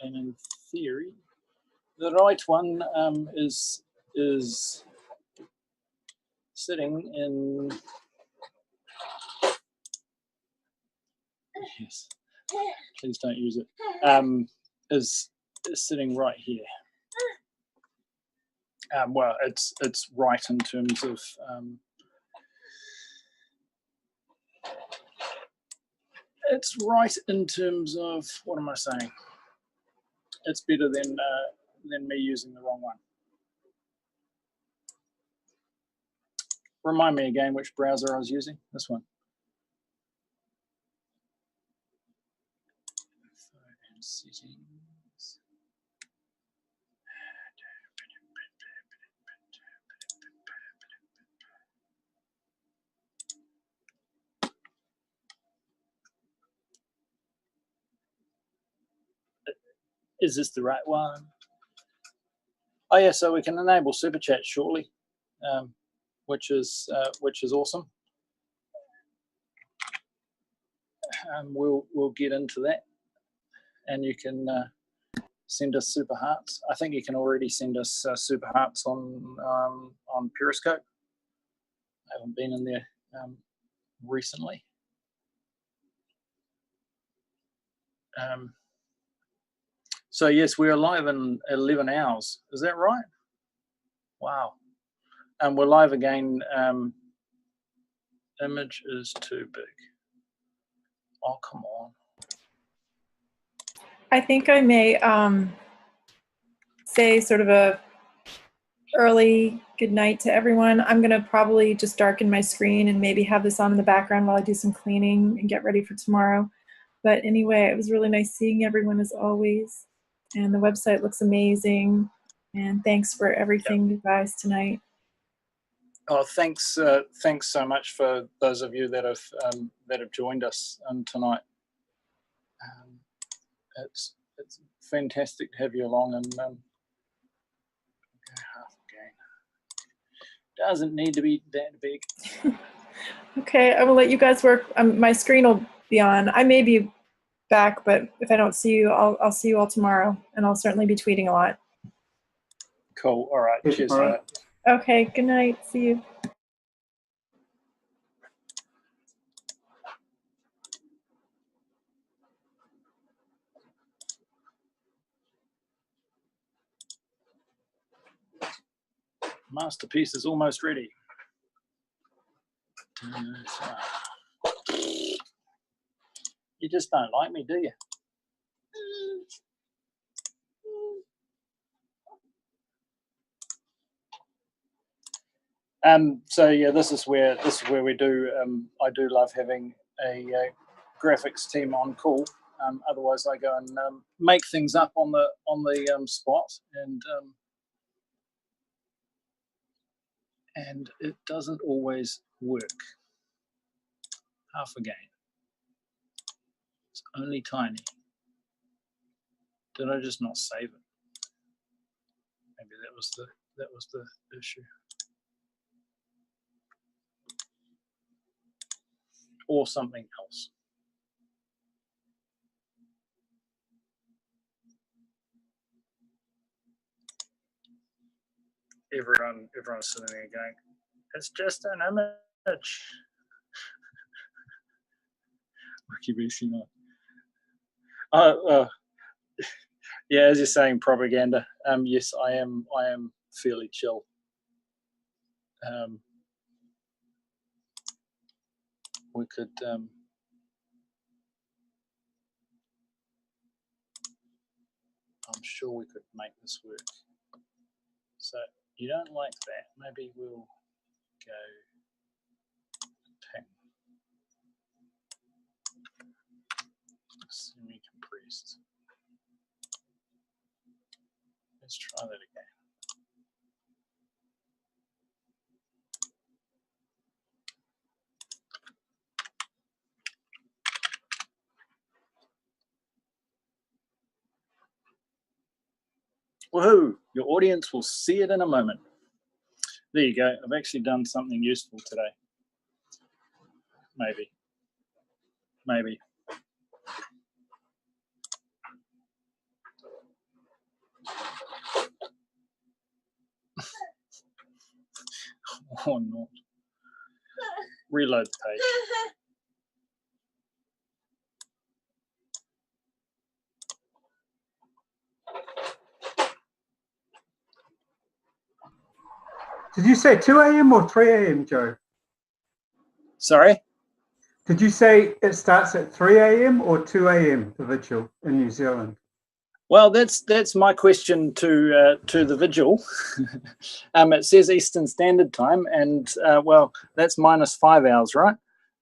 and in theory, the right one is sitting in. Yes, please don't use it. Is sitting right here. Well, it's right in terms of. It's right in terms of, what am I saying? It's better than me using the wrong one. Remind me again which browser I was using. This one. Settings. Is this the right one? Oh yeah, so we can enable super chat shortly, which is awesome. We'll get into that, and you can send us super hearts. I think you can already send us super hearts on Periscope. I haven't been in there recently. So yes, we're live in 11 hours. Is that right? Wow. And we're live again. Image is too big. Oh, come on. I think I may say sort of a early good night to everyone. I'm going to probably just darken my screen and maybe have this on in the background while I do some cleaning and get ready for tomorrow. But anyway, it was really nice seeing everyone as always. And the website looks amazing. And thanks for everything, you guys, tonight. Oh, thanks so much for those of you that have joined us tonight. It's fantastic to have you along, and half again. Doesn't need to be that big. Okay, I will let you guys work. My screen will be on. I may be back, but if I don't see you, I'll see you all tomorrow, and I'll certainly be tweeting a lot. Cool. All right. Cheers. All right. Okay. Good night. See you. Masterpiece is almost ready. You just don't like me, do you? So yeah, this is where we do. I do love having a graphics team on call. Otherwise, I go and make things up on the spot, and it doesn't always work. Half again. It's only tiny. Did I just not save it? Maybe that was the issue. Or something else. Everyone's sitting there going, it's just an image. Yeah, as you're saying, propaganda. Yes, I am fairly chill. We could I'm sure we could make this work. So you don't like that? Maybe we'll go ping. Semi-compressed. Let's try that again. Woohoo! Your audience will see it in a moment. There you go. I've actually done something useful today. Maybe. Or not. Reload the page. Did you say 2 a.m. or 3 a.m., Joe? Sorry? Did you say it starts at 3 a.m. or 2 a.m. the vigil in New Zealand? Well, that's my question to the vigil. It says Eastern Standard Time, and well, that's -5 hours, right?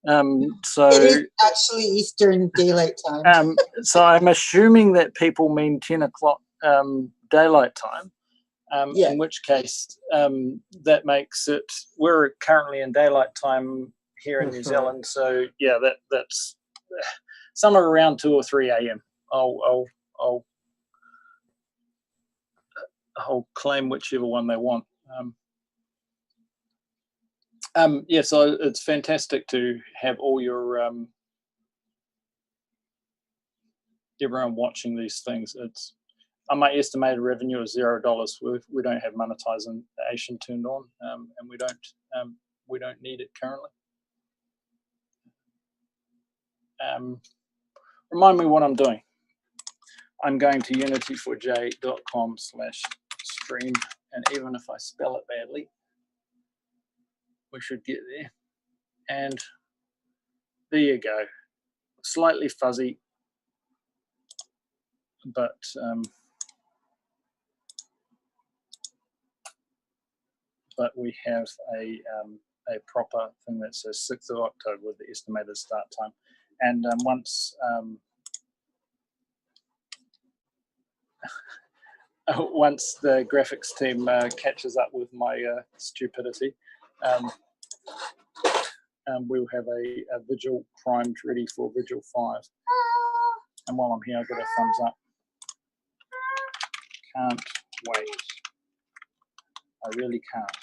So it is actually Eastern Daylight Time. so I'm assuming that people mean 10 o'clock daylight time. Yeah. In which case, that makes it. We're currently in daylight time here in New Zealand, so yeah, that's somewhere around 2 or 3 a.m. I'll claim whichever one they want. Yeah, so it's fantastic to have all your everyone watching these things. It's my estimated revenue is $0. We don't have monetization turned on, and we don't need it currently. Remind me what I'm doing. I'm going to unityforj.com/stream, and even if I spell it badly, we should get there. And there you go. Slightly fuzzy, but we have a proper thing that says 6th of October with the estimated start time. And once the graphics team catches up with my stupidity, we'll have a Vigil primed ready for Vigil 5. And while I'm here, I'll get a thumbs up. Can't wait. I really can't.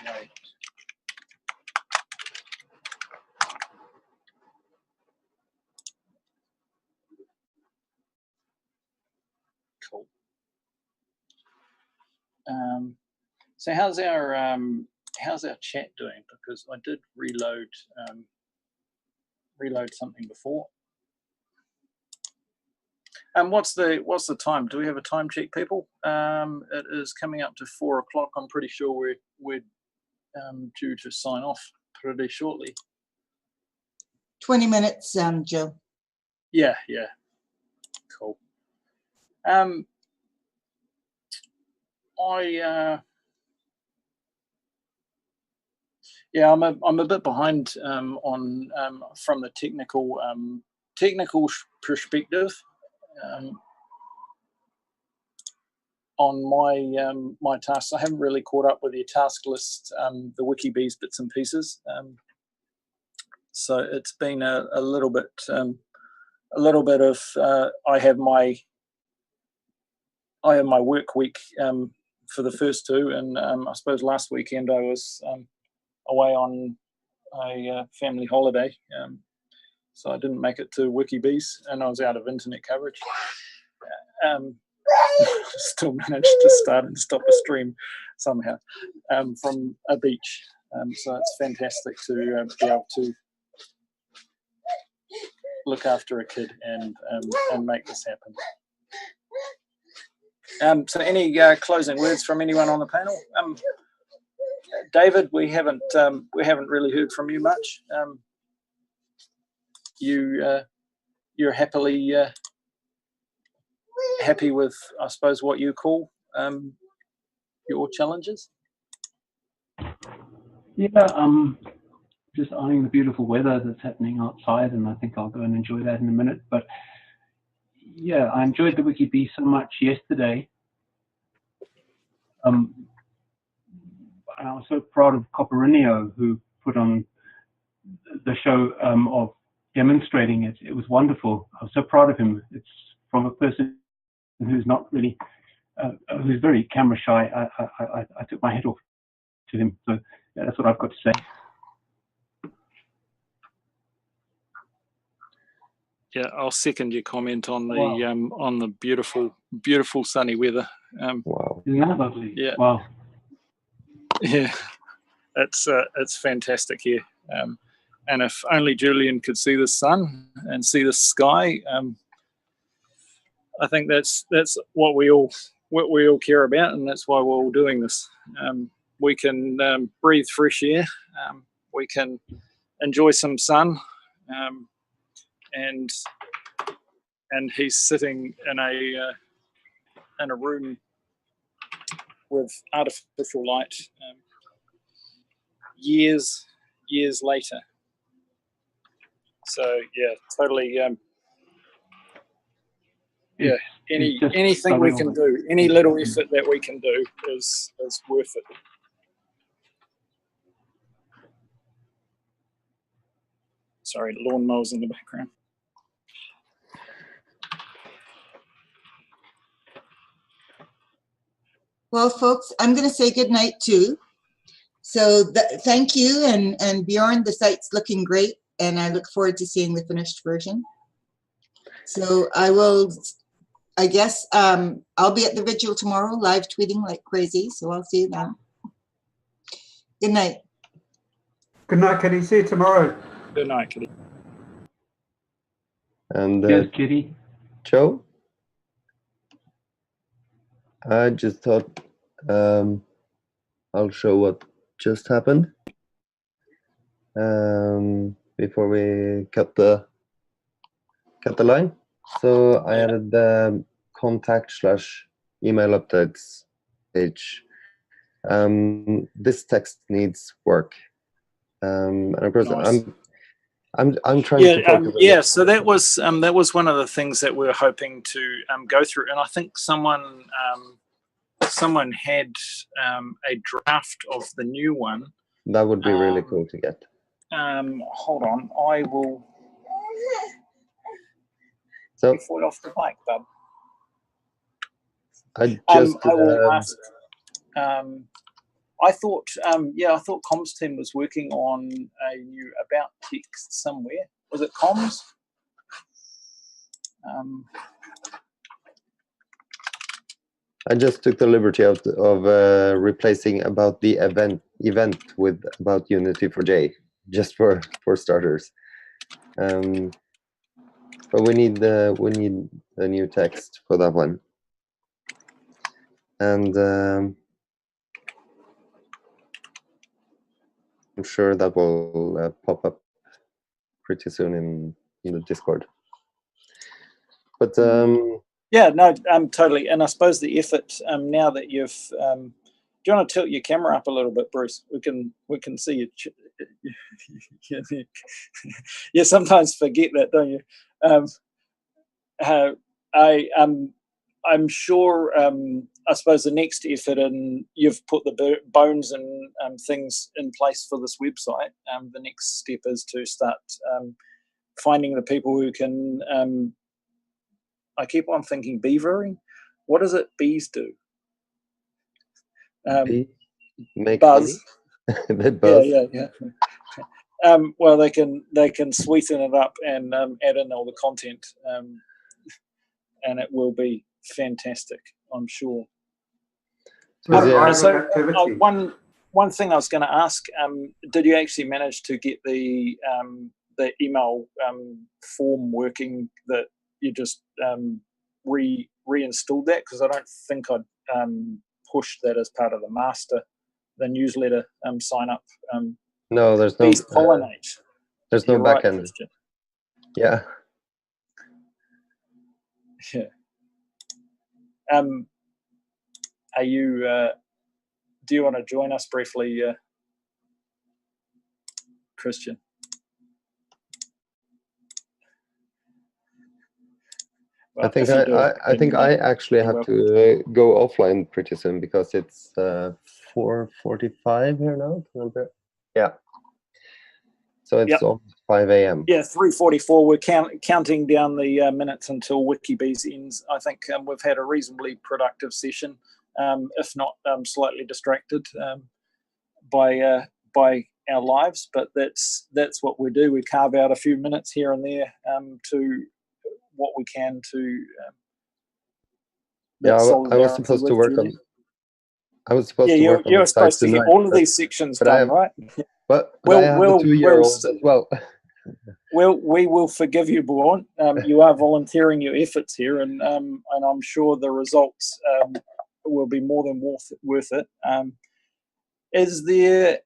Wait. Cool. So how's our chat doing? Because I did reload something before. What's the time? Do we have a time check, people? It is coming up to 4 o'clock. I'm pretty sure we're due to sign off pretty shortly. 20 minutes, Joe. Yeah. Cool. I'm a bit behind on from the technical perspective on my tasks. I haven't really caught up with your task list, the WikiBees bits and pieces. So it's been a little bit of I have my work week for the first two, and I suppose last weekend I was away on a family holiday, so I didn't make it to WikiBees, and I was out of internet coverage. Still managed to start and stop a stream somehow from a beach. So it's fantastic to be able to look after a kid and make this happen. So any closing words from anyone on the panel? David, we haven't really heard from you much. You're happy with, I suppose, what you call your challenges? Yeah, just eyeing the beautiful weather that's happening outside, and I think I'll go and enjoy that in a minute. But yeah, I enjoyed the WikiBee so much yesterday. And I was so proud of Copperini, who put on the show of demonstrating it. It was wonderful. I was so proud of him. It's from a person who's not really, who's very camera shy. I took my head off to him. So yeah, that's what I've got to say. Yeah, I'll second your comment on the beautiful sunny weather. Wow. Isn't that lovely? Yeah. Wow. Yeah, it's fantastic here. And if only Julian could see the sun and see the sky, I think that's what we all care about, and that's why we're all doing this. We can breathe fresh air. We can enjoy some sun, and he's sitting in a room with artificial light, years later. So yeah, totally. Yeah, anything we can do, any little effort that we can do is worth it. Sorry, lawnmowers in the background. Well, folks, I'm going to say good night too. So thank you, and Bjorn, the site's looking great, and I look forward to seeing the finished version. So I guess I'll be at the vigil tomorrow, live tweeting like crazy, so I'll see you then. Good night. Good night, Kitty. See you tomorrow. Good night, Kitty. And Cheers, Kitty. Joe? I just thought I'll show what just happened before we cut the line. So I added the contact/email updates page. This text needs work, and of course Nice. I'm trying to focus on so that was one of the things that we were hoping to go through, and I think someone had a draft of the new one. That would be really cool to get. Hold on, I will. So you fall off the bike, bub. I will ask. I thought Comms Team was working on a new about text somewhere. Was it Comms? I just took the liberty of replacing about the event with about Unity for J, just for starters. But we need a new text for that one, and I'm sure that will pop up pretty soon in the Discord. But yeah, no, totally. And I suppose the effort now that you've, do you want to tilt your camera up a little bit, Bruce? We can see you. You sometimes forget that, don't you? I'm sure. I suppose the next effort, and you've put the bones and things in place for this website. The next step is to start finding the people who can. I keep on thinking beavering. What is it bees do? Make buzz. They buzz. Yeah. Well, they can sweeten it up and add in all the content, and it will be fantastic, I'm sure. One thing I was going to ask: did you actually manage to get the email form working? That you just reinstalled that, because I don't think I'd pushed that as part of the newsletter sign up. No, there's no bees pollinate. There's no You're backend. Right, yeah. Yeah. Are you? Do you want to join us briefly, Christian? Well, I think I actually have to go offline pretty soon, because it's 4:45 here now. Yeah. So it's almost 5 a.m. Yeah, 3:44. We're counting down the minutes until WikiBees ends. I think we've had a reasonably productive session, if not slightly distracted by our lives. But that's what we do. We carve out a few minutes here and there to what we can to. Yeah, I was supposed to work on. I was supposed to work on. You're supposed to get all of these sections done, right? But I have a 2-year-old as well. We will forgive you, Bjorn. You are volunteering your efforts here, and I'm sure the results will be more than worth it. Is there?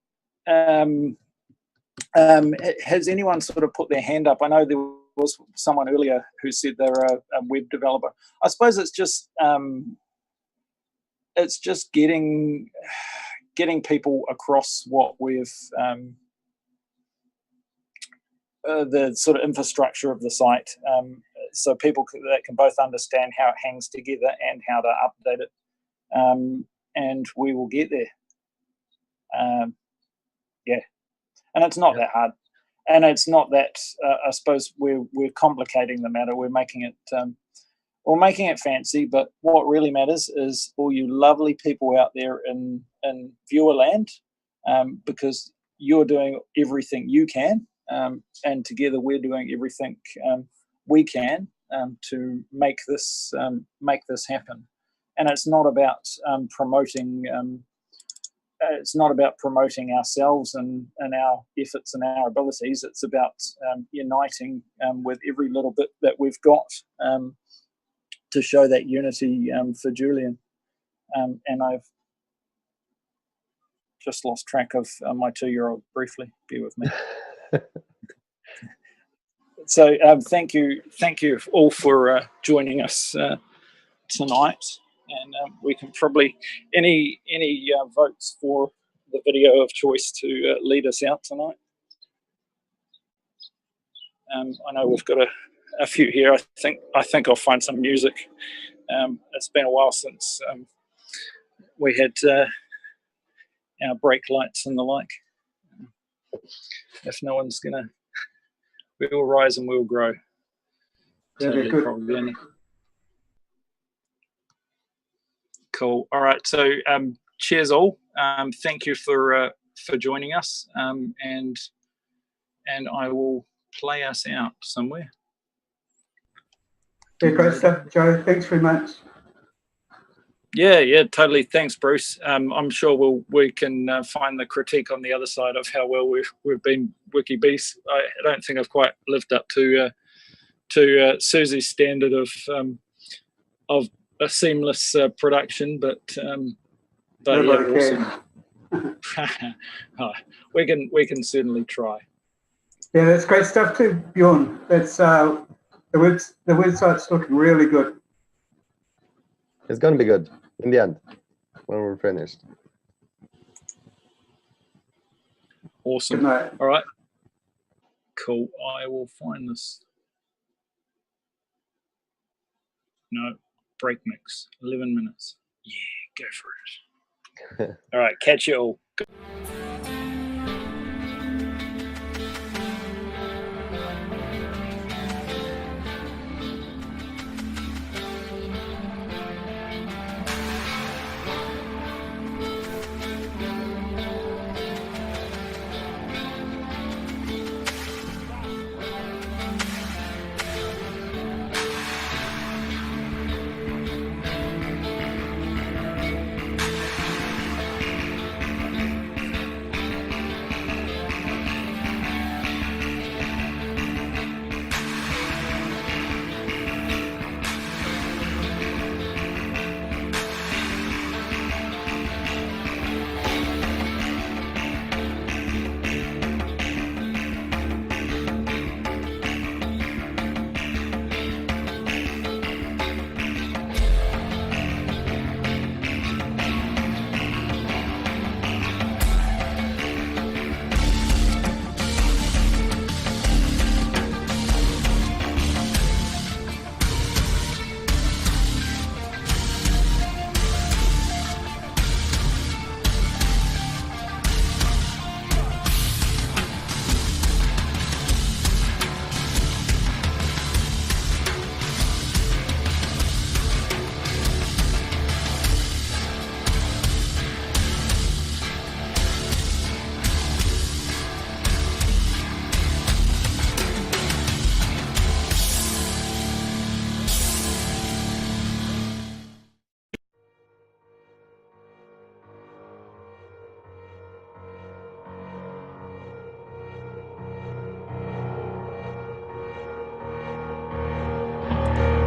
Has anyone sort of put their hand up? I know there was someone earlier who said they're a web developer. I suppose it's just getting getting people across what we've the sort of infrastructure of the site, so people that can both understand how it hangs together and how to update it, and we will get there. Yeah, and it's not that hard, and it's not that I suppose we're complicating the matter. We're making it fancy, but what really matters is all you lovely people out there in viewer land, because you're doing everything you can, and together we're doing everything we can to make this happen. And it's not about promoting. It's not about promoting ourselves and our efforts and our abilities. It's about uniting with every little bit that we've got to show that unity for Julian. And I've just lost track of my 2-year-old briefly. Bear with me. So thank you all for joining us tonight. And we can probably any votes for the video of choice to lead us out tonight. I know we've got a few here. I think I'll find some music. It's been a while since we had our brake lights and the like. If no one's gonna, we will rise and we will grow. Totally, probably. Cool. All right. So cheers all. Thank you for joining us. And I will play us out somewhere. Yeah, great stuff, Joe. Thanks very much. Yeah, totally. Thanks, Bruce. I'm sure we can find the critique on the other side of how well we've been WikiBees. I don't think I've quite lived up to Susie's standard of a seamless production, but yeah, awesome. we can certainly try. Yeah, that's great stuff too, Bjorn. That's the website's looking really good. It's gonna be good in the end when we're finished. Awesome. Good night. All right. Cool. I will find this. No, break mix. 11 minutes. Yeah, go for it. All right. Catch you all.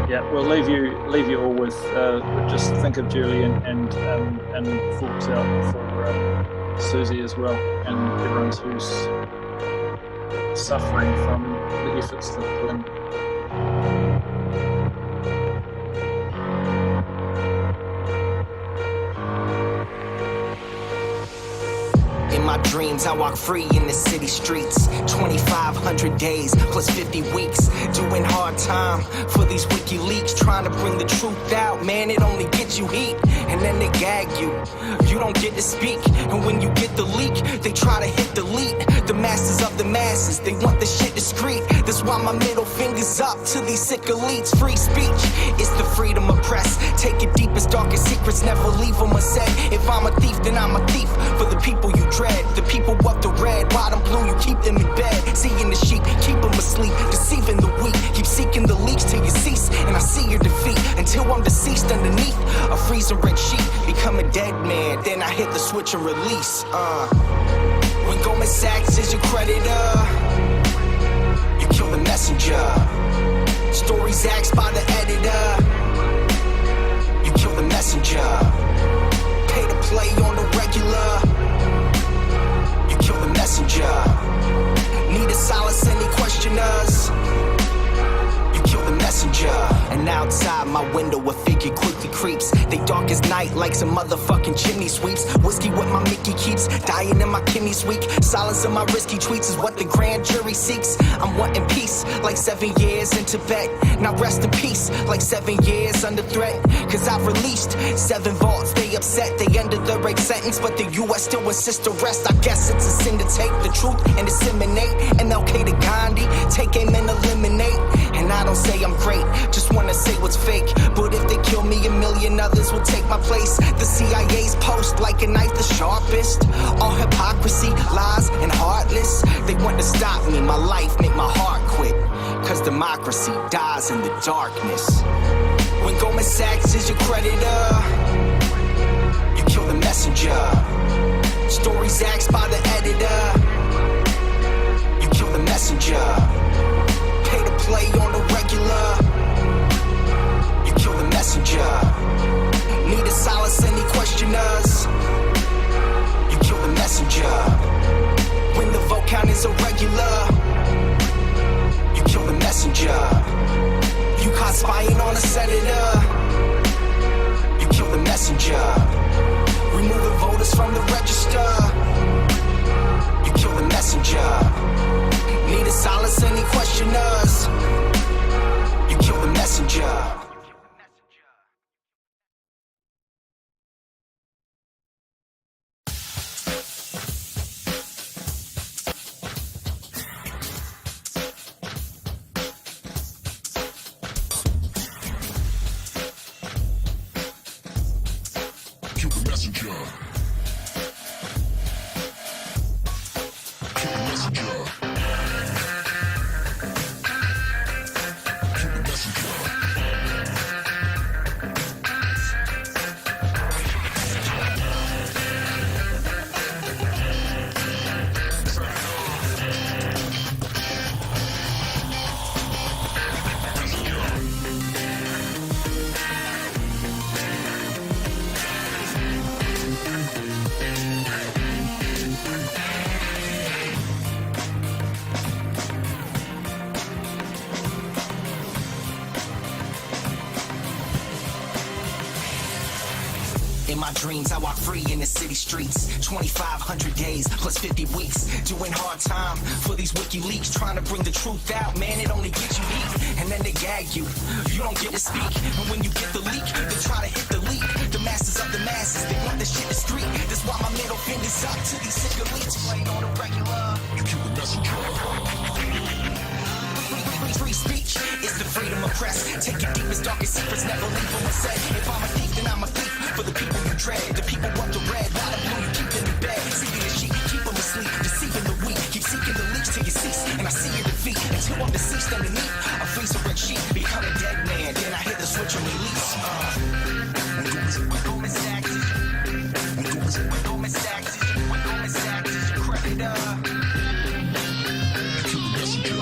Yeah, we'll leave you all with just think of Julian and thoughts out for Susie as well, and everyone who's suffering from the efforts that put in. dreams, I walk free in the city streets. 2,500 days plus 50 weeks, doing hard time for these WikiLeaks, trying to bring the truth out. Man, it only gets you heat, and then they gag you. You don't get to speak, and when you get the leak, they try to hit delete. The masters of the masses, they want the shit discreet. That's why my middle finger's up to these sick elites. Free speech, it's the freedom of press. Take your deepest, darkest secrets, never leave them unsaid. If I'm a thief, then I'm a thief for the people you dread. The people up the red, bottom blue, you keep them in bed. Seeing the sheep, keep them asleep, deceiving the weak. Keep seeking the leaks till you cease, and I see your defeat. Until I'm deceased underneath a freezing red sheet. Become a dead man, then I hit the switch and release. When Goldman Sachs is your creditor, you kill the messenger. Stories axed by the editor, you kill the messenger. Pay to play on the regular, you kill the messenger. Need a solace, any questioners, you kill the messenger. And outside my window a figure quickly creeps. They dark as night like some motherfucking chimney sweeps. Whiskey what my Mickey keeps, dying in my kidneys weak. Silence of my risky tweets is what the grand jury seeks. I'm wanting peace like 7 years in Tibet. Now rest in peace like 7 years under threat. Cause I've released 7 vaults, they upset. They under the rape sentence, but the US still insists to rest. I guess it's a sin to take the truth and disseminate. MLK to Gandhi, take aim and eliminate. And I don't say I'm great, just wanna say what's fake. But if they kill me, a million others will take my place. The CIA's post like a knife the sharpest. All hypocrisy, lies, and heartless. They want to stop me, my life make my heart quit. Cause democracy dies in the darkness. When Goldman Sachs is your creditor, you kill the messenger. Stories axed by the editor, you kill the messenger. Pay to play on the regular, you kill the messenger. Need a solace, any questioners, you kill the messenger. When the vote count is irregular, you kill the messenger. You caught spying on a senator, you kill the messenger. Removing voters from the register, you kill the messenger. Need a solace, any questioners, you kill the messenger. Kill the messenger. Kill the messenger. Kill the messenger. In my dreams, I walk free in the city streets. 2,500 days plus 50 weeks, doing hard time for these WikiLeaks, trying to bring the truth out. Man, it only gets you heat, and then they gag you. You don't get to speak, and when you get the leak, they try to hit delete. The masters of the masses, they want this shit discreet. That's why my middle finger's up to these sick elites. Playing on the regular, You kill the messenger. free speech is the freedom of press. Take your deepest, darkest secrets, never leave them unsaid. If I'm a thief, then I'm a thief for the people you dread. The people want the red, bottom blue, you keep them in bed. Seeking the sheep, keep them asleep, deceiving the weak. Keep seeking the leaks till you cease, and I see your defeat. Until I'm deceased underneath a freezer red sheet. Become a dead man, then I hit the switch and release. When Goldman Sachs is your creditor, You kill the messenger.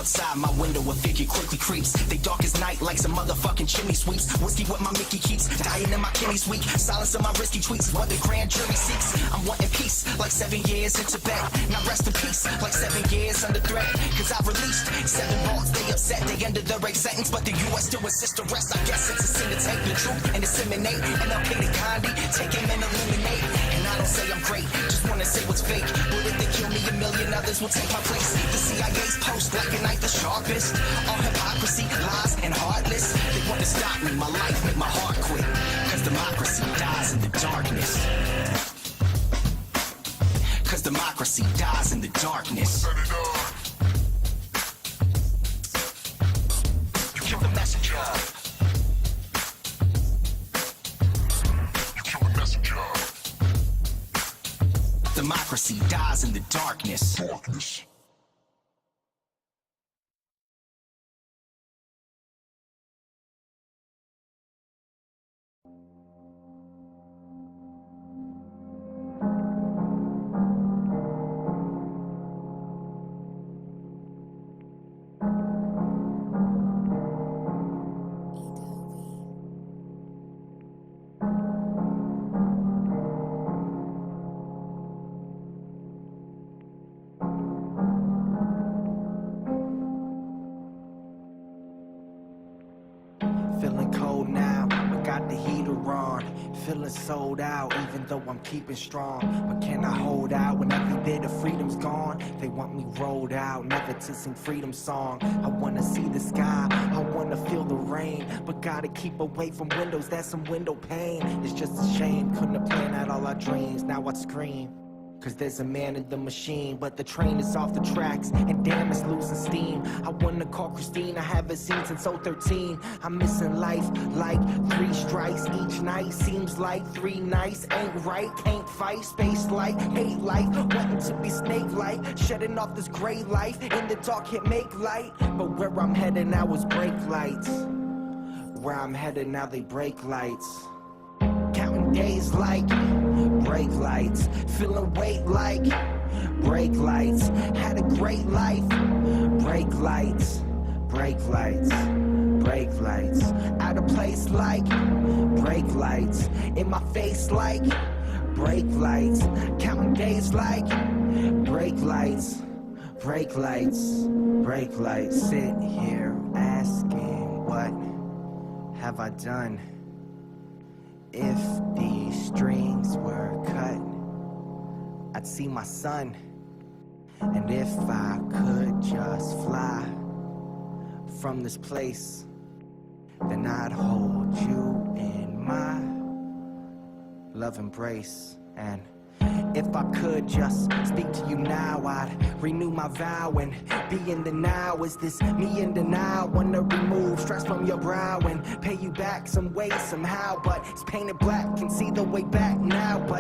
Outside my window, a figure quickly creeps. They dark as night like some motherfucking chimney sweeps. Whiskey what my Mickey keeps, dying in my kidneys weak. Silence of my risky tweets is what the grand jury seeks. I'm wanting peace, like 7 years in Tibet. Now rest in peace, like 7 years under threat. Cause I released 7 balls, they upset, they under the right sentence. But the US still insists to rest. I guess it's a sin to take the truth and disseminate. And I'll pay the Gandhi, take him and eliminate. And I don't say I'm great, just wanna say what's fake. But if they kill me, a million others will take my place. The CIA's post like a knife the sharpest. All hypocrisy, lies, and heartless. They want to stop me, my life make my heart quit. Cause democracy dies in the darkness. Cause democracy dies in the darkness. You kill the messenger. You kill the messenger. Democracy dies in the darkness. Feeling cold now, I got the heater on. Feeling sold out, even though I'm keeping strong. But can I hold out when every bit of freedom's gone? They want me rolled out, never to sing freedom song. I wanna see the sky, I wanna feel the rain. But gotta keep away from windows, that's some window pane. It's just a shame, couldn't have planned out all our dreams. Now I scream, cause there's a man in the machine. But the train is off the tracks, and damn it's losing steam. I wanna call Christine, I haven't seen since 013. I'm missing life like 3 strikes each night. Seems like 3 nights ain't right. Can't fight, space light, hate life. Wanting to be snake-like, shedding off this gray life. In the dark can't make light, but where I'm headed now is brake lights. Where I'm headed now they break lights. Counting days like brake lights. Feeling weight like brake lights. Had a great life. Brake lights, brake lights, brake lights. Out of place like brake lights. In my face like brake lights. Counting days like brake lights, brake lights, brake lights. Sit here asking, what have I done? If these strings were cut, I'd see my son. And if I could just fly from this place, then I'd hold you in my love embrace. And if I could just speak to you now, I'd renew my vow and be in the now. Is this me in the now? Wanna remove stress from your brow and pay you back some way somehow. But it's painted black, can see the way back now. But